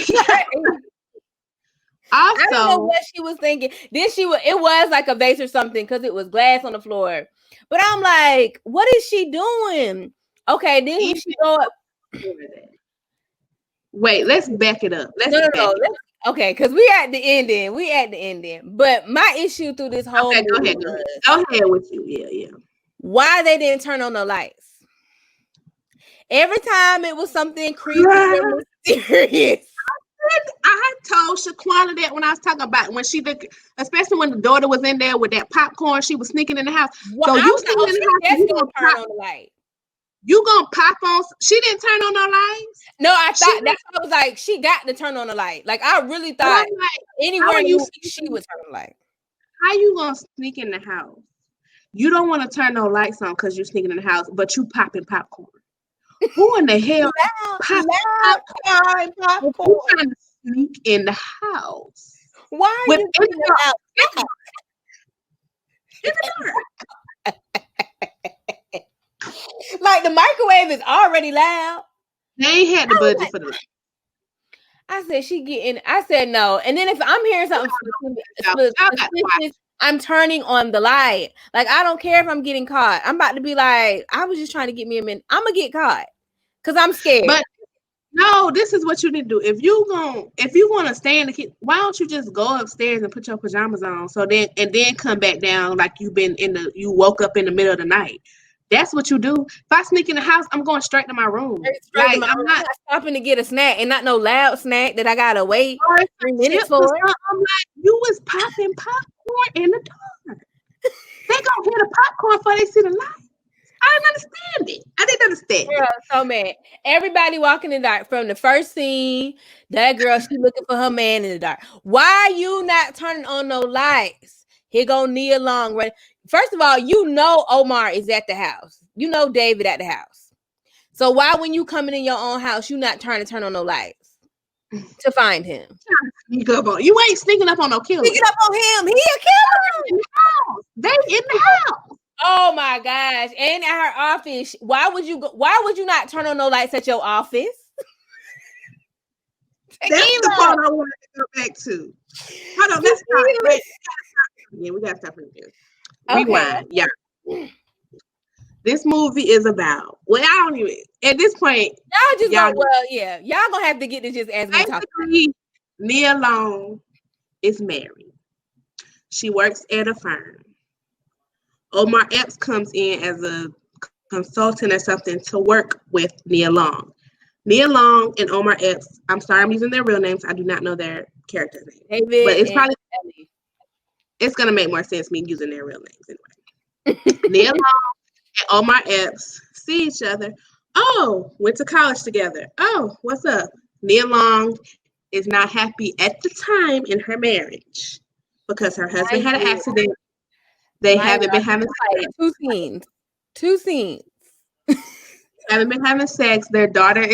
also, I don't know what she was thinking. It was like a vase or something, because it was glass on the floor. But I'm like, what is she doing? Okay, then she go up. Wait, let's back it up. Okay, because we at the ending. But my issue through this whole movie go ahead with you. Yeah. Why they didn't turn on the lights? Every time it was something creepy and mysterious. I told Shaquana that when I was talking about when she did, especially when the daughter was in there with that popcorn, she was sneaking in the house. Well, so you sneaking in the house, you gonna turn on the light. You gonna pop on? She didn't turn on no lights. No, I thought that's what I was like. She got to turn on the light. Like, I really thought anywhere she would turn on the light. How you gonna sneak in the house? You don't want to turn no lights on because you're sneaking in the house, but you popping popcorn. Who in the hell popping popcorn? Who trying to sneak in the house? Why are you in the house? In the dark. Like, the microwave is already loud. They ain't had the budget for the light. I said no. And then if I'm hearing something I'm turning on the light. Like, I don't care if I'm getting caught. I'm about to be like, I was just trying to get me a minute. I'm gonna get caught because I'm scared. But no, this is what you need to do. If you want to stay in the kitchen, why don't you just go upstairs and put your pajamas on? And then come back down like you woke up in the middle of the night. That's what you do. If I sneak in the house, I'm going straight to my room. I'm not stopping to get a snack, and not no loud snack that I gotta wait 3 minutes for. I'm like, you was popping popcorn in the dark. They gonna hear the popcorn before they see the light. I didn't understand. Girl, so mad. Everybody walking in the dark from the first scene. That girl, she looking for her man in the dark. Why you not turning on no lights? Here go Nia Long, right? First of all, Omar is at the house. David at the house. So why, when you coming in your own house, you not trying to turn on no lights to find him? You ain't sneaking up on no killer. Sneaking up on him. He a killer. They in the house. Oh my gosh. And at her office. Why would you not turn on no lights at your office? That's the part I wanted to go back to. Hold on, let's start. Yeah, we gotta stop right there. Okay. Rewind. Yeah. This movie is about, well, I don't even, at this point, y'all gonna have to get to just as we talk. Nia Long is married. She works at a firm. Omar Epps comes in as a consultant or something to work with Nia Long. Nia Long and Omar Epps, I'm sorry, I'm using their real names. I do not know their character names. David, but it's probably it's gonna make more sense me using their real names anyway. Nia Long and Omar Epps see each other. Oh, went to college together. Oh, what's up? Nia Long is not happy at the time in her marriage because her husband had an accident. They haven't been having two scenes. haven't been having sex. Their daughter,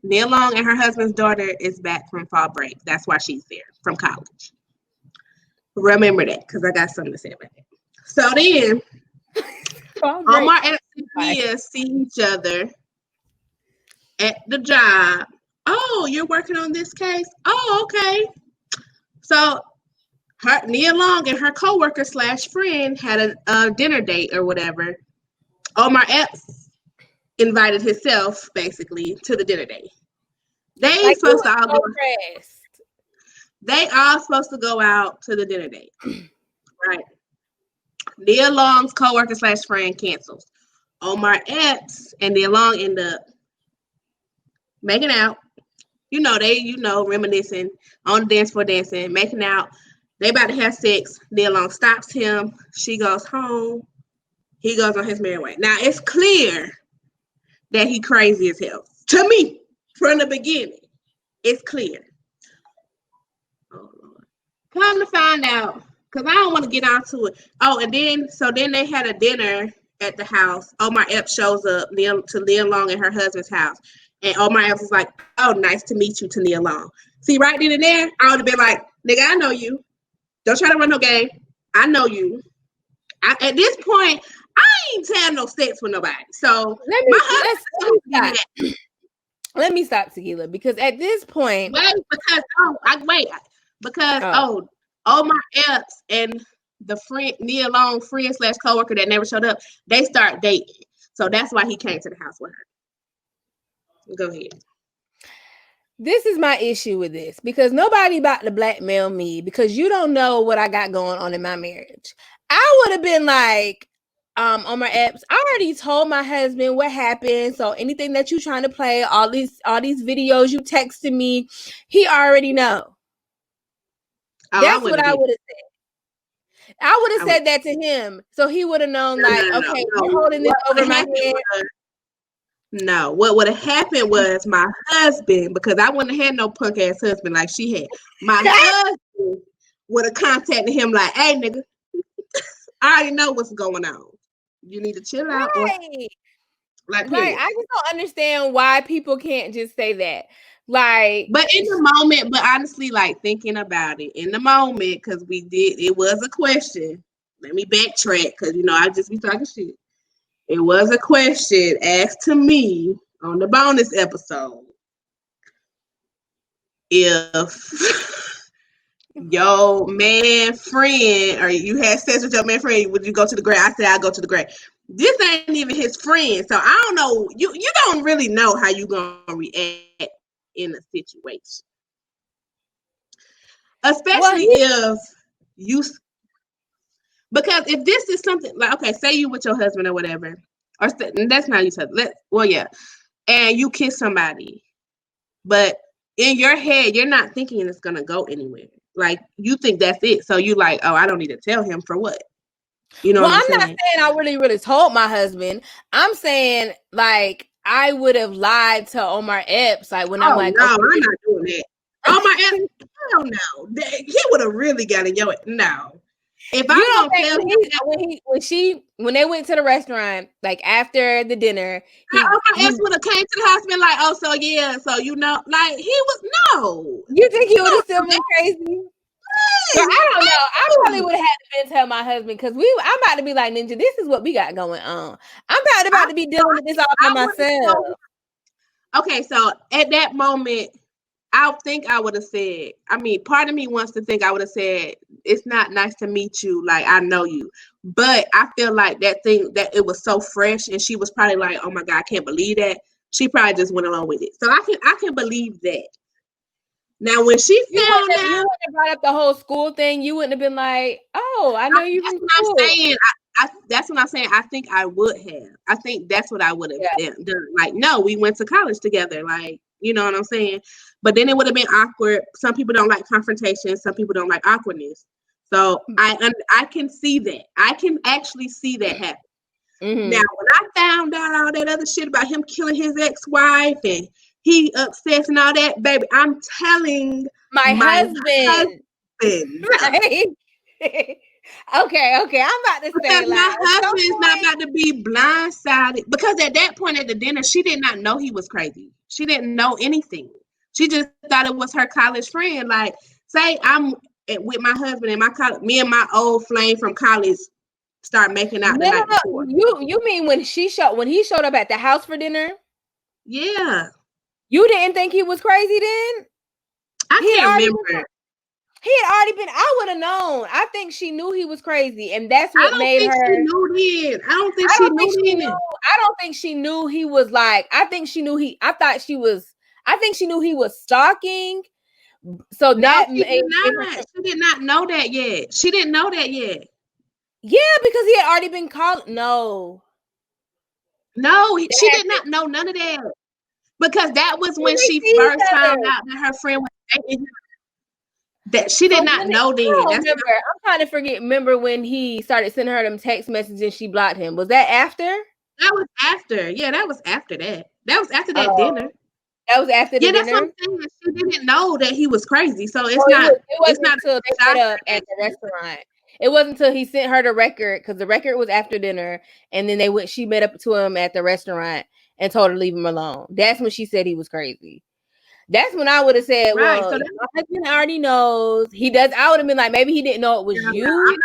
Nia Long and her husband's daughter is back from fall break. That's why she's there from college. Remember that, because I got something to say about that. So then, Omar and Nia see each other at the job. Oh, you're working on this case? Oh, okay. So Nia Long and her coworker / friend had a dinner date or whatever. Omar Epps invited himself basically to the dinner date. They supposed to all go. They all supposed to go out to the dinner date, right? Nia Long's coworker / friend cancels. Omar Epps and Nia Long end up making out. Reminiscing on the dance floor, dancing, making out. They about to have sex. Nia Long stops him. She goes home. He goes on his merry way. Now it's clear that he crazy as hell. To me, from the beginning, it's clear. Oh Lord. Come to find out, because I don't want to get onto it. Oh, and then they had a dinner at the house. Omar Epps shows up to Nia Long at her husband's house. And Omar Epps is like, oh, nice to meet you, to Nia Long. See, right then and there, I would have been like, nigga, I know you. Don't try to run no game. I know you. At this point, I ain't having no sex with nobody. So let me stop, Tequila, because at this point, Omar Epps and the friend Nia Long friend / coworker that never showed up, they start dating. So that's why he came to the house with her. Go ahead. This is my issue with this, because nobody about to blackmail me because you don't know what I got going on in my marriage. I would have been like, Omar Epps, I already told my husband what happened. So anything that you trying to play, all these videos you texted me, he already know. That's what I would have said. I would have said that to him, so he would have known, you're holding this over my head. No, what would have happened was my husband, because I wouldn't have had no punk ass husband like she had. My husband would have contacted him like, hey, nigga, I already know what's going on. You need to chill out. Right. I just don't understand why people can't just say that. But in the moment, but honestly, thinking about it in the moment, because it was a question. Let me backtrack, because, I just be talking shit. It was a question asked to me on the bonus episode. If your man friend, or you had sex with your man friend, would you go to the grave? I said, I'll go to the grave. This ain't even his friend. So I don't know. You don't really know how you going to react in a situation. Especially if you... Because if this is something say you with your husband or whatever, or that's not each other. And you kiss somebody, but in your head you're not thinking it's gonna go anywhere. You think that's it, so you I don't need to tell him for what. I'm not saying I really, really told my husband. I'm saying I would have lied to Omar Epps. When I'm I'm not doing that. Omar Epps, hell no, he would have really got in your no. If I don't tell him when they went to the restaurant, after the dinner, Omar Epps would have came to the house and been like, oh, so yeah, so he was no. You think he would have still been crazy? So I don't know. I probably would have had to tell my husband, because I'm about to be like, Ninja, this is what we got going on. I'm about to be dealing with this all by myself. Okay, so at that moment, I think I would have said, part of me wants to think I would have said, it's not nice to meet you. I know you. But I feel like that it was so fresh, and she was probably like, oh my God, I can't believe that. She probably just went along with it. So I can believe that. Now, when she found out, you wouldn't have brought up the whole school thing. You wouldn't have been like, oh, I know you from school. That's what I'm saying. I think I would have. I think that's what I would have done. No, we went to college together. You know what I'm saying? But then it would have been awkward. Some people don't like confrontation. Some people don't like awkwardness. So I can see that. I can actually see that happen. Mm-hmm. Now, when I found out all that other shit about him killing his ex-wife and he upset and all that, baby, I'm telling my husband. Right? Okay. I'm about to say, Because my husband is not about to be blindsided. Because at that point at the dinner, she did not know he was crazy. She didn't know anything. She just thought it was her college friend. Like, say I'm with my husband and me and my old flame from college start making out the night before. You mean when he showed up at the house for dinner? Yeah. You didn't think he was crazy then? I can't remember. He had already been. I would have known. I think she knew he was crazy, and that's what made her. She knew then. I don't think she knew. I don't think she knew he was like. I think she knew he. I thought she was. I think she knew he was stalking. So that she did not know that yet. She didn't know that yet. Yeah, because he had already been called. No, she did not know none of that. Because that was when she first found out that her friend was dating him. That she did not know then. I'm trying to forget. Remember when he started sending her them text messages and she blocked him? Was that after? That was after. Yeah, that was after that. That was after that dinner. That was after the dinner. Yeah, that's what I'm saying. She didn't know that he was crazy. So it's not. It wasn't until they met up at the restaurant. It wasn't until he sent her the record, because the record was after dinner, and then she met up to him at the restaurant and told her to leave him alone. That's when she said he was crazy. That's when I would have said, right, well, so my husband already knows. He does. I would have been like, maybe he didn't know it was you.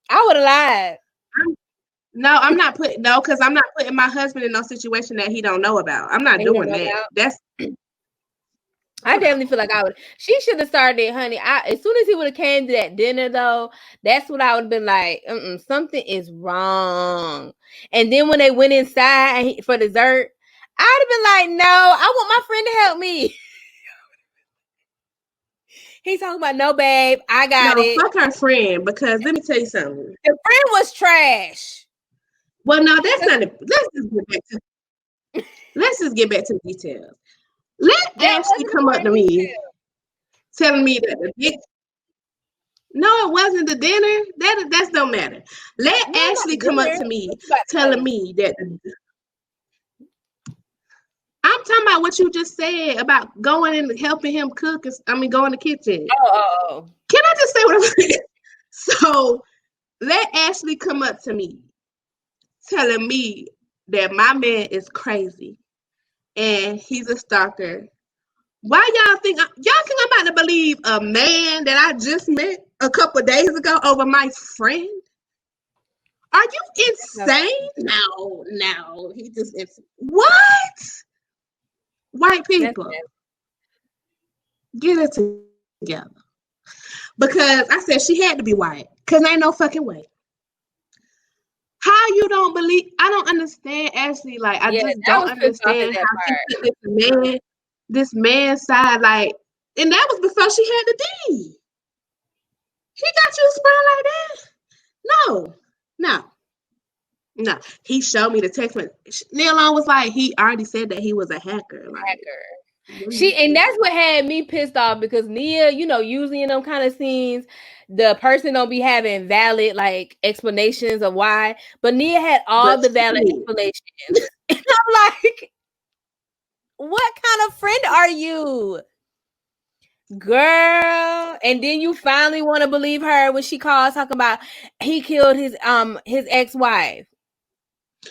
I would have lied. I'm not putting because I'm not putting my husband in no situation that he don't know about. I'm not doing that. That's. I definitely feel like I would. She should have started it, honey. As soon as he would have came to that dinner, though, that's what I would have been like. Something is wrong. And then when they went inside for dessert, I'd have been like, no, I want my friend to help me. He's talking about, no, babe, I got it. Fuck her friend, because let me tell you something. The friend was trash. Well, no, that's not it. Let's just get back to the details. Let Ashley come up to me telling me that the dick. No, it wasn't the dinner. That don't matter. Let Ashley come up to me telling me that. I'm talking about what you just said about going and helping him cook. Go in the kitchen. Oh. Can I just say what I'm saying? So let Ashley come up to me telling me that my man is crazy and he's a stalker. Why y'all think I'm about to believe a man that I just met a couple of days ago over my friend? Are you insane? No. He just what? White people, get it together. Because I said she had to be white. Because ain't no fucking way. How you don't believe? I don't understand, Ashley. Like, I just don't understand how this man's side, like, and that was before she had the D. He got you sprung like that? No. He showed me the text message. Neilon was like, he already said that he was a hacker. And that's what had me pissed off, because Nia, usually in them kind of scenes, the person don't be having valid explanations of why, but Nia had all the valid explanations. And I'm like, what kind of friend are you, girl? And then you finally want to believe her when she calls talking about he killed his ex-wife.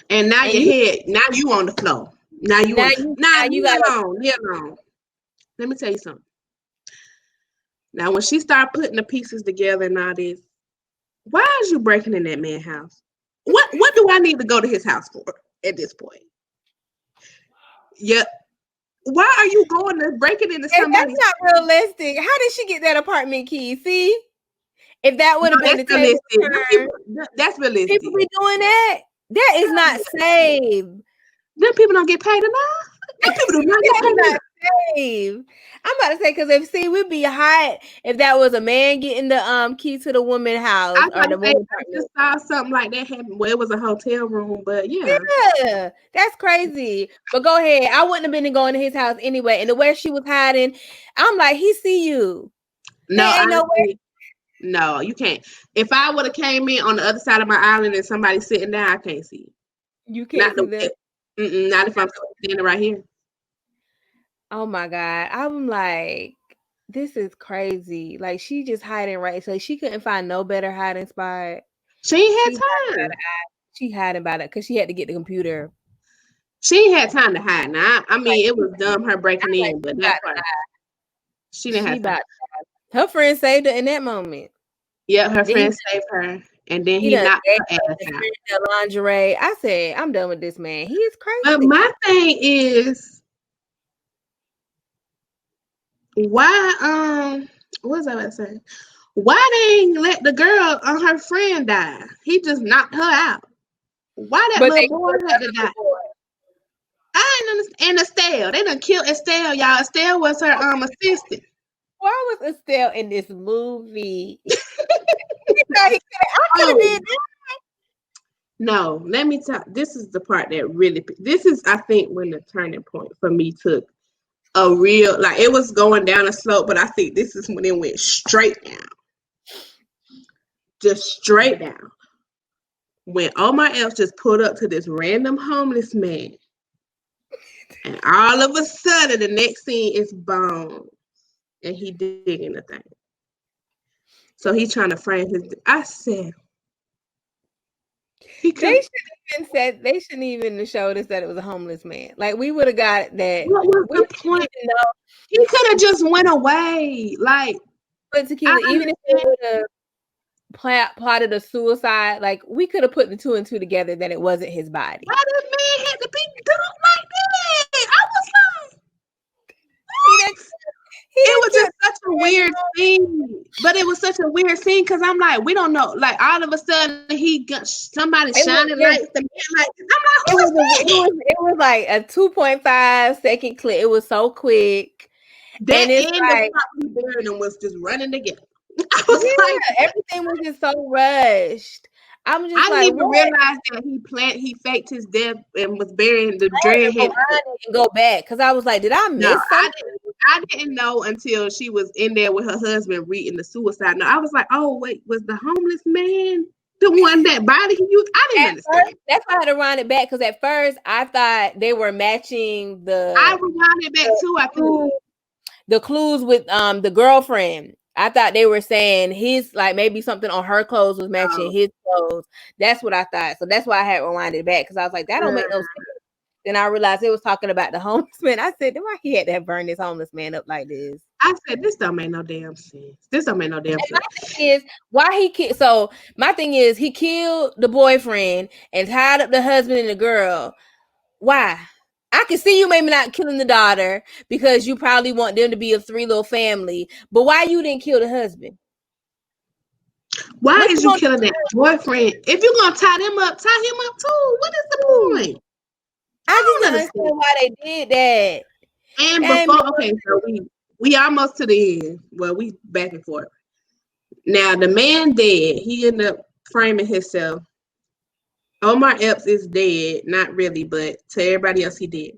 And now now you on the floor. Now you alone. Let me tell you something. Now, when she started putting the pieces together and all this, why is you breaking in that man's house? What do I need to go to his house for at this point? Yep. Why are you going to breaking into somebody's? That's not realistic. How did she get that apartment key? See, if that would have been the case, that's realistic. People be doing that. That is not safe. Them people don't get paid enough. Them people do not get paid enough. I'm about to say, because we'd be hot if that was a man getting the key to the woman's house. I just saw something like that happen where it was a hotel room, but yeah, that's crazy. But go ahead. I wouldn't have been going to his house anyway. And the way she was hiding, I'm like, he see you. No way. No, you can't. If I would have came in on the other side of my island and somebody sitting down, I can't see you. You can't see that? Not if I'm standing right here. Oh my God. I'm like, This is crazy. Like, she just hiding right. So she couldn't find no better hiding spot. She ain't had time. She hiding about it because she had to get the computer. She ain't had time to hide. Now, I mean, it was dumb her breaking in, but that's why she didn't have time. Her friend saved her in that moment. Yeah, her friend saved her, and then he knocked her ass out. The lingerie. I said, I'm done with this man. He is crazy. But my thing is, why what was I about to say? Why they ain't let the girl on her friend die? He just knocked her out. Why that little boy had to die? I didn't understand. And Estelle, they done killed Estelle, y'all. Estelle was her assistant. Why was Estelle in this movie? I could have did that. No, let me tell. This is the part that really. This is, I think, when the turning point for me took a real, like, it was going down a slope, but I think this is when it went straight down. Just straight down. When Omar Epps just pulled up to this random homeless man, and all of a sudden, the next scene is bones, and he digging the thing. So he's trying to frame his. I said, they shouldn't even have showed us that it was a homeless man. Like, we would have got that. What was the point? He could have just went away. Like, but Tequila, even if they would have plotted a suicide, like, we could have put the 2 and 2 together that it wasn't his body. Why this man had to be dumped like that? I was like, it was just such a weird scene. But it was such a weird scene because I'm like, we don't know. Like, all of a sudden, he got somebody shining lights. I'm like, it was like a 2.5 second clip. It was so quick. That and it's like the buried him was just running together. I was like, everything was just so rushed. I didn't even realize that he faked his death and was burying the dreadhead and go back because I was like, did I miss something? I didn't know until she was in there with her husband reading the suicide note. I was like, oh wait, was the homeless man the one that body you? I didn't understand. First, that's why I had to rewind it back because at first I thought they were matching the. I rewound it back too. I think the clues with the girlfriend. I thought they were saying his, like, maybe something on her clothes was matching his clothes. That's what I thought. So that's why I had rewinded it back because I was like, that don't make no sense. Then I realized it was talking about the homeless man. I said, why he had to have burned this homeless man up like this? I said, this don't make no damn sense. This don't make no damn sense. My thing is, why he killed? So my thing is, he killed the boyfriend and tied up the husband and the girl. Why? I can see you maybe not killing the daughter because you probably want them to be a 3 little family. But why you didn't kill the husband? Why is you killing that boyfriend? If you're gonna tie him up too. What is the point? I just don't understand why they did that. And before, okay, so we almost to the end. Well, we back and forth. Now the man dead. He ended up framing himself. Omar Epps is dead. Not really, but to everybody else, he did.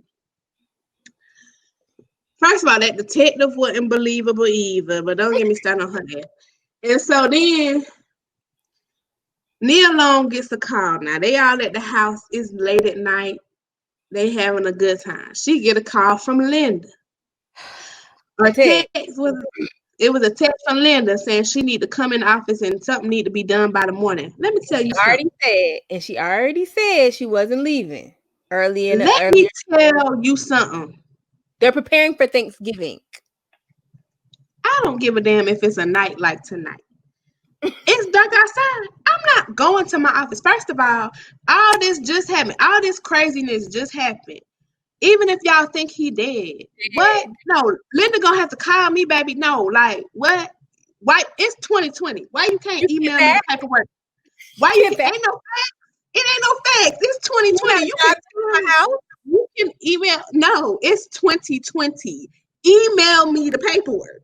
First of all, that detective wasn't believable either, but don't get me started on her ass. And so then Nia Long gets a call. Now they all at the house. It's late at night. They having a good time. She get a call from Linda. It was a text from Linda saying she need to come in the office and something need to be done by the morning. Let me tell you something. She already said she wasn't leaving early in the. Let me tell you something. They're preparing for Thanksgiving. I don't give a damn if it's a night like tonight. It's dark outside. I'm not going to my office. First of all this just happened. All this craziness just happened. Even if y'all think he dead. What? No, Linda gonna have to call me, baby. No, like, what? Why? It's 2020. Why you can't email me the paperwork? Why you ain't no facts? It ain't no facts. It's 2020. You can email. No, it's 2020. Email me the paperwork.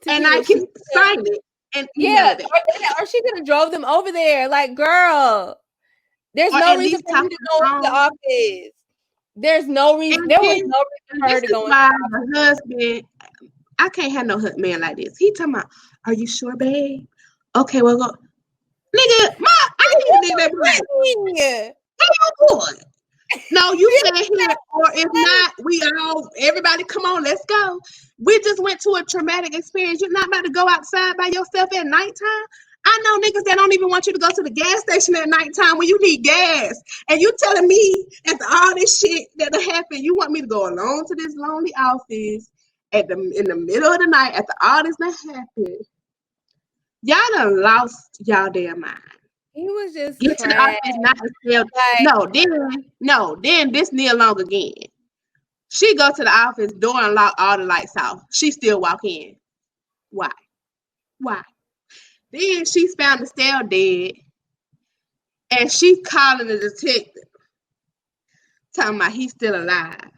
And I can sign it. And or she could have drove them over there. Like, girl, there's no reason for you to go into the office. There's no reason. There was no reason for her to go in. My husband, I can't have no man like this. He talking about, are you sure, babe? Okay, well, go. Nigga, I can't even think that. How you doing? No, you can't hear it. Or if not, everybody come on, let's go. We just went to a traumatic experience. You're not about to go outside by yourself at nighttime. I know niggas that don't even want you to go to the gas station at nighttime when you need gas. And you telling me after all this shit that'll happen, you want me to go alone to this lonely office in the middle of the night after all this that happened. Y'all done lost y'all damn mind. He was just get to the office, not to sell. Then this kneel long again. She go to the office, door unlock, all the lights off. She still walk in. Why? Then she's found the cell dead, and she calling the detective, talking about he's still alive.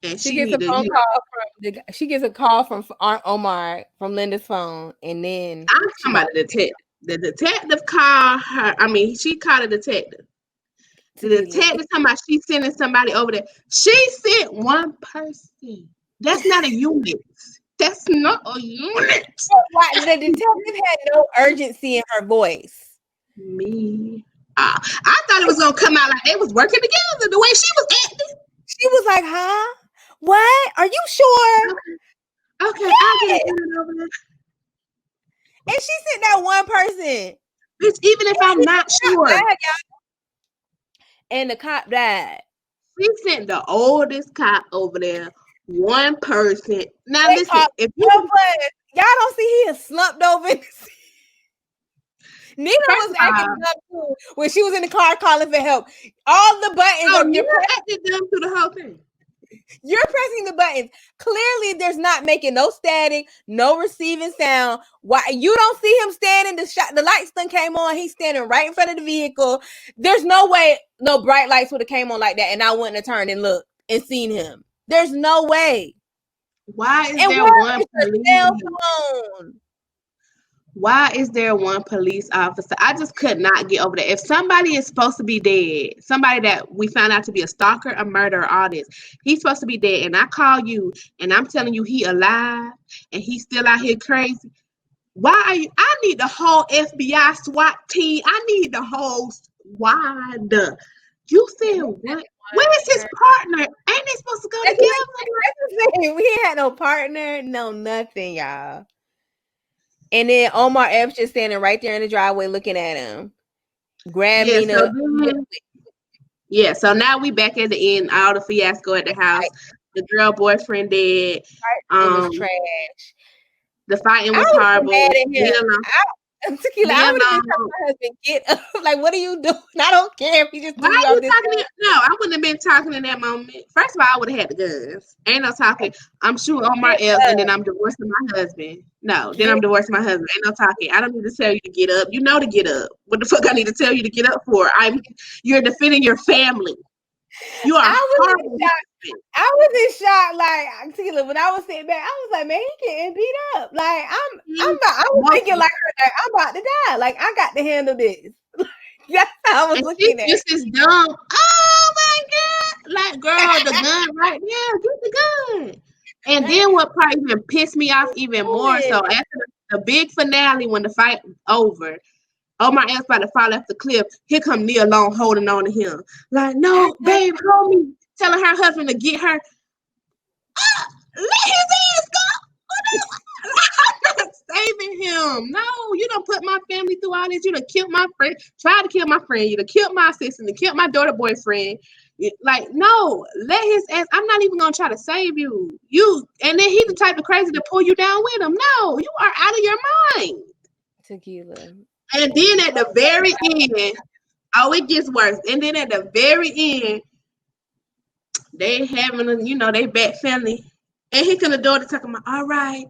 And she gets a phone call from Aunt Omar from Linda's phone, and then I'm talking about the detective. The detective called her. I mean, she called a detective. The detective talking about she's sending somebody over there. She sent one person. That's not a unit. That's not a unit. The detective had no urgency in her voice. I thought it was gonna come out like they was working together. The way she was acting. She was like, "Huh? What? Are you sure?" Okay. I'll get it over there. And she sent that one person. Bitch, even if I'm not sure. And the cop died. She sent the oldest cop over there. One person. Now listen, if y'all don't see he is slumped over. Nina was acting up too when she was in the car calling for help. All the buttons. You're acting dumb through the whole thing. You're pressing the buttons. Clearly, there's not making no static, no receiving sound. Why you don't see him standing? The lights done came on. He's standing right in front of the vehicle. There's no way no bright lights would have came on like that, and I wouldn't have turned and looked and seen him. There's no way. Why is there one police? Why is there one police officer? I just could not get over that. If somebody is supposed to be dead, somebody that we found out to be a stalker, a murderer, all this, he's supposed to be dead, and I call you and I'm telling you he alive and he's still out here crazy. Why are you? I need the whole FBI SWAT team. I need the whole squad. You said what? Where's his partner? Ain't they supposed to go together? We ain't had no partner, no nothing, y'all. And then Omar Epps just standing right there in the driveway looking at him. So now we back at the end. All the fiasco at the house. The girl boyfriend dead. It was trash. The fighting was horrible. Tequila, I would have been telling my husband, get up. Like, what are you doing? I don't care if you just. Why are you talking? No, I wouldn't have been talking in that moment. First of all, I would have had the guns. Ain't no talking. I'm shooting Omar else, and then I'm divorcing my husband. No, then I'm divorcing my husband. Ain't no talking. I don't need to tell you to get up. You know to get up. What the fuck I need to tell you to get up for? You're defending your family. You are horrible. I was in shock, like Tequila. When I was sitting back, I was like, "Man, he getting beat up." Like I was thinking like I'm about to die. Like I got to handle this. That's how I was looking at. This is dumb. Oh my god! Like, girl, the gun right there. Get the gun. And then what probably even pissed me off even more. So after the big finale, when the fight over. Omar else about to fall off the cliff. Here come Nia Long holding on to him. Like, no, babe, hold me. Telling her husband to get her. Let his ass go. I'm not saving him. No, you don't put my family through all this. You done killed my friend. Tried to kill my friend. You done killed my assistant. You killed my daughter boyfriend. Like, no, let his ass. I'm not even gonna try to save you. And then he's the type of crazy to pull you down with him. No, you are out of your mind. Tequila. And then at the very end, it gets worse. And then at the very end, they having they back family. And he could the daughter talking about, all right,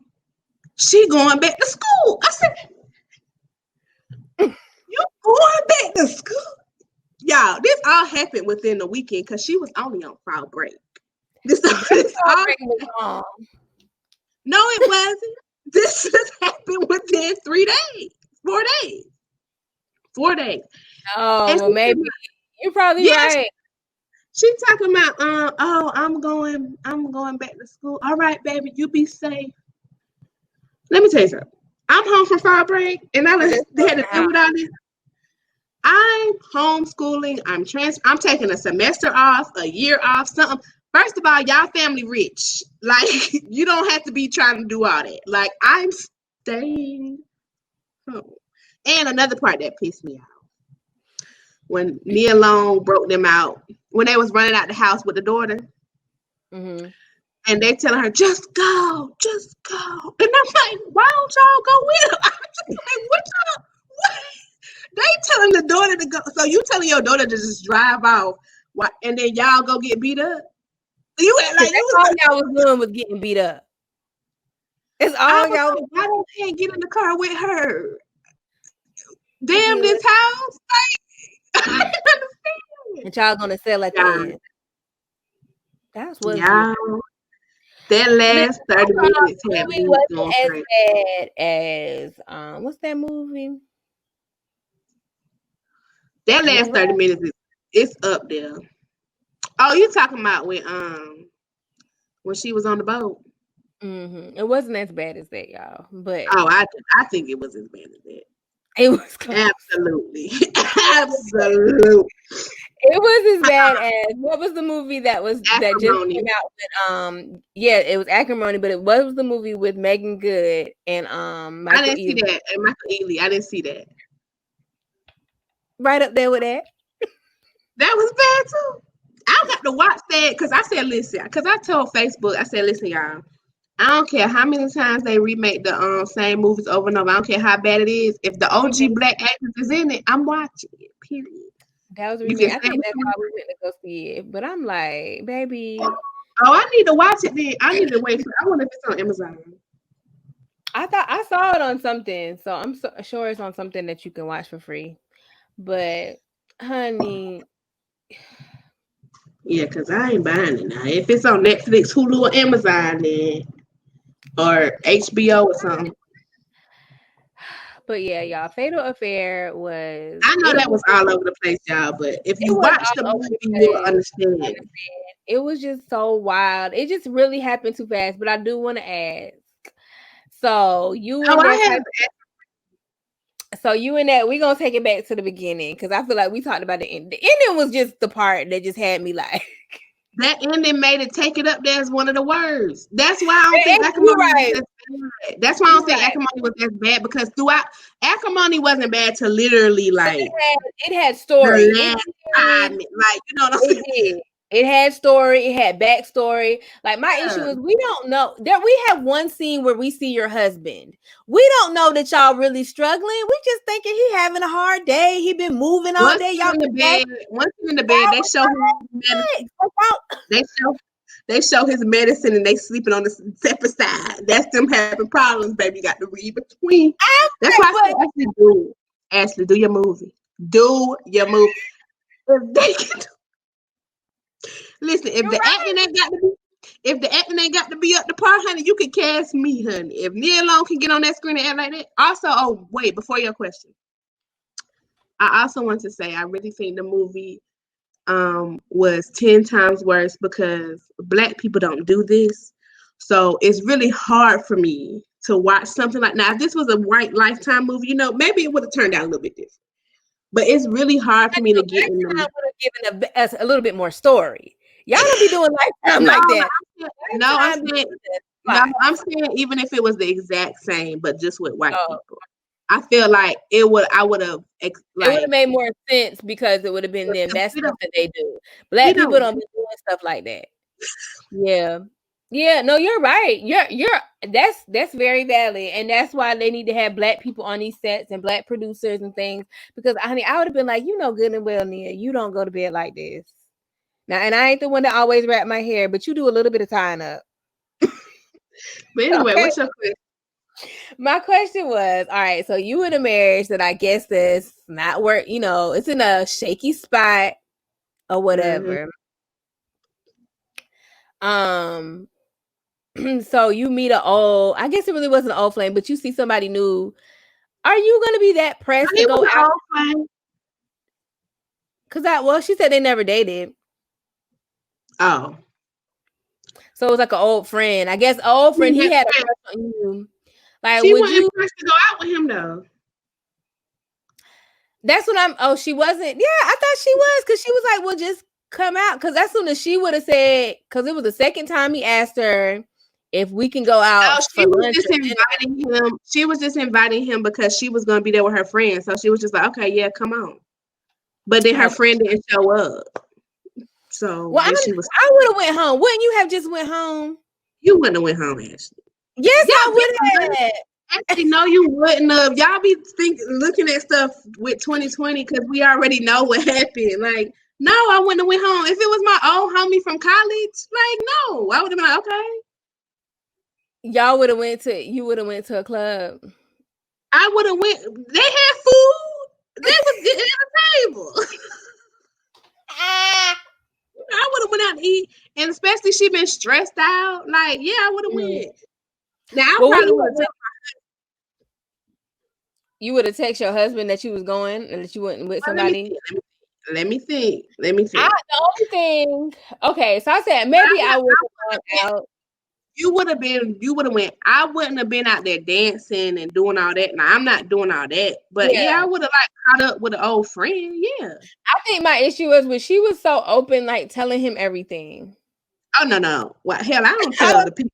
she going back to school. I said, you going back to school? Y'all, this all happened within the weekend because she was only on fall break. This all was No, it wasn't. This just happened within 3 days, 4 days. 4 days. Oh, well, maybe you're probably right. She talking about, I'm going back to school. All right, baby, you be safe. Let me tell you something. I'm home from fall break, and I had to deal with all this. I'm homeschooling. I'm taking a semester off, a year off, something. First of all, y'all family rich. Like, you don't have to be trying to do all that. Like, I'm staying home. And another part that pissed me off, when Nia Long broke them out, when they was running out the house with the daughter, and they telling her, just go. And I'm like, why don't y'all go with her? I'm just like, what? They telling the daughter to go. So you telling your daughter to just drive off, and then y'all go get beat up? You like all y'all was doing was getting beat up. It's all y'all. Like, why don't they get in the car with her? Damn, this house. Like, I understand. And y'all gonna sell at the end. That's what. Y'all, that last 30 minutes wasn't as bad as what's that movie? That last 30 minutes it's up there. Oh, you talking about when she was on the boat? It wasn't as bad as that, y'all. But I think it was as bad as that. It was absolutely. Absolutely. It was as bad as what was the movie that was Acrimony. That just came out with it was Acrimony, but it was the movie with Megan Good and Michael I didn't see that. And Michael Ealy. I didn't see that. Right up there with that. That was bad too. I got to watch that because I said, listen, because I told Facebook, I said, listen, y'all, I don't care how many times they remake the same movies over and over. I don't care how bad it is. If the OG black actors is in it, I'm watching it. Period. That was remake. I think that's why we went to go see it. But I'm like, baby. Oh, I need to watch it then. I need to wait. I wonder if it's on Amazon. I thought I saw it on something, so I'm sure it's on something that you can watch for free. But honey, yeah, because I ain't buying it now. If it's on Netflix, Hulu, or Amazon, then or HBO or something. But yeah, y'all, Fatal Affair was. I know that was all over the place, y'all. But if you watch the movie, you'll understand. It was just so wild. It just really happened too fast. But I do want to ask. So you and that, we're gonna take it back to the beginning because I feel like we talked about the end. The ending was just the part that just had me like. That ending made it take it up there as one of the words. That's why I don't think Acrimony was as bad. That's why I don't think Acrimony was as bad because throughout Acrimony wasn't bad to literally like it had story. Like, you know what I'm saying? It had story. It had backstory. Like my issue is we don't know that we have one scene where we see your husband. We don't know that y'all really struggling. We just thinking he having a hard day. He been moving all day. Y'all in the bed. Once he's in the bed, they show him medicine. They show his medicine and they sleeping on the separate side. That's them having problems, baby. You got to read between. That's why I said, Ashley, do your movie. Do your movie. If they can listen, if the acting ain't got to be up to par, honey, you can cast me, honey. If Nia Long can get on that screen and act like that. Also, wait, before your question, I also want to say I really think the movie was 10 times worse because Black people don't do this. So it's really hard for me to watch something like now. If this was a white Lifetime movie, maybe it would have turned out a little bit different. But it's really hard for me to get in. Would have given us a little bit more story. Y'all don't be doing Lifetime like that. I'm saying even if it was the exact same, but just with white people, I feel like I would have. It would have made more sense because it would have been them. That's something they do. Black people don't be doing stuff like that. Yeah. Yeah, no, you're right. That's very valid, and that's why they need to have Black people on these sets and Black producers and things. Because honey, I would have been like, good and well, Nia, you don't go to bed like this. Now, and I ain't the one that always wrap my hair, but you do a little bit of tying up. But anyway, what's your question? My question was, all right, so you in a marriage that I guess is not work, it's in a shaky spot or whatever. Mm-hmm. So you meet I guess it really wasn't an old flame, but you see somebody new. Are you gonna be that pressed to go out? Because she said they never dated. Oh. So it was like an old friend. I guess old friend, he had a crush on you. Like, she wasn't pressed to go out with him though. That's what I'm. Oh, she wasn't. Yeah, I thought she was because she was like, "Well, just come out." Because as soon as she would have said, because it was the second time he asked her if we can go out she for was lunch. just inviting him. She was just inviting him because she was going to be there with her friend. So she was just like, "Okay, yeah, come on." But then her friend didn't show up. So well, I would have went home. Wouldn't you have just went home? You wouldn't have went home, Ashley. Yes, I would have. Actually, no, you wouldn't have. Y'all be looking at stuff with 2020 because we already know what happened. Like, no, I wouldn't have went home. If it was my old homie from college, like, no, I would have been like, okay. Y'all would have you would have went to a club. I would have went. They had food. They was getting at the table. I would have went out to eat, and especially she been stressed out. Like, yeah, I would have went. Now I probably would have. You would have texted your husband that you was going and that you went with somebody. Let me think. The only thing. Okay, so I said maybe I would have gone out. You would have went. I wouldn't have been out there dancing and doing all that. Now I'm not doing all that, but yeah I would have like caught up with an old friend. Yeah. I think my issue was when she was so open, like telling him everything. Oh no! Well, hell, I don't tell the people.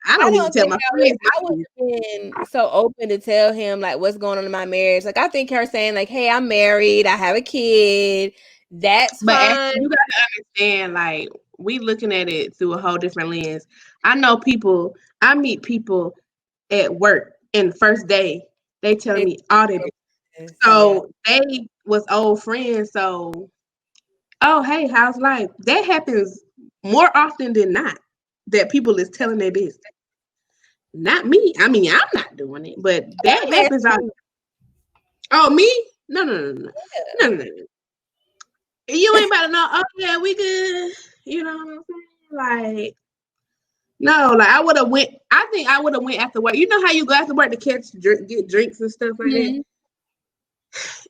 I don't even tell my friends. I would have been so open to tell him like what's going on in my marriage. Like I think her saying like, "Hey, I'm married. I have a kid." That's fine. You gotta understand, like we looking at it through a whole different lens. I know people. I meet people at work, and the first day they tell me all their business. So they was old friends. So, oh hey, how's life? That happens more often than not. That people is telling their business. Not me. I mean, I'm not doing it, but that happens. Oh, me? No. You ain't about to know. Oh yeah, we good. You know what I'm saying? Like, no, like I would have went. I think I would have went after work. You know how you go after work to get drinks and stuff like that.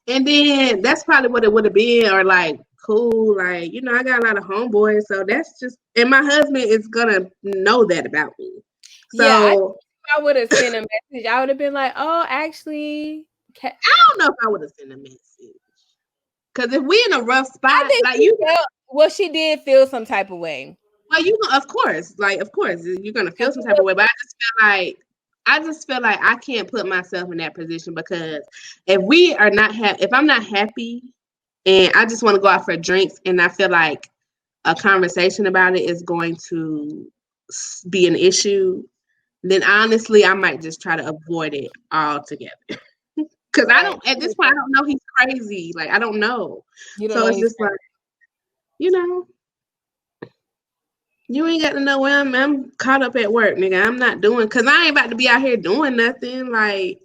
And then that's probably what it would have been, or like cool, like I got a lot of homeboys, so that's just. And my husband is gonna know that about me. So yeah, I would have sent a message. I would have been like, "Oh, actually," I don't know if I would have sent a message. Because if we in a rough spot, like she did feel some type of way. Well, of course, you're gonna feel some type of way. But I just feel like I can't put myself in that position because if we are not if I'm not happy, and I just want to go out for drinks, and I feel like a conversation about it is going to be an issue, then honestly, I might just try to avoid it altogether. Because I don't, at this point, I don't know he's crazy. Like, I don't know. So it's just like, you ain't got to know where I'm caught up at work, nigga. I'm not doing, because I ain't about to be out here doing nothing. Like,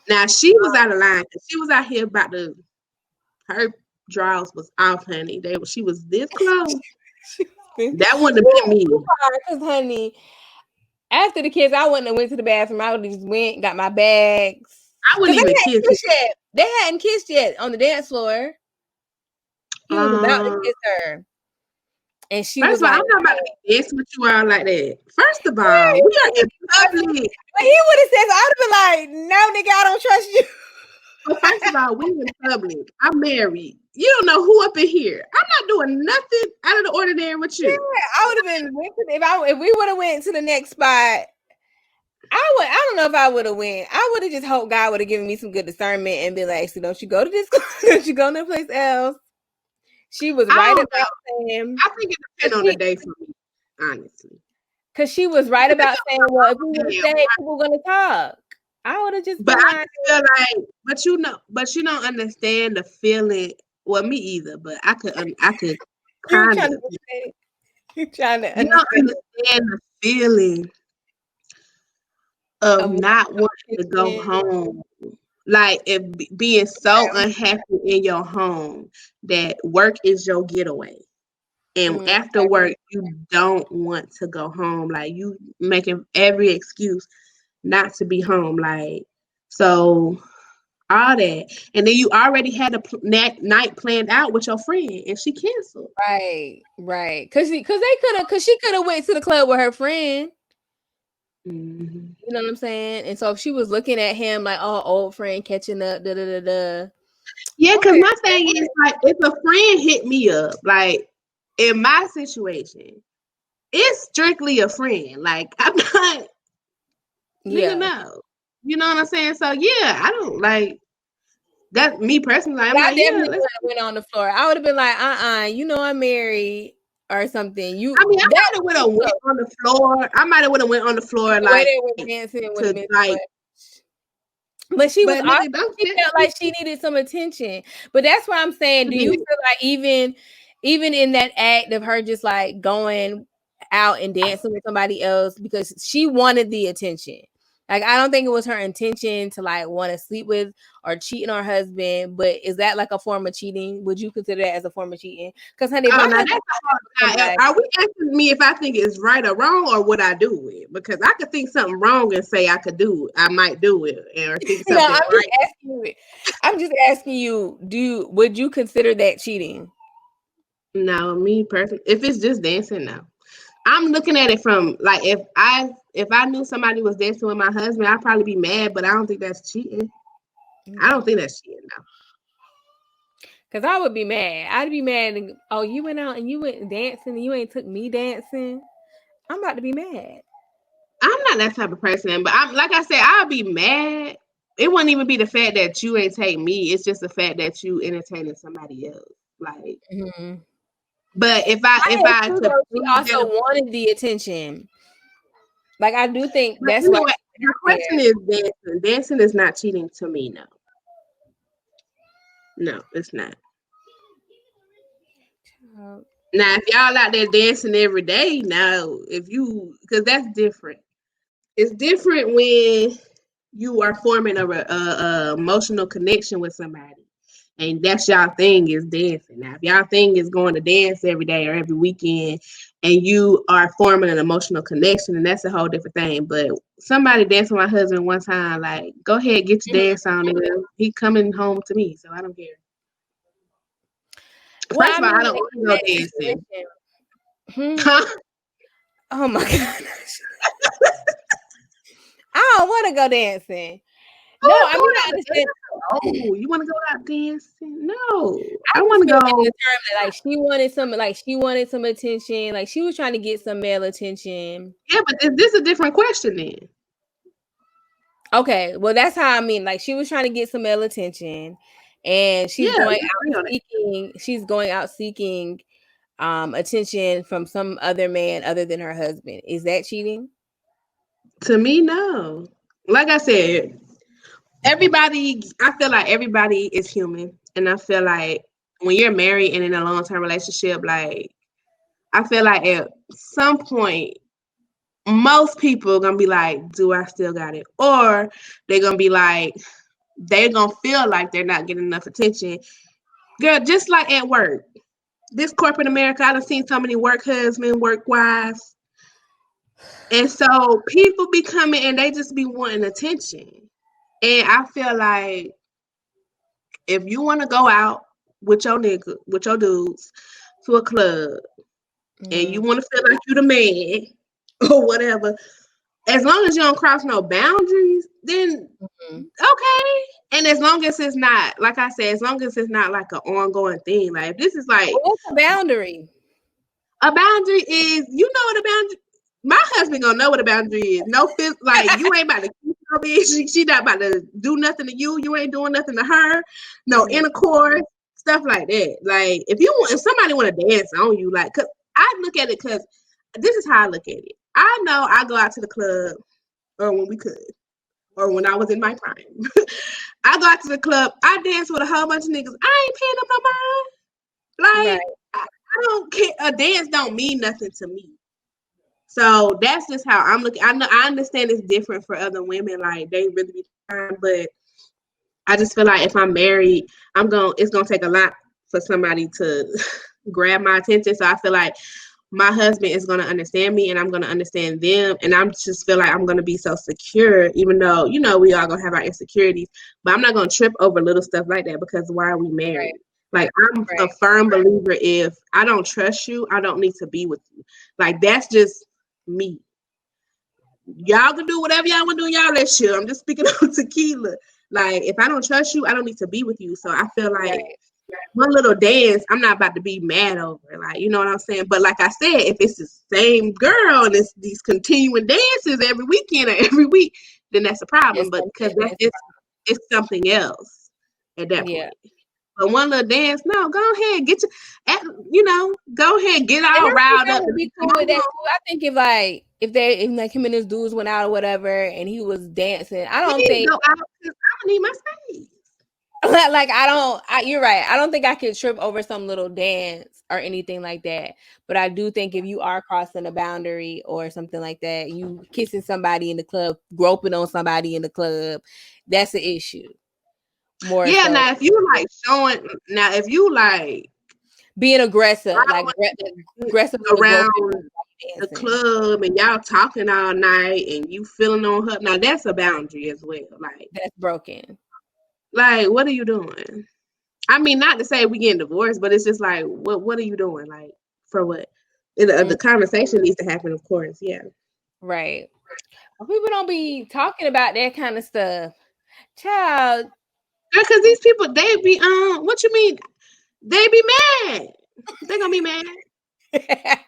now she was out of line. She was out here about to, her draws was off, honey. She was this close. That wouldn't have been me. Because, honey, after the kids, I wouldn't have went to the bathroom. I would have just went, got my bags. I wouldn't even kiss yet. They hadn't kissed yet on the dance floor. He was about to kiss her. And she was like, I'm not about to be dancing with you all like that. First of all, we are in public. But he would have said, I would have been like, no, nigga, I don't trust you. Well, first of all, we in public. I'm married. You don't know who up in here. I'm not doing nothing out of the ordinary with you. Yeah, I would have been if we would have went to the next spot. I don't know if I would have went. I would have just hoped God would have given me some good discernment and be like, so don't you go to this, don't you go no place else. She was right about saying. I think it depends on the day for me, honestly. Because she was right about saying, well, if we would have stayed, people were gonna talk. I would have just But I feel like, but you don't understand the feeling. Well, me either, but I could kind of. You're trying to you don't understand the feeling of not wanting to go home, like if being so unhappy in your home that work is your getaway, and after work you don't want to go home, like you making every excuse not to be home, like so all that, and then you already had a night planned out with your friend and she canceled. Right, because she could have went to the club with her friend. Mm-hmm. You know what I'm saying? And so if she was looking at him like, oh, old friend catching up, Yeah, because my thing is like, if a friend hit me up, like in my situation, it's strictly a friend. Like I'm not, nigga, no. You know what I'm saying? So yeah, I don't like that. Me personally, I'm I like, yeah. definitely went on the floor. I would have been like, I'm married or something. I mean, I might have went on the floor. I might have went on the floor the like way they were dancing would have been like. But she was nigga, she felt like she needed some attention. But that's what I'm saying. Do you feel like even in that act of her just like going out and dancing with somebody else because she wanted the attention? Like I don't think it was her intention to like want to sleep with or cheating on her husband. But is that like a form of cheating? Would you consider that as a form of cheating? Because honey, are we asking me if I think it's right or wrong, or would I do it? Because I could think something wrong and say I could do it. I might do it, or think something right. I'm just asking you. Would you consider that cheating? No, me personally, if it's just dancing, no. I'm looking at it from like if I knew somebody was dancing with my husband, I'd probably be mad, but I don't think that's cheating. I don't think that's cheating, no. Because I would be mad. I'd be mad. And, oh, you went out and you went dancing and you ain't took me dancing. I'm about to be mad. I'm not that type of person, but I'm like I said, I'll be mad. It wouldn't even be the fact that you ain't take me. It's just the fact that you entertaining somebody else. Like, but if I could, she also wanted the attention. Like I do think that's why. The question is dancing. Dancing is not cheating to me. No. No, it's not. Now, if y'all out there dancing every day, now because that's different. It's different when you are forming a emotional connection with somebody, and that's y'all thing is dancing. Now, if y'all thing is going to dance every day or every weekend, and you are forming an emotional connection, and that's a whole different thing. But somebody danced with my husband one time, like, go ahead, get your dance on, and he coming home to me, so I don't care. Well, First of all, I don't want to go dancing. Huh? Oh my gosh. I don't want to go dancing. No, I mean, I understand. Oh, you want to go out dancing? No, I want to go. Like she wanted some attention. Like she was trying to get some male attention. Yeah, but is this a different question then? Okay, well that's how I mean. Like she was trying to get some male attention, and she's going out seeking attention from some other man other than her husband. Is that cheating? To me, no. Like I said, I feel like everybody is human. And I feel like when you're married and in a long-term relationship, like, I feel like at some point, most people are going to be like, do I still got it? Or they're going to be like, they're going to feel like they're not getting enough attention. Girl, just like at work. This corporate America, I done seen so many work husbands, work wives. And so people be coming and they just be wanting attention. And I feel like if you want to go out with your dudes to a club and you want to feel like you the man or whatever, as long as you don't cross no boundaries, then okay. And as long as it's not, like I said, as long as it's not like an ongoing thing, like if this is like what's a boundary? A boundary is, you know what a boundary. My husband gonna know what a boundary is. No, like you ain't about to keep her bitch. She not about to do nothing to you. You ain't doing nothing to her. No intercourse, stuff like that. Like if somebody want to dance on you, like, cause I look at it, cause this is how I look at it. I know I go out to the club, or when we could, or when I was in my prime. I go out to the club. I dance with a whole bunch of niggas. I ain't paying up no mind. Like. Right. I don't care. A dance don't mean nothing to me. So that's just how I'm looking. I understand it's different for other women. Like they really be trying, but I just feel like if I'm married, it's gonna take a lot for somebody to grab my attention. So I feel like my husband is gonna understand me and I'm gonna understand them. And I'm just feel like I'm gonna be so secure, even though, we all gonna have our insecurities, but I'm not gonna trip over little stuff like that because why are we married? Right. Like, I'm a firm believer, if I don't trust you, I don't need to be with you. Like, that's just me. Y'all can do whatever y'all want to do in y'all relationship. I'm just speaking on Tequila. Like, if I don't trust you, I don't need to be with you. So I feel like one little dance, I'm not about to be mad over. Like, you know what I'm saying? But like I said, if it's the same girl and it's these continuing dances every weekend or every week, then that's a problem. But because it's something else at that point. But one little dance, no, go ahead, get go ahead, get all riled up. Be cool with that too. I think if like him and his dudes went out or whatever, and he was dancing, I don't think go out because I don't need my space. Like you're right. I don't think I could trip over some little dance or anything like that. But I do think if you are crossing a boundary or something like that, you kissing somebody in the club, groping on somebody in the club, that's an issue. More yeah. So. Now, if you like being aggressive, like aggressive around the club and y'all talking all night and you feeling on her, now that's a boundary as well. Like that's broken. Like, what are you doing? I mean, not to say we getting divorced, but it's just like, what are you doing? Like, for what? The conversation needs to happen, of course. Yeah. Right. People don't be talking about that kind of stuff. Child. Because these people, they be, what you mean? They be mad. They gonna be mad. Like,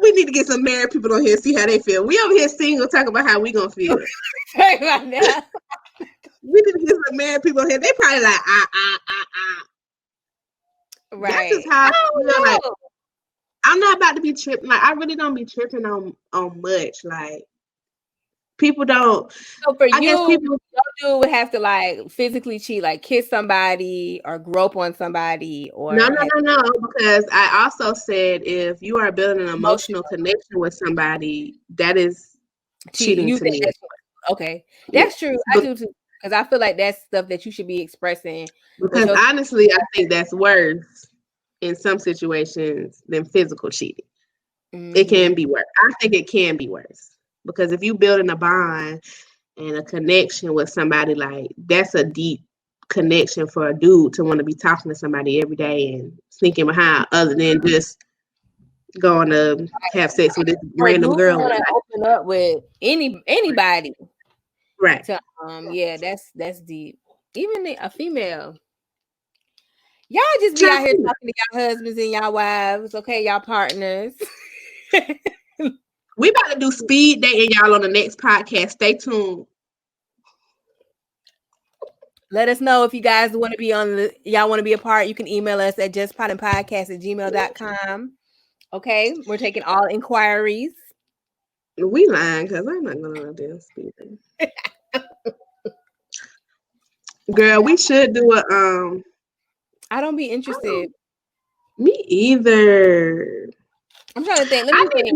we need to get some married people on here and see how they feel. We over here single talking about how we gonna feel. We need to get some married people on here. They probably like, Right. That's just how I feel. Like, I'm not about to be tripping. Like, I really don't be tripping on much. Like, people don't. So for you, people would have to like physically cheat, like kiss somebody or grope on somebody, or no. Because I also said if you are building an emotional connection with somebody, that is cheating to me. Okay, that's true. I do too. Because I feel like that's stuff that you should be expressing. Because honestly, I think that's worse in some situations than physical cheating. Mm-hmm. It can be worse. I think it can be worse. Because if you building a bond and a connection with somebody, like that's a deep connection for a dude to want to be talking to somebody every day and sneaking behind, other than just going to have sex with this random girl. Open up with anybody. Right. So, yeah, that's deep. Even a female. Y'all just be out here talking to y'all husbands and y'all wives, okay? Y'all partners. We about to do speed dating, y'all, on the next podcast. Stay tuned. Let us know if you guys want to be y'all want to be a part. You can email us at justpoddinpodcast@gmail.com. Okay, we're taking all inquiries. We lying because I'm not gonna do speed dating. Girl, we should do a I don't be interested. Me either. I'm trying to think. Let me think.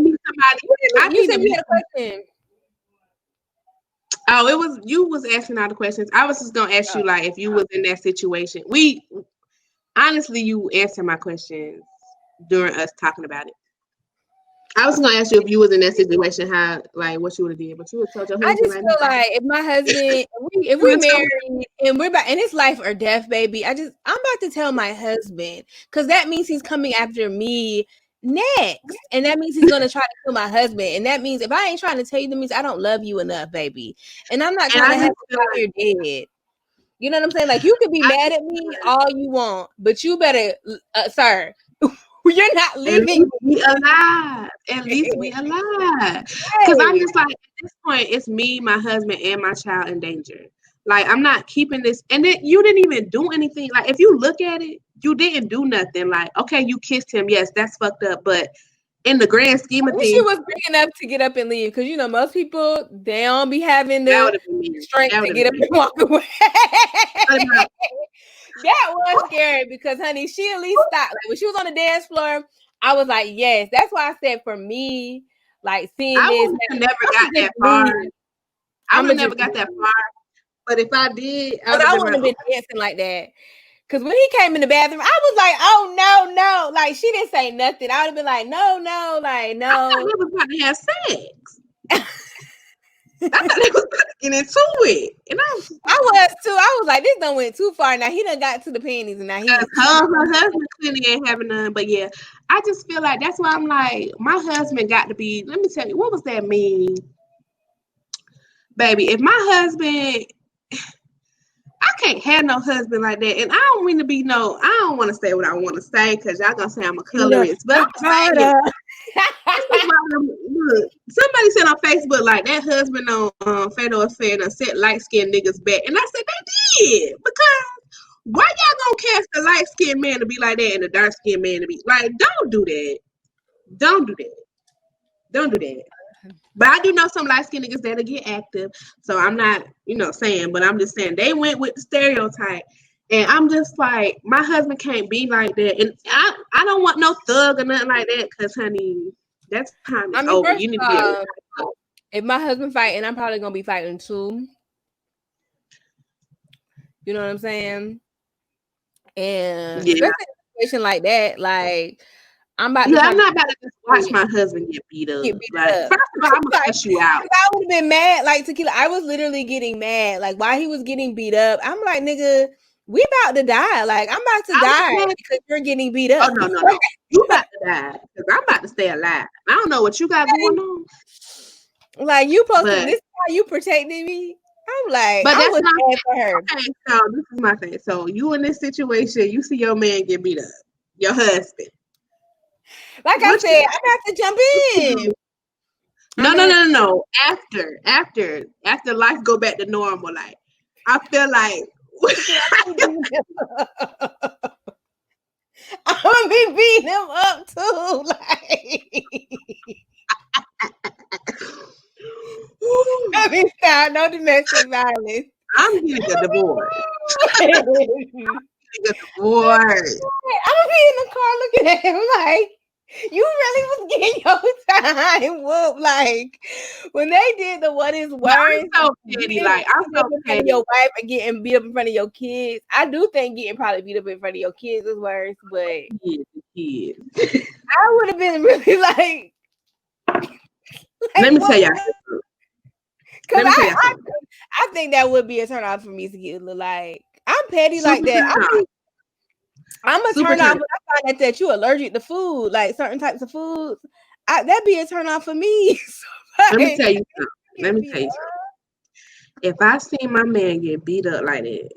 You said you had a question. Oh, you was asking all the questions. I was just gonna ask you, like, if you was in that situation. Honestly, you answered my questions during us talking about it. I was gonna ask you if you was in that situation, how, like, what you would have did, but you would told your husband. I just feel like if my husband, if we married and we're about, and it's life or death, baby. I'm about to tell my husband, because that means he's coming after me next, and that means he's gonna try to kill my husband, and that means if I ain't trying to tell you, that means I don't love you enough, baby, and I'm not trying to have you out here dead. You know what I'm saying? Like, you could be mad at me all you want, but you better, sir. You're not living. At least we alive. Because I'm just like, at this point, it's me, my husband, and my child in danger. Like, I'm not keeping this. And then you didn't even do anything. Like, if you look at it, you didn't do nothing. Like, okay, you kissed him. Yes, that's fucked up. But in the grand scheme of things, she was big enough to get up and leave. Because, most people, they don't be having the strength to get up and walk away. That was scary because, honey, she at least stopped. Like, when she was on the dance floor, I was like, yes. That's why I said for me, like, seeing this. I would have never got that far. I would have never got that far. But if I did, I wouldn't have been dancing like that. Because when he came in the bathroom, I was like, oh, no. Like, she didn't say nothing. I would have been like, no. Like, no. I thought we was about to have sex. I thought they was about to get into it. And I was too. I was like, this done went too far. Now he done got to the panties, and now her husband clearly ain't having none. But yeah, I just feel like that's why I'm like, my husband got to be. Let me tell you, what was that meme? baby, if my husband, I can't have no husband like that. And I don't mean to be I don't want to say what I want to say because y'all gonna say I'm a colorist. But I'm saying look, somebody said on Facebook like that husband on Fatal Affair done set light skinned niggas back. And I said they did because why y'all gonna cast the light skinned man to be like that and the dark skinned man to be like, don't do that. Don't do that. Don't do that. But I do know some light skinned niggas that'll get active. So I'm not, saying, but I'm just saying they went with the stereotype. And I'm just like, my husband can't be like that. And I don't want no thug or nothing like that because, honey, that's time is over. You need to be able to if my husband fighting, I'm probably going to be fighting too. You know what I'm saying? And especially in a situation like that, like, I'm not about to just watch my husband get beat up. First of all, I'm gonna cuss you out. I would have been mad, like Tequila. I was literally getting mad, like while he was getting beat up. I'm like, nigga, we about to die. Like I'm about to die because you're getting beat up. Oh no, you about to die because I'm about to stay alive. I don't know what you got going on. Like you supposed to. This is how you protecting me. I'm like, but I was mad for her. Okay, so this is my thing. So you in this situation, you see your man get beat up, your husband. Like I said, I got to jump in. No. After life go back to normal, like I feel like I'm gonna be beating him up too. Like, let me stop. No domestic violence. I'm getting a divorce. I'm gonna be in the car looking at him like, you really was getting your time whooped. Like when they did the what is worse, I'm so petty. Like I'm so petty. Your wife and getting beat up in front of your kids. I do think getting probably beat up in front of your kids is worse, but I would have been really like let me tell y'all. Because I think that would be a turn off for me to get like I'm petty like that. I'm a turn off when I find out that you're allergic to food, like certain types of foods. That'd be a turn off for me. So, like, let me tell you something. If I see my man get beat up like that,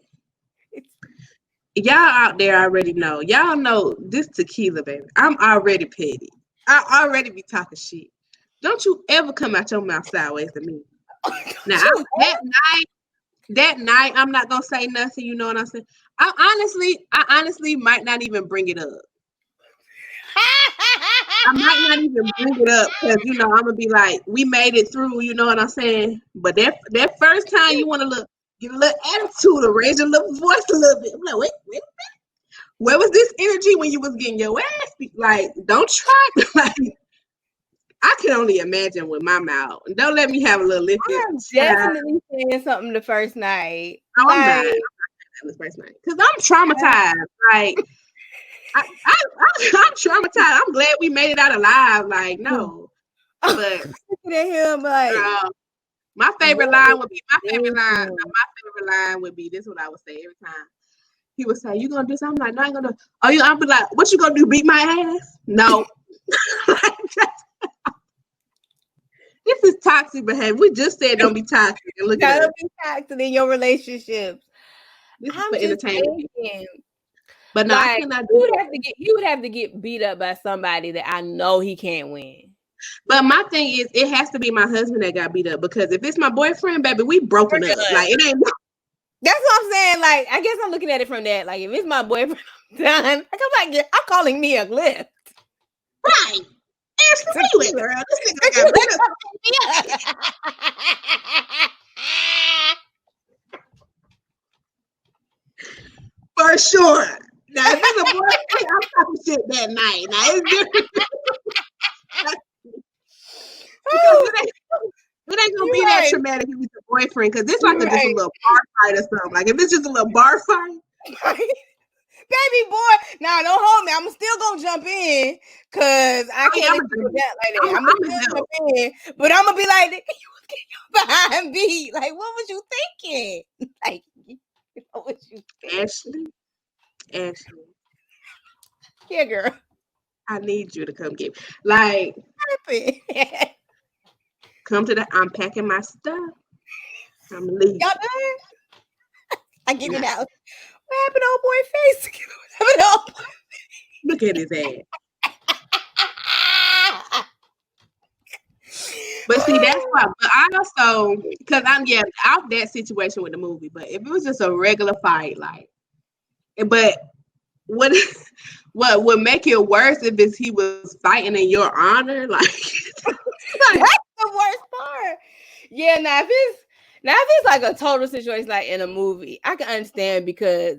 y'all out there already know. Y'all know this tequila, baby. I'm already petty. I already be talking shit. Don't you ever come out your mouth sideways to me. Now, that night, I'm not gonna say nothing. You know what I'm saying? I honestly might not even bring it up. I might not even bring it up because I'm gonna be like, we made it through. You know what I'm saying? But that first time you want to get a little attitude or raise your little voice a little bit. I'm like, wait a minute. Where was this energy when you was getting your ass beat? Like, don't try. Like, I can only imagine with my mouth. Don't let me have a little lift. I'm definitely saying something the first night. No, I'm not the first night because I'm traumatized. Like, I'm traumatized. I'm glad we made it out alive. Like, no, but looking at him like my favorite line would be this. Is what I would say every time. He would say, "You gonna do something?" I'm like, "No, I ain't gonna." I'll be like, "What you gonna do? Beat my ass?" No. This is toxic behavior. We just said don't be toxic. Look at don't be toxic in your relationships. This is for entertainment. But no, like, I cannot do you would have to get beat up by somebody that I know he can't win. But my thing is, it has to be my husband that got beat up because if it's my boyfriend, baby, we broken up. Like it ain't. That's what I'm saying. Like I guess I'm looking at it from that. Like if it's my boyfriend, I'm done. I'm calling me a lift. Right. Ashley Tequila, girl. This nigga got beat up. For sure. Now, if it's a boyfriend, I'm talking shit that night. Now, it's different. It ain't gonna be that traumatic if it's a boyfriend, because it's like just a little bar fight or something. Like, if it's just a little bar fight. Baby boy, now don't hold me. I'm still gonna jump in because I can't do that like that. I'm gonna jump in, but I'm gonna be like, you was getting behind me. Like, what was you thinking? Like, what was you thinking? Ashley. Yeah, girl. I need you to come get me. Like, come to I'm packing my stuff. I'm leaving. Y'all done? I get it out. What happened to old boy face? What happened to old boy? Look at his ass. But see, that's why. But I also, because I'm out that situation with the movie. But if it was just a regular fight, like, but what would make it worse if he was fighting in your honor? Like, that's the worst part. Yeah, now if it's like a total situation like in a movie, I can understand because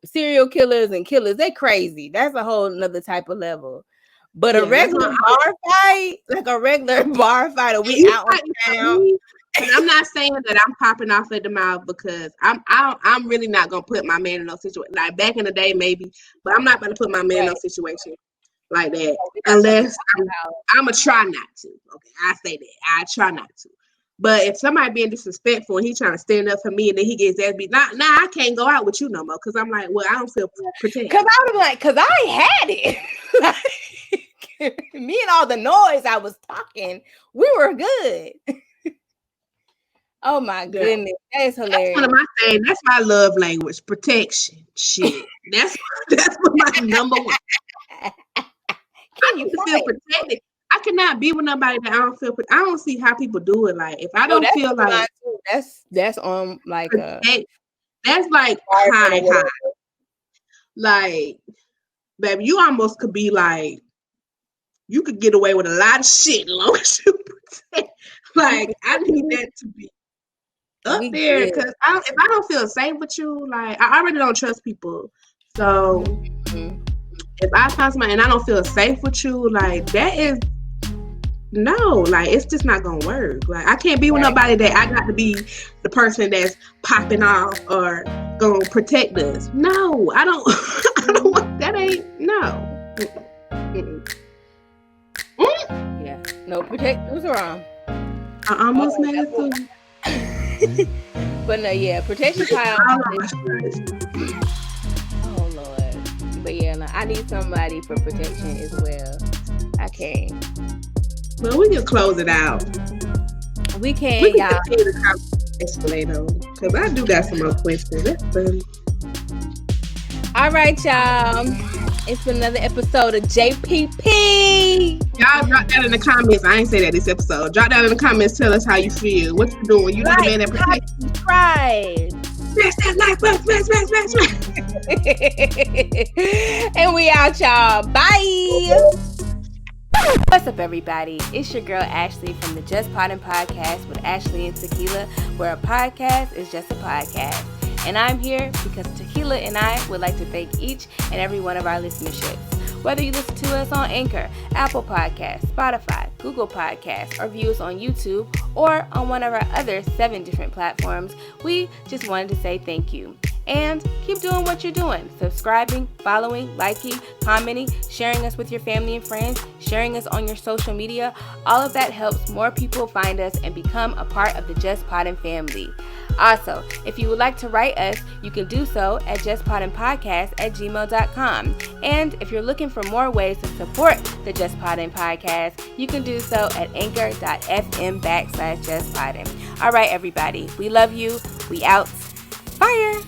serial killers and killers, they crazy. That's a whole another type of level. But a regular bar fight, like a regular bar fight, a week out on town. And I'm not saying that I'm popping off at the mouth because I'm really not gonna put my man in no situation. Like back in the day, maybe, but I'm not gonna put my man in no situation like that unless I'm gonna try not to. Okay, I say that I try not to. But if somebody being disrespectul and he trying to stand up for me and then he gets that beat, I can't go out with you no more because I'm like, well, I don't feel protected. Because I was like, because I had it. Me and all the noise I was talking, we were good. Oh my goodness, that is hilarious. That's one of my things. That's my love language, protection. Shit, that's my number one. I need to feel protected. I cannot be with nobody that I don't feel. I don't see how people do it. Like if I don't feel like that's on like that's like high. Like, baby, you almost could be like you could get away with a lot of shit as long as you protect. Like I need that to be up there because if I don't feel safe with you, like I already don't trust people. So if I find somebody and I don't feel safe with you, like that is. No, like it's just not gonna work. Like I can't be with nobody that I got to be the person that's popping off or gonna protect us. No, I don't. I don't want that. Ain't no. Yeah, no protect. What's wrong? I almost made it too. But no, yeah, protection pile. Oh Lord, but yeah, no, I need somebody for protection as well. I can't. Well, we can close it out. We can continue y'all. the conversation later because I do got some more questions. That's funny. All right, y'all. It's been another episode of JPP. Y'all drop that in the comments. I ain't say that this episode. Drop that in the comments. Tell us how you feel. What you doing? You the man that protects. Subscribe. Smash that like button. Smash. And we out, y'all. Bye. What's up, everybody? It's your girl Ashley from the Just Poddin Podcast with Ashley and Tequila, where a podcast is just a podcast. And I'm here because Tequila and I would like to thank each and every one of our listenerships. Whether you listen to us on Anchor, Apple Podcasts, Spotify, Google Podcasts, or view us on YouTube, or on one of our other 7 different platforms, we just wanted to say thank you. And keep doing what you're doing. Subscribing, following, liking, commenting, sharing us with your family and friends, sharing us on your social media. All of that helps more people find us and become a part of the Just Poddin family. Also, if you would like to write us, you can do so at justpoddinpodcast@gmail.com. And if you're looking for more ways to support the Just Poddin Podcast, you can do so at anchor.fm/justpoddin. All right, everybody. We love you. We out. Fire.